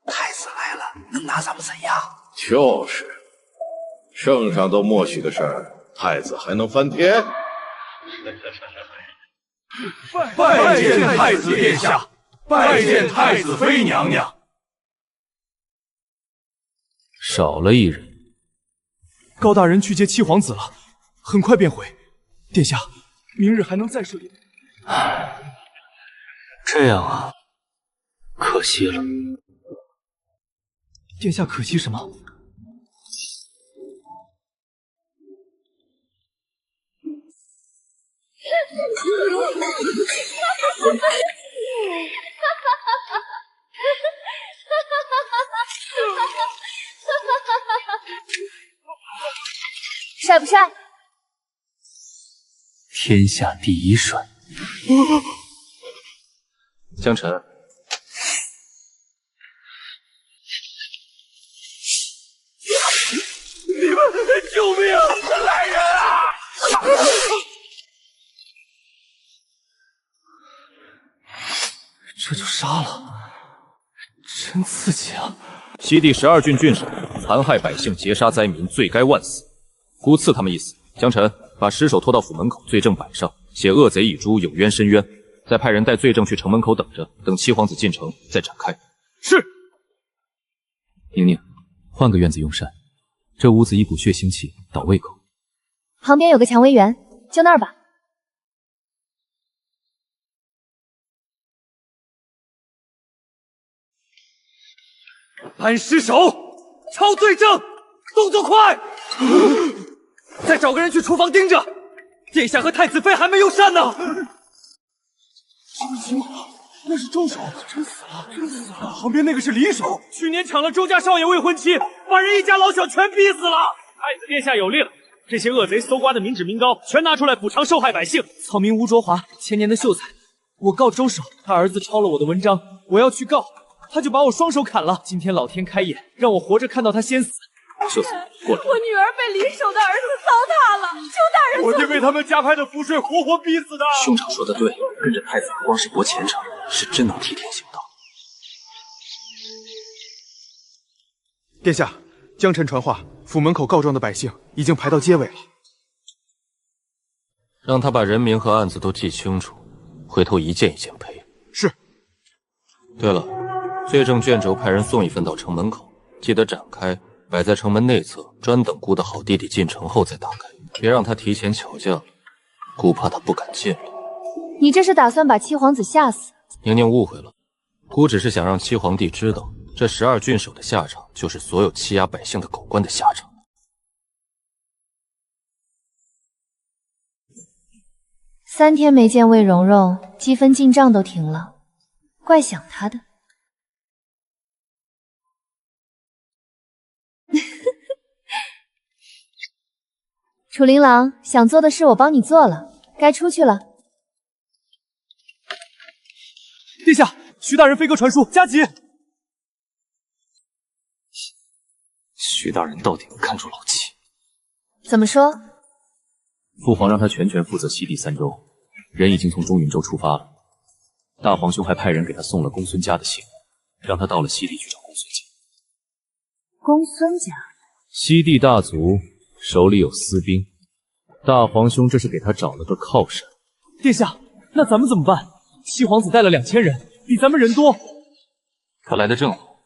Speaker 18: 太子来了，能拿咱们怎样？
Speaker 20: 就是。圣上都默许的事儿，太子还能翻天？
Speaker 9: 拜见太子殿下，拜见太子妃娘娘。
Speaker 2: 少了一人。
Speaker 9: 高大人去接七皇子了，很快便回。殿下，明日还能再设宴。
Speaker 10: 这样啊，可惜了。
Speaker 12: 殿下可惜什么？
Speaker 8: 帅不帅？
Speaker 10: 天下第一帅。
Speaker 4: 江晨，
Speaker 9: 你们救命！来人啊！
Speaker 12: 这就杀了，真刺激啊！
Speaker 4: 西地12郡郡守残害百姓、劫杀灾民，罪该万死。姑赐他们一死。江晨，把尸首拖到府门口，罪证摆上，写恶贼已诛，有冤申冤。再派人带罪证去城门口等着，等七皇子进城再展开。
Speaker 9: 是。
Speaker 2: 宁宁，换个院子用膳。这屋子一股血腥气，倒胃口。
Speaker 8: 旁边有个蔷薇园，就那儿吧。
Speaker 9: 搬尸首，抄罪证，动作快！
Speaker 12: 再找个人去厨房盯着。殿下和太子妃还没用膳呢。
Speaker 9: 那是周守，真死了，真死了！旁边那个是李守，去年抢了周家少爷未婚妻，把人一家老小全逼死了。太子殿下有令，这些恶贼搜刮的民脂民膏全拿出来补偿受害百姓。
Speaker 12: 草民吴卓华前年的秀才，我告周守，他儿子抄了我的文章，我要去告，他就把我双手砍了。今天老天开眼，让我活着看到他先死。
Speaker 4: 秀才，过来。
Speaker 6: 我女儿被李守的儿子糟蹋了，求大人！
Speaker 9: 我爹被他们家派的符税活活逼死的。
Speaker 10: 兄长说的对，跟着太子不光是博前程，是真能替天行道。
Speaker 21: 殿下，江晨传话，府门口告状的百姓已经排到街尾了。
Speaker 10: 让他把人名和案子都记清楚，回头一件一件赔。
Speaker 21: 是。
Speaker 10: 对了，罪证卷轴派人送一份到城门口，记得展开，摆在城门内侧，专等姑的好弟弟进城后再打开，别让他提前巧匠，姑怕他不敢进了。
Speaker 8: 你这是打算把七皇子吓死？
Speaker 10: 宁宁误会了，姑只是想让七皇帝知道，这12郡守的下场就是所有欺压百姓的狗官的下场。
Speaker 8: 3天没见魏蓉蓉，积分进账都停了，怪想她的。楚琳琅，想做的事我帮你做了，该出去了。
Speaker 12: 殿下，徐大人飞鸽传书，加急！
Speaker 10: 徐大人到底能看出老七？
Speaker 8: 怎么说？
Speaker 2: 父皇让他全权负责西地3州，人已经从中云州出发了。大皇兄还派人给他送了公孙家的信，让他到了西地去找公孙家。
Speaker 8: 公孙家？
Speaker 2: 西地大族手里有私兵，大皇兄这是给他找了个靠山。
Speaker 12: 殿下，那咱们怎么办？七皇子带了2000人，比咱们人多。
Speaker 10: 他来的正好，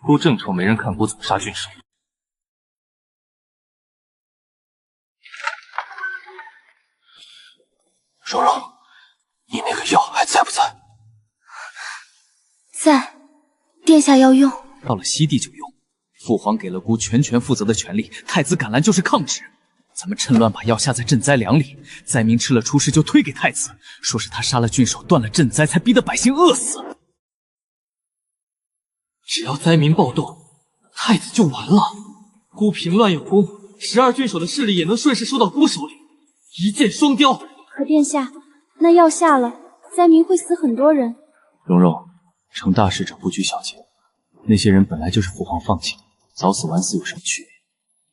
Speaker 10: 姑正愁没人看姑怎么杀郡守。蓉蓉，你那个药还在不在？
Speaker 8: 在，殿下要用。
Speaker 12: 到了西地就用。父皇给了姑全权负责的权利，太子敢拦就是抗旨。咱们趁乱把药下在赈灾粮里，灾民吃了出事就推给太子，说是他杀了郡守，断了赈灾，才逼得百姓饿死。只要灾民暴动，太子就完了。孤平乱有功，12郡守的势力也能顺势收到姑手里，一箭双雕。
Speaker 5: 可殿下，那药下了，灾民会死很多人。
Speaker 2: 蓉蓉，成大事者不拘小节，那些人本来就是父皇放弃的，早死晚死有什么区别？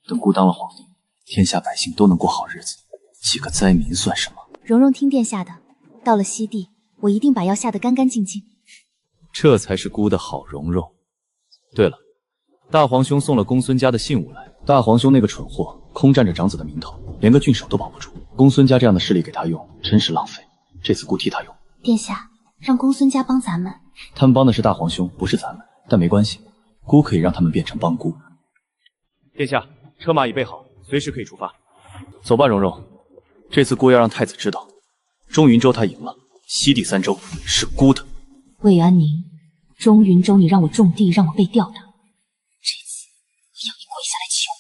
Speaker 2: 等姑当了皇帝，天下百姓都能过好日子，几个灾民算什么？
Speaker 8: 蓉蓉听殿下的，到了西地，我一定把药下得干干净净。
Speaker 2: 这才是姑的好蓉蓉。对了，大皇兄送了公孙家的信物来，大皇兄那个蠢货空占着长子的名头，连个郡守都保不住。公孙家这样的势力给他用，真是浪费。这次姑替他用。
Speaker 1: 殿下，让公孙家帮咱们。
Speaker 2: 他们帮的是大皇兄，不是咱们，但没关系，姑可以让他们变成帮姑。
Speaker 12: 殿下，车马已备好，随时可以出发。
Speaker 2: 走吧，蓉蓉，这次姑要让太子知道，中云州他赢了，西地3州是姑的。
Speaker 7: 魏安宁，钟云州，你让我种地，让我被吊打，这次我要你跪下来
Speaker 13: 求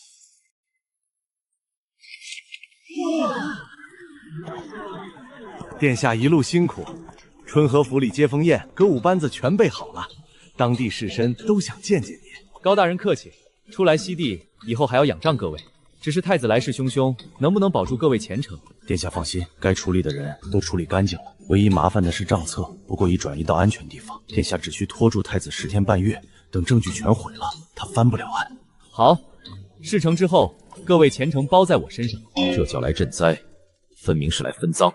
Speaker 13: 我。殿下一路辛苦，春和府里接风宴、歌舞班子全备好了，当地士绅都想见见你。
Speaker 2: 高大人客气，初来西地，以后还要仰仗各位。只是太子来势汹汹，能不能保住各位前程？
Speaker 13: 殿下放心，该处理的人都处理干净了，唯一麻烦的是账册，不过已转移到安全地方。殿下只需拖住太子10天半月，等证据全毁了，他翻不了案。
Speaker 2: 好，事成之后，各位前程包在我身上。这叫来赈灾，分明是来分赃。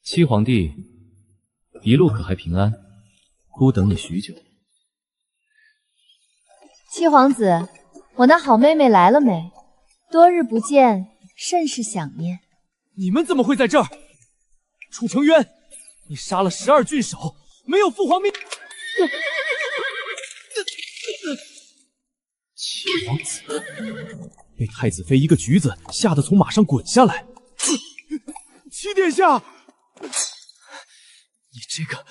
Speaker 2: 七皇帝，一路可还平安？孤等你许久。
Speaker 8: 七皇子，我那好妹妹来了没？多日不见，甚是想念。
Speaker 12: 你们怎么会在这儿？楚成渊，你杀了12郡守，没有父皇命。
Speaker 2: 七皇子被太子妃一个橘子吓得从马上滚下来。
Speaker 21: 七殿下，
Speaker 12: 你这个……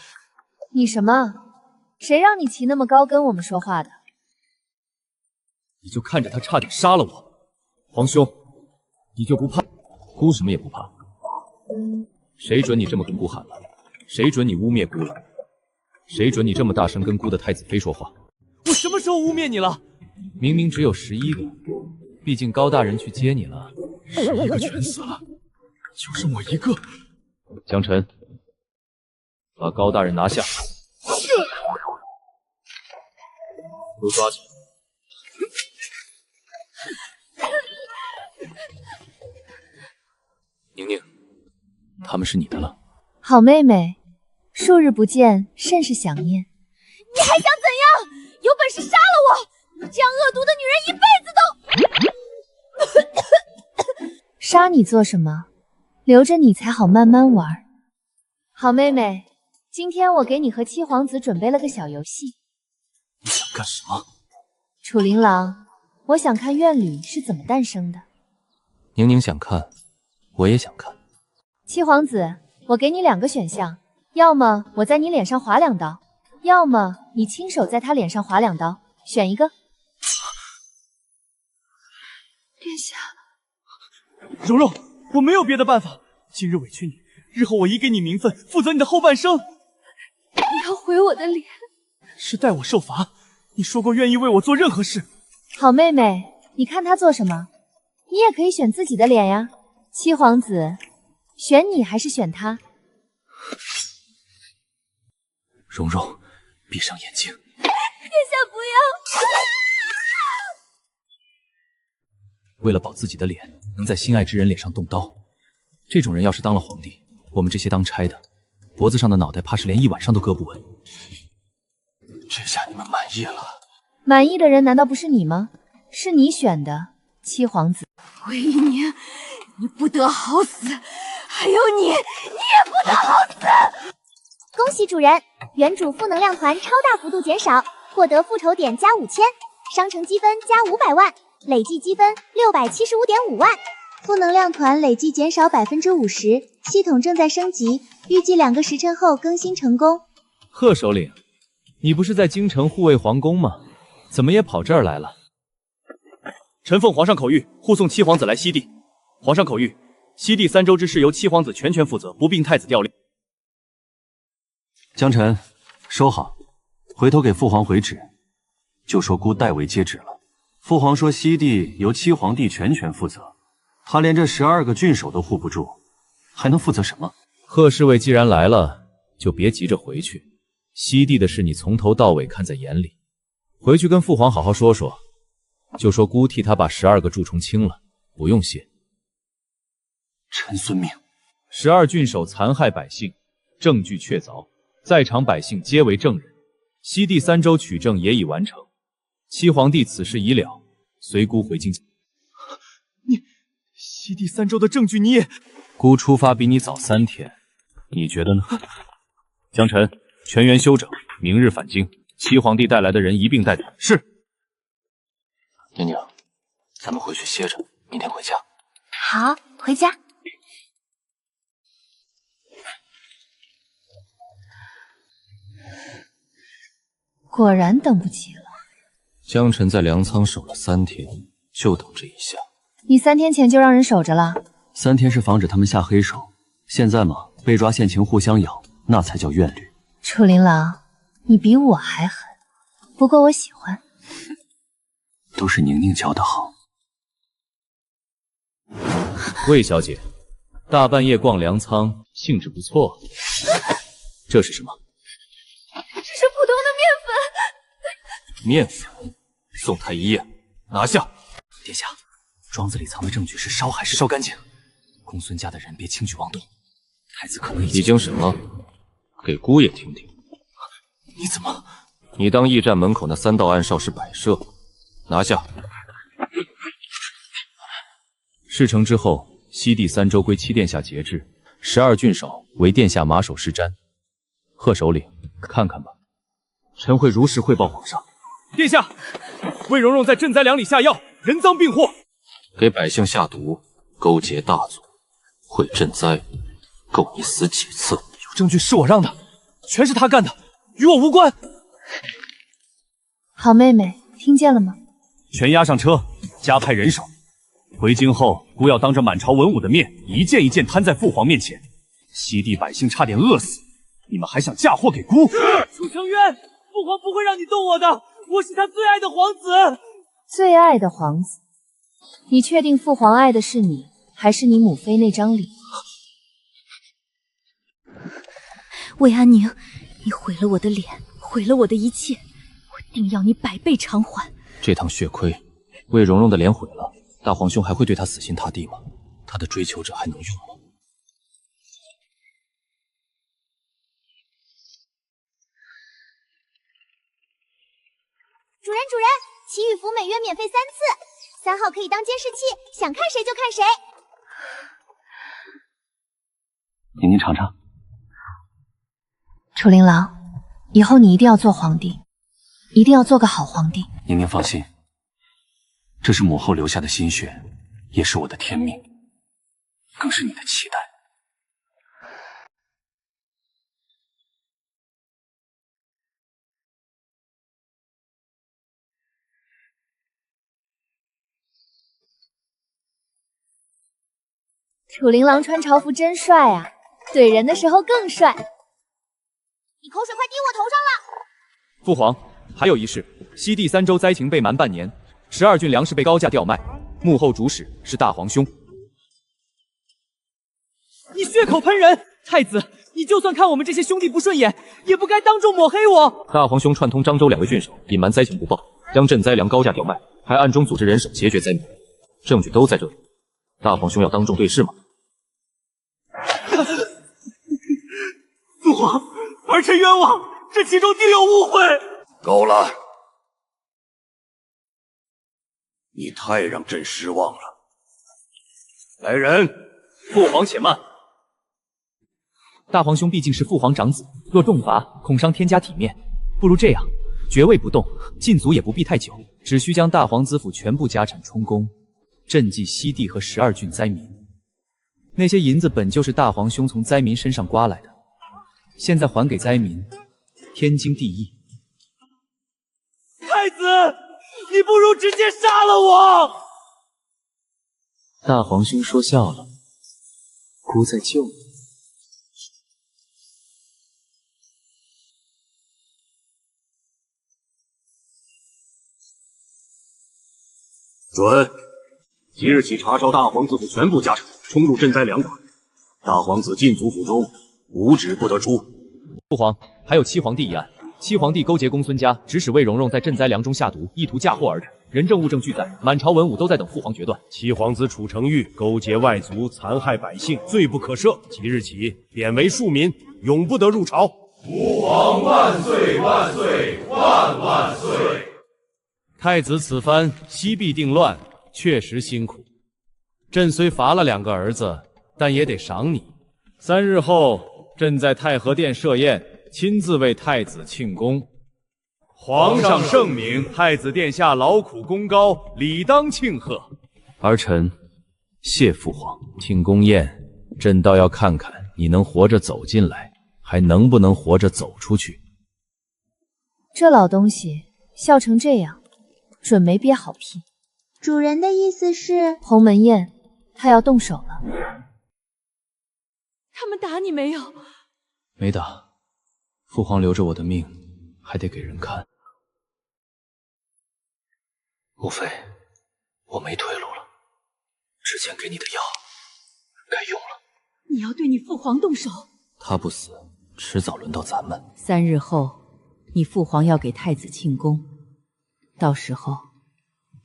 Speaker 8: 你什么？谁让你骑那么高跟我们说话的？
Speaker 2: 你就看着他差点杀了我，皇兄，你就不怕？姑什么也不怕？谁准你这么跟姑喊了？谁准你污蔑姑了？谁准你这么大声跟姑的太子妃说话？
Speaker 12: 我什么时候污蔑你了？
Speaker 2: 明明只有11个，毕竟高大人去接你了。
Speaker 21: 11个全死了，就剩我一个。
Speaker 2: 江晨，把高大人拿下，都抓起来。宁宁，他们是你的了。
Speaker 8: 好妹妹，数日不见，甚是想念。
Speaker 6: 你还想怎样？有本事杀了我！你这样恶毒的女人，一辈子
Speaker 8: 都……杀你做什么？留着你才好慢慢玩。好妹妹，今天我给你和七皇子准备了个小游戏。
Speaker 2: 你想干什么？
Speaker 8: 楚琳琅，我想看怨侣是怎么诞生的。
Speaker 2: 宁宁想看，我也想看。
Speaker 8: 七皇子，我给你2个选项，要么我在你脸上划2刀，要么你亲手在他脸上划2刀，选一个。
Speaker 6: 殿下，
Speaker 12: 蓉蓉，我没有别的办法，今日委屈你，日后我移给你名分，负责你的后半生。
Speaker 6: 你要毁我的脸？
Speaker 12: 是待我受罚。你说过愿意为我做任何事。
Speaker 8: 好妹妹，你看他做什么？你也可以选自己的脸呀。七皇子，选你还是选他？
Speaker 2: 蓉蓉，闭上眼睛。
Speaker 6: 殿下不要！
Speaker 2: 为了保自己的脸，能在心爱之人脸上动刀，这种人要是当了皇帝，我们这些当差的，脖子上的脑袋怕是连1晚上都割不稳。
Speaker 10: 这下你们满意了？
Speaker 8: 满意的人难道不是你吗？是你选的，七皇子。
Speaker 6: 魏一宁，你不得好死！还有你，你也不得好死！
Speaker 5: 恭喜主人，原主负能量团超大幅度减少，获得复仇点加5000，商城积分加500万，累计积分675.5万。负能量团累计减少50%，系统正在升级，预计2个时辰后更新成功。
Speaker 2: 贺首领，你不是在京城护卫皇宫吗？怎么也跑这儿来了？
Speaker 12: 臣奉皇上口谕，护送七皇子来西地。皇上口谕，西地3州之事由七皇子全权负责，不并太子调令。
Speaker 17: 江晨，收好，回头给父皇回旨，就说姑代为接旨了。父皇说西地由七皇帝全权负责，他连这12个郡守都护不住，还能负责什么？
Speaker 2: 贺侍卫既然来了，就别急着回去。西地的事你从头到尾看在眼里，回去跟父皇好好说说，就说姑替他把12个蛀虫清了，不用谢。
Speaker 17: 臣遵命。
Speaker 2: 12郡守残害百姓，证据确凿，在场百姓皆为证人。西地3州取证也已完成，七皇帝此事已了，随姑回京。
Speaker 12: 你西地3州的证据你也……
Speaker 2: 姑出发比你早3天，你觉得呢？江晨，全员休整，明日返京。七皇帝带来的人一并带走。是。
Speaker 10: 宁宁，咱们回去歇着，明天回家。
Speaker 1: 好，回家。
Speaker 8: 果然等不及了。
Speaker 4: 江辰在粮仓守了3天，就等这一下。
Speaker 8: 你3天前就让人守着了
Speaker 17: ？3天是防止他们下黑手，现在嘛，被抓现情互相咬，那才叫怨侣。
Speaker 8: 楚琳琅，你比我还狠，不过我喜欢。
Speaker 17: 都是宁宁教的好。
Speaker 2: 魏小姐，大半夜逛粮仓，兴致不错。这是什么？
Speaker 6: 这是普通的
Speaker 4: 面粉，宋太医呀，拿下！
Speaker 12: 殿下，庄子里藏的证据是烧还是烧干净？公孙家的人别轻举妄动，太子可能
Speaker 4: 已经审了，给姑爷听听。
Speaker 12: 你怎么？
Speaker 4: 你当驿站门口那3道暗哨是摆设，拿下！
Speaker 2: 事成之后，西地3州归七殿下节制，12郡守为殿下马首是瞻。贺首领，看看吧，臣会如实汇报皇上。
Speaker 9: 殿下，魏蓉蓉在赈灾粮里下药，人赃并获。
Speaker 4: 给百姓下毒，勾结大族，会赈灾，够你死几次？
Speaker 12: 有证据是我让的，全是他干的，与我无关。
Speaker 8: 好妹妹，听见了吗？
Speaker 19: 全押上车，加派人手。回京后，姑要当着满朝文武的面，一件一件摊在父皇面前。西地百姓差点饿死，你们还想嫁祸给姑？
Speaker 9: 楚成渊，父皇不会让你动我的，我是他最爱的皇子。
Speaker 8: 最爱的皇子？你确定父皇爱的是你，还是你母妃那张脸？
Speaker 7: 魏安宁，你毁了我的脸，毁了我的一切，我定要你100倍偿还。
Speaker 2: 这趟血亏，魏蓉蓉的脸毁了，大皇兄还会对她死心塌地吗？他的追求者还能用吗？
Speaker 5: 主人，祈雨符每月免费3次，3号可以当监视器，想看谁就看谁。
Speaker 17: 宁宁尝尝。
Speaker 8: 楚琳琅，以后你一定要做皇帝，一定要做个好皇帝。
Speaker 17: 宁宁放心，这是母后留下的心血，也是我的天命，更是你的期待。
Speaker 8: 楚琳琅穿朝服真帅啊，怼人的时候更帅。
Speaker 5: 你口水快滴我头上了！
Speaker 2: 父皇，还有一事，西地3州灾情被瞒半年，12郡粮食被高价调卖，幕后主使是大皇兄。
Speaker 12: 你血口喷人！太子，你就算看我们这些兄弟不顺眼，也不该当众抹黑我。
Speaker 4: 大皇兄串通漳州2位郡守，隐瞒灾情不报，将赈灾粮高价调卖，还暗中组织人手劫绝灾民，证据都在这里。大皇兄要当众对质吗？
Speaker 9: 父皇，儿臣冤枉，这其中定有误会。
Speaker 18: 够了，你太让朕失望了。来人，
Speaker 2: 父皇且慢。大皇兄毕竟是父皇长子，若重罚，恐伤天家体面。不如这样，爵位不动，禁足也不必太久，只需将大皇子府全部家产充公，赈济西地和12郡灾民。那些银子本就是大皇兄从灾民身上刮来的，现在还给灾民，天经地义。
Speaker 9: 太子，你不如直接杀了我！
Speaker 2: 大皇兄说笑了，姑在救你。
Speaker 18: 准！即日起查抄大皇子府全部家产，充入赈灾粮款。大皇子禁足府中，无旨不得出。
Speaker 2: 父皇，还有七皇帝一案。七皇帝勾结公孙家，指使魏蓉蓉在赈灾粮中下毒，意图嫁祸而斩。人证物证俱在，满朝文武都在等父皇决断。
Speaker 9: 七皇子楚成玉勾结外族，残害百姓，罪不可赦。即日起贬为庶民，永不得入朝。
Speaker 20: 父皇万岁万岁万万岁！
Speaker 4: 太子此番西壁定乱，确实辛苦。朕虽罚了2个儿子，但也得赏你。3日后，朕在太和殿设宴，亲自为太子庆功。
Speaker 9: 皇上圣明，太子殿下劳苦功高，理当庆贺。
Speaker 2: 儿臣谢父皇。庆功宴，朕倒要看看你能活着走进来，还能不能活着走出去。
Speaker 8: 这老东西笑成这样，准没憋好屁。
Speaker 5: 主人的意思是？
Speaker 8: 鸿门宴，他要动手了。
Speaker 6: 他们打你没有？
Speaker 2: 没打，父皇留着我的命，还得给人看。
Speaker 10: 莫非我没退路了？之前给你的药该用了。
Speaker 6: 你要对你父皇动手？
Speaker 2: 他不死，迟早轮到咱们。
Speaker 3: 3日后，你父皇要给太子庆功，到时候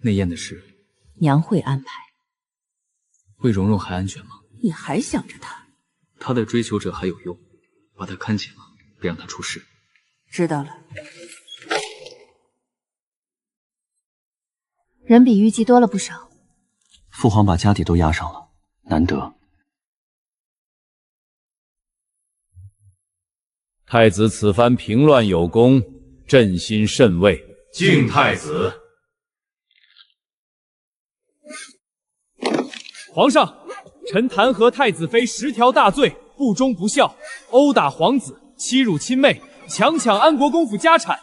Speaker 2: 内宴的事，
Speaker 3: 娘会安排。
Speaker 2: 魏蓉蓉还安全吗？
Speaker 3: 你还想着她？
Speaker 2: 他的追求者还有用，把他看紧了，别让他出事。
Speaker 3: 知道了。
Speaker 8: 人比虞姬多了不少。
Speaker 17: 父皇把家底都压上了，难得。
Speaker 2: 太子此番平乱有功，朕心甚慰，
Speaker 20: 敬太子。
Speaker 12: 皇上，臣弹劾太子妃10条大罪，不忠不孝，殴打皇子，欺辱亲妹，强抢安国公府家产，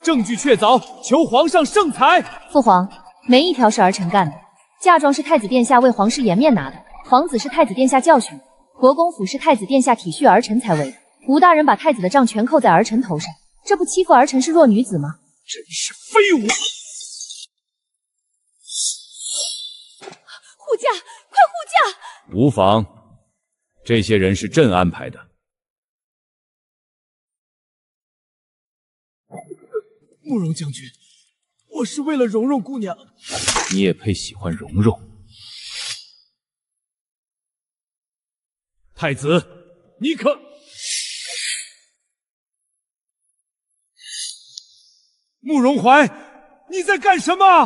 Speaker 12: 证据确凿，求皇上圣裁。
Speaker 8: 父皇，没一条是儿臣干的。嫁妆是太子殿下为皇室颜面拿的，皇子是太子殿下教训的，国公府是太子殿下体恤儿臣才为的。吴大人把太子的账全扣在儿臣头上，这不欺负儿臣是弱女子吗？
Speaker 12: 真是废物！
Speaker 6: 护驾，快护驾！
Speaker 2: 无妨，这些人是朕安排的。
Speaker 12: 慕容将军，我是为了蓉蓉姑娘。
Speaker 2: 你也配喜欢蓉蓉？
Speaker 12: 太子，你可……慕容怀，你在干什么？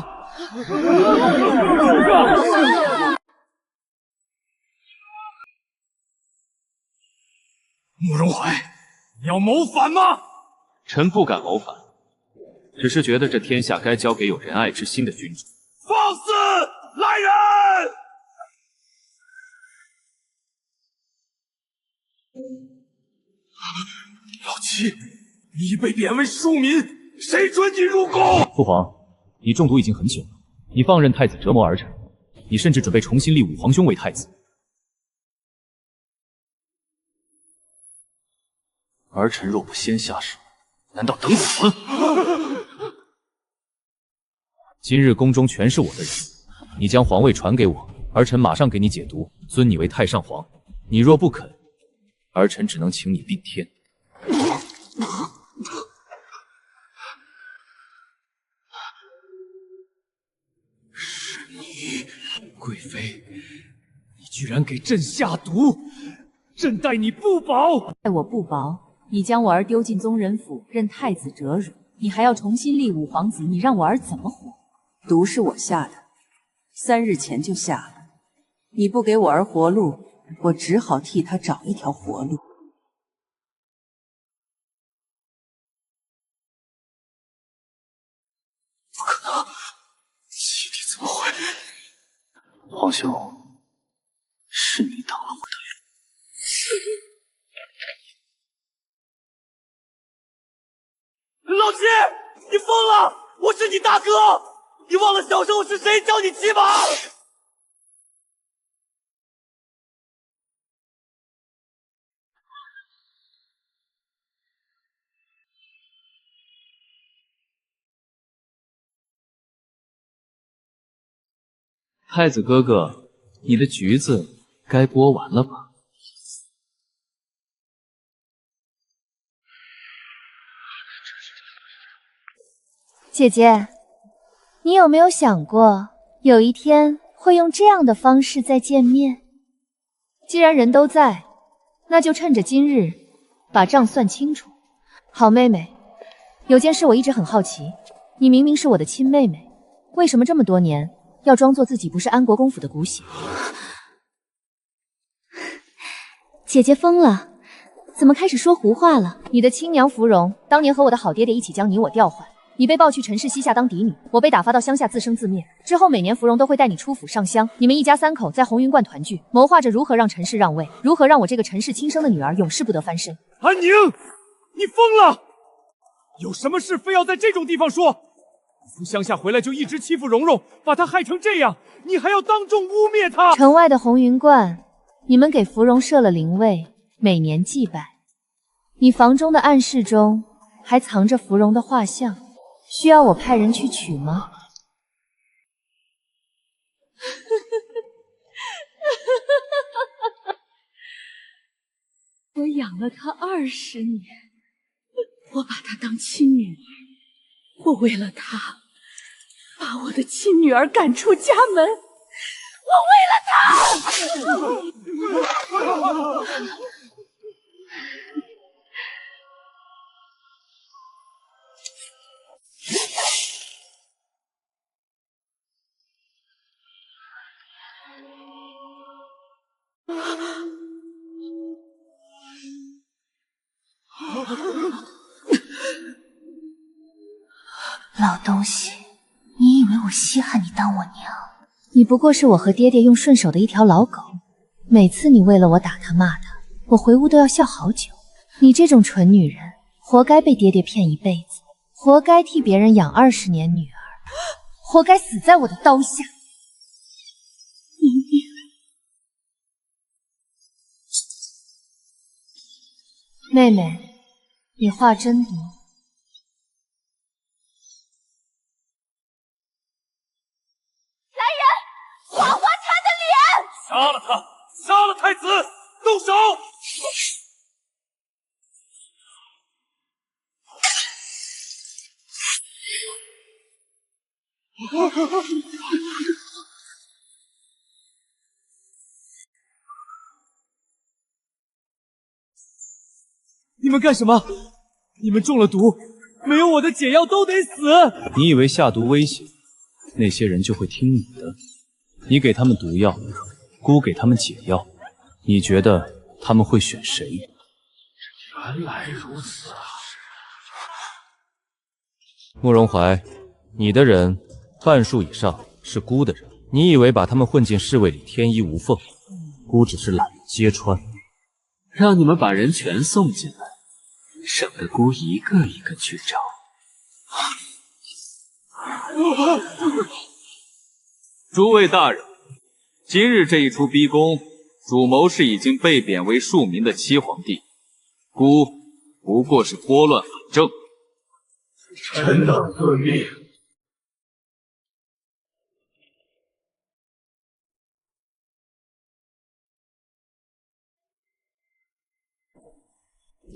Speaker 12: 慕容怀，你要谋反吗？
Speaker 4: 臣不敢谋反，只是觉得这天下该交给有仁爱之心的君主。
Speaker 9: 放肆！来人！老七，你已被贬为庶民，谁准你入宫？
Speaker 2: 父皇，你中毒已经很久了，你放任太子折磨儿臣，你甚至准备重新立武皇兄为太子。儿臣若不先下手，难道等死？今日宫中全是我的人，你将皇位传给我，儿臣马上给你解毒，尊你为太上皇。你若不肯，儿臣只能请你并天。
Speaker 12: 是你，贵妃，你居然给朕下毒，朕待你不薄。
Speaker 3: 待我不薄，你将我儿丢进宗人府，任太子折辱，你还要重新立武皇子，你让我儿怎么活？毒是我下的，3日前就下了。你不给我儿活路，我只好替他找一条活路。
Speaker 10: 不可能，七弟怎么会？皇兄，是你挡了我的
Speaker 9: 路。老七，你疯了！我是你大哥，你忘了小时候是谁教你骑马？
Speaker 2: 太子哥哥，你的橘子该剥完了吧？
Speaker 8: 姐姐，你有没有想过，有一天会用这样的方式再见面？既然人都在，那就趁着今日把账算清楚。好妹妹，有件事我一直很好奇，你明明是我的亲妹妹，为什么这么多年要装作自己不是安国公府的骨血？
Speaker 1: 姐姐疯了，怎么开始说胡话了？
Speaker 8: 你的亲娘芙蓉当年和我的好爹爹一起将你我调换，你被抱去陈氏膝下当嫡女，我被打发到乡下自生自灭。之后每年芙蓉都会带你出府上香，你们一家3口在红云观团聚，谋划着如何让陈氏让位，如何让我这个陈氏亲生的女儿永世不得翻身。
Speaker 9: 安宁，你疯了！有什么事非要在这种地方说？从乡下回来就一直欺负蓉蓉，把她害成这样，你还要当众污蔑她？
Speaker 8: 城外的红云观，你们给芙蓉设了灵位，每年祭拜。你房中的暗室中还藏着芙蓉的画像，需要我派人去取吗？
Speaker 6: 我养了她20年，我把她当亲女儿，我为了她，把我的亲女儿赶出家门，我为了她。
Speaker 1: 老东西，你以为我稀罕你当我娘？
Speaker 8: 你不过是我和爹爹用顺手的一条老狗，每次你为了我打他骂他，我回屋都要笑好久。你这种蠢女人，活该被爹爹骗一辈子，活该替别人养20年女儿，活该死在我的刀下。妹妹，你话真多。
Speaker 5: 来人，划划他的脸！
Speaker 9: 杀了他！杀了太子！动手！
Speaker 12: 你们干什么？你们中了毒，没有我的解药都得死！
Speaker 2: 你以为下毒威胁那些人就会听你的？你给他们毒药，姑给他们解药，你觉得他们会选谁？
Speaker 18: 原来如此啊！
Speaker 2: 慕容怀，你的人半数以上是姑的人，你以为把他们混进侍卫里天衣无缝？姑只是懒得揭穿。
Speaker 10: 让你们把人全送进来，省得姑一个一个去找。
Speaker 15: 诸位大人，今日这一出逼宫，主谋是已经被贬为庶民的七皇帝，姑不过是拨乱反正。
Speaker 18: 臣等遵命。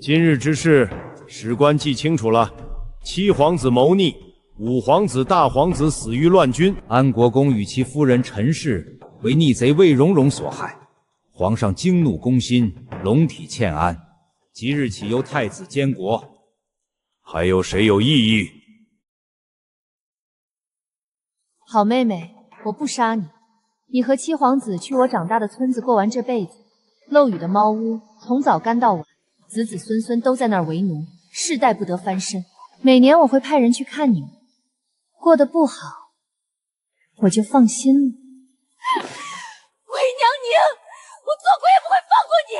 Speaker 22: 今日之事，史官记清楚了。七皇子谋逆，五皇子、大皇子死于乱军，
Speaker 23: 安国公与其夫人陈氏为逆贼魏蓉蓉所害，皇上惊怒攻心，龙体欠安，即日起由太子监国。
Speaker 22: 还有谁有异议？
Speaker 8: 好妹妹，我不杀你。你和七皇子去我长大的村子过完这辈子。漏雨的猫屋，从早干到晚，子子孙孙都在那儿为奴，世代不得翻身。每年我会派人去看你们，过得不好，我就放心了。
Speaker 6: 韦娘宁，我做鬼也不会放过你，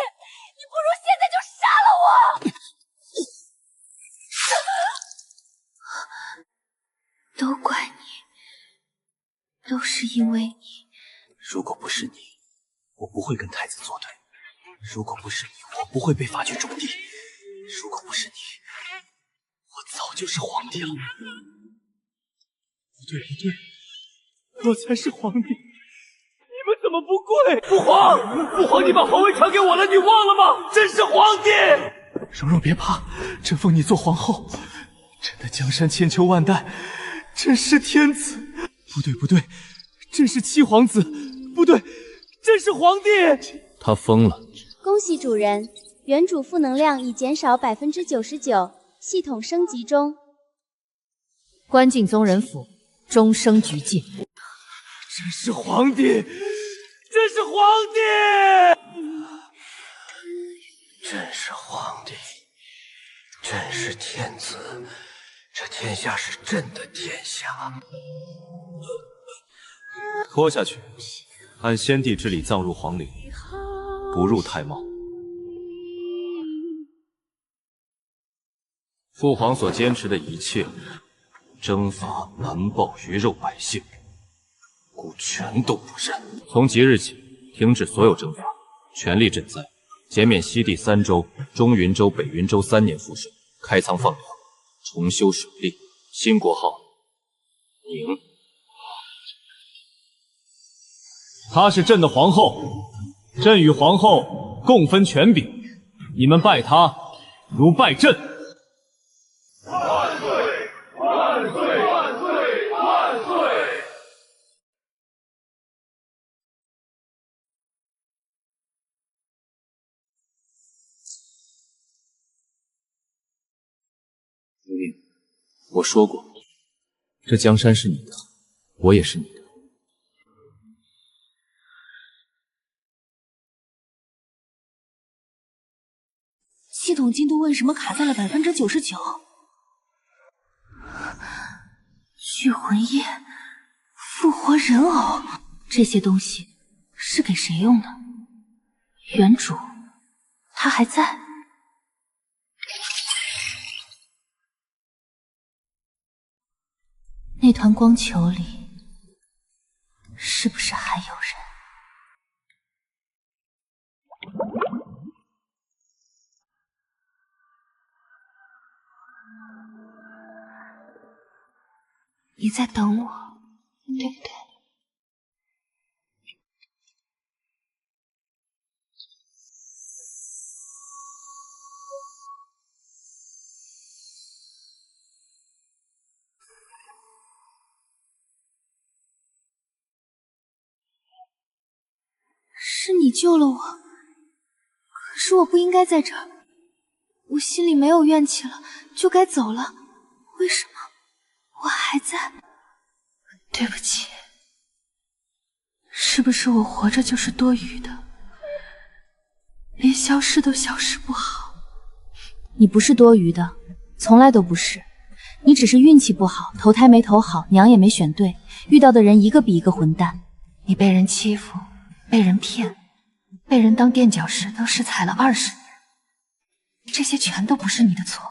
Speaker 6: 你不如现在就杀了我！
Speaker 1: 都怪你，都是因为你。
Speaker 13: 如果不是你，我不会跟太子作对；如果不是你，我不会被罚去种地；如果不是你，我早就是皇帝了。
Speaker 9: 不对，不对，我才是皇帝，你们怎么不跪？父皇，父皇，你把皇位传给我了，你忘了吗？朕是皇帝。
Speaker 21: 蓉蓉别怕，朕封你做皇后。朕的江山千秋万代，朕是天子。
Speaker 12: 不对，不对，朕是七皇子。不对，朕是皇帝。
Speaker 2: 他疯了。
Speaker 5: 恭喜主人，原主负能量已减少99%，系统升级中。
Speaker 8: 关进宗人府，终生局禁。
Speaker 9: 朕是皇帝，朕是皇帝，
Speaker 18: 朕是皇帝，朕是天子，这天下是朕的天下。
Speaker 4: 拖下去，按先帝之礼葬入皇陵，不入太庙。
Speaker 10: 父皇所坚持的一切，征伐瞒报鱼肉百姓，孤全都不认。从即日起，停止所有征伐，全力赈灾，减免西地3州、中云州、北云州3年赋税，开仓放粮，重修水利。新国号宁。
Speaker 9: 她是朕的皇后，朕与皇后共分权柄，你们拜她如拜朕。
Speaker 18: 万岁！万岁！万岁！万岁！
Speaker 2: 兄弟，我说过，这江山是你的，我也是你的。
Speaker 1: 系统进度为什么卡在了99%？聚魂液、复活人偶，这些东西是给谁用的？原主，他还在？那团光球里，是不是还有人？你在等我，对不对？是你救了我，可是我不应该在这儿。我心里没有怨气了，就该走了。为什么我还在？对不起，是不是我活着就是多余的？连消失都消失不好。
Speaker 8: 你不是多余的，从来都不是。你只是运气不好，投胎没投好，娘也没选对，遇到的人一个比一个混蛋。
Speaker 1: 你被人欺负，被人骗，被人当垫脚石，都是踩了20年，这些全都不是你的错。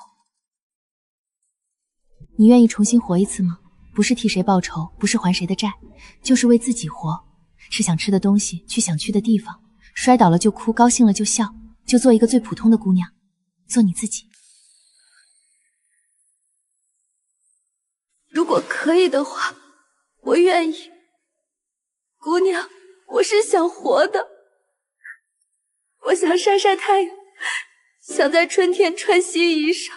Speaker 8: 你愿意重新活一次吗？不是替谁报仇，不是还谁的债，就是为自己活。是想吃的东西，去想去的地方，摔倒了就哭，高兴了就笑，就做一个最普通的姑娘，做你自己。
Speaker 1: 如果可以的话，我愿意。姑娘，我是想活的，我想晒晒太阳，想在春天穿新衣裳，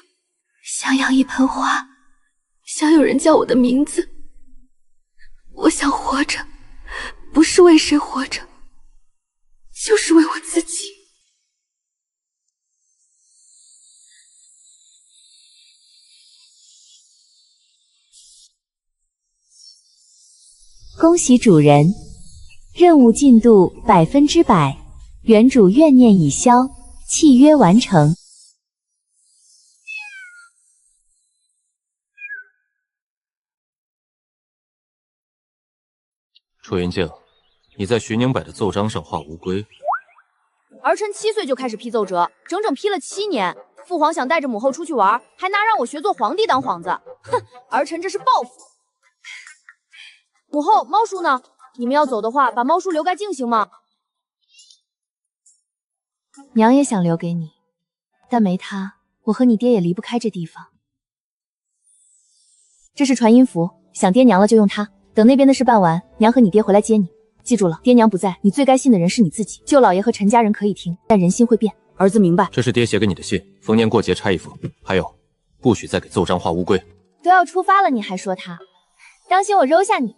Speaker 1: 想养一盆花，想有人叫我的名字。我想活着，不是为谁活着，就是为我自己。
Speaker 8: 恭喜主人，任务进度100%，原主怨念已消，契约完成。
Speaker 10: 楚云静，你在徐宁柏的奏章上画乌龟。
Speaker 7: 儿臣7岁就开始批奏折，整整批了7年。父皇想带着母后出去玩，还拿让我学做皇帝当幌子。哼，儿臣这是报复。母后，猫叔呢？你们要走的话，把猫叔留该静行吗？
Speaker 8: 娘也想留给你，但没他，我和你爹也离不开这地方。这是传音符，想爹娘了就用它。等那边的事办完，娘和你爹回来接你。记住了，爹娘不在，你最该信的人是你自己。舅老爷和陈家人可以听，但人心会变。儿子明白。
Speaker 10: 这是爹写给你的信，逢年过节拆一幅。还有，不许再给奏章画乌龟。
Speaker 8: 都要出发了，你还说他？当心我揉下你！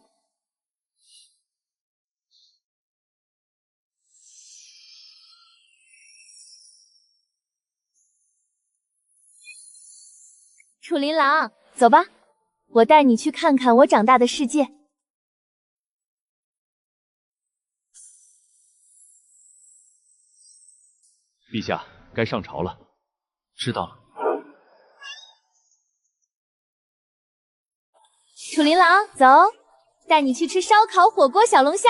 Speaker 8: 楚琳琅，走吧，我带你去看看我长大的世界。
Speaker 9: 陛下，该上朝了。
Speaker 13: 知道了。
Speaker 8: 楚琳琅，走，带你去吃烧烤、火锅、小龙虾。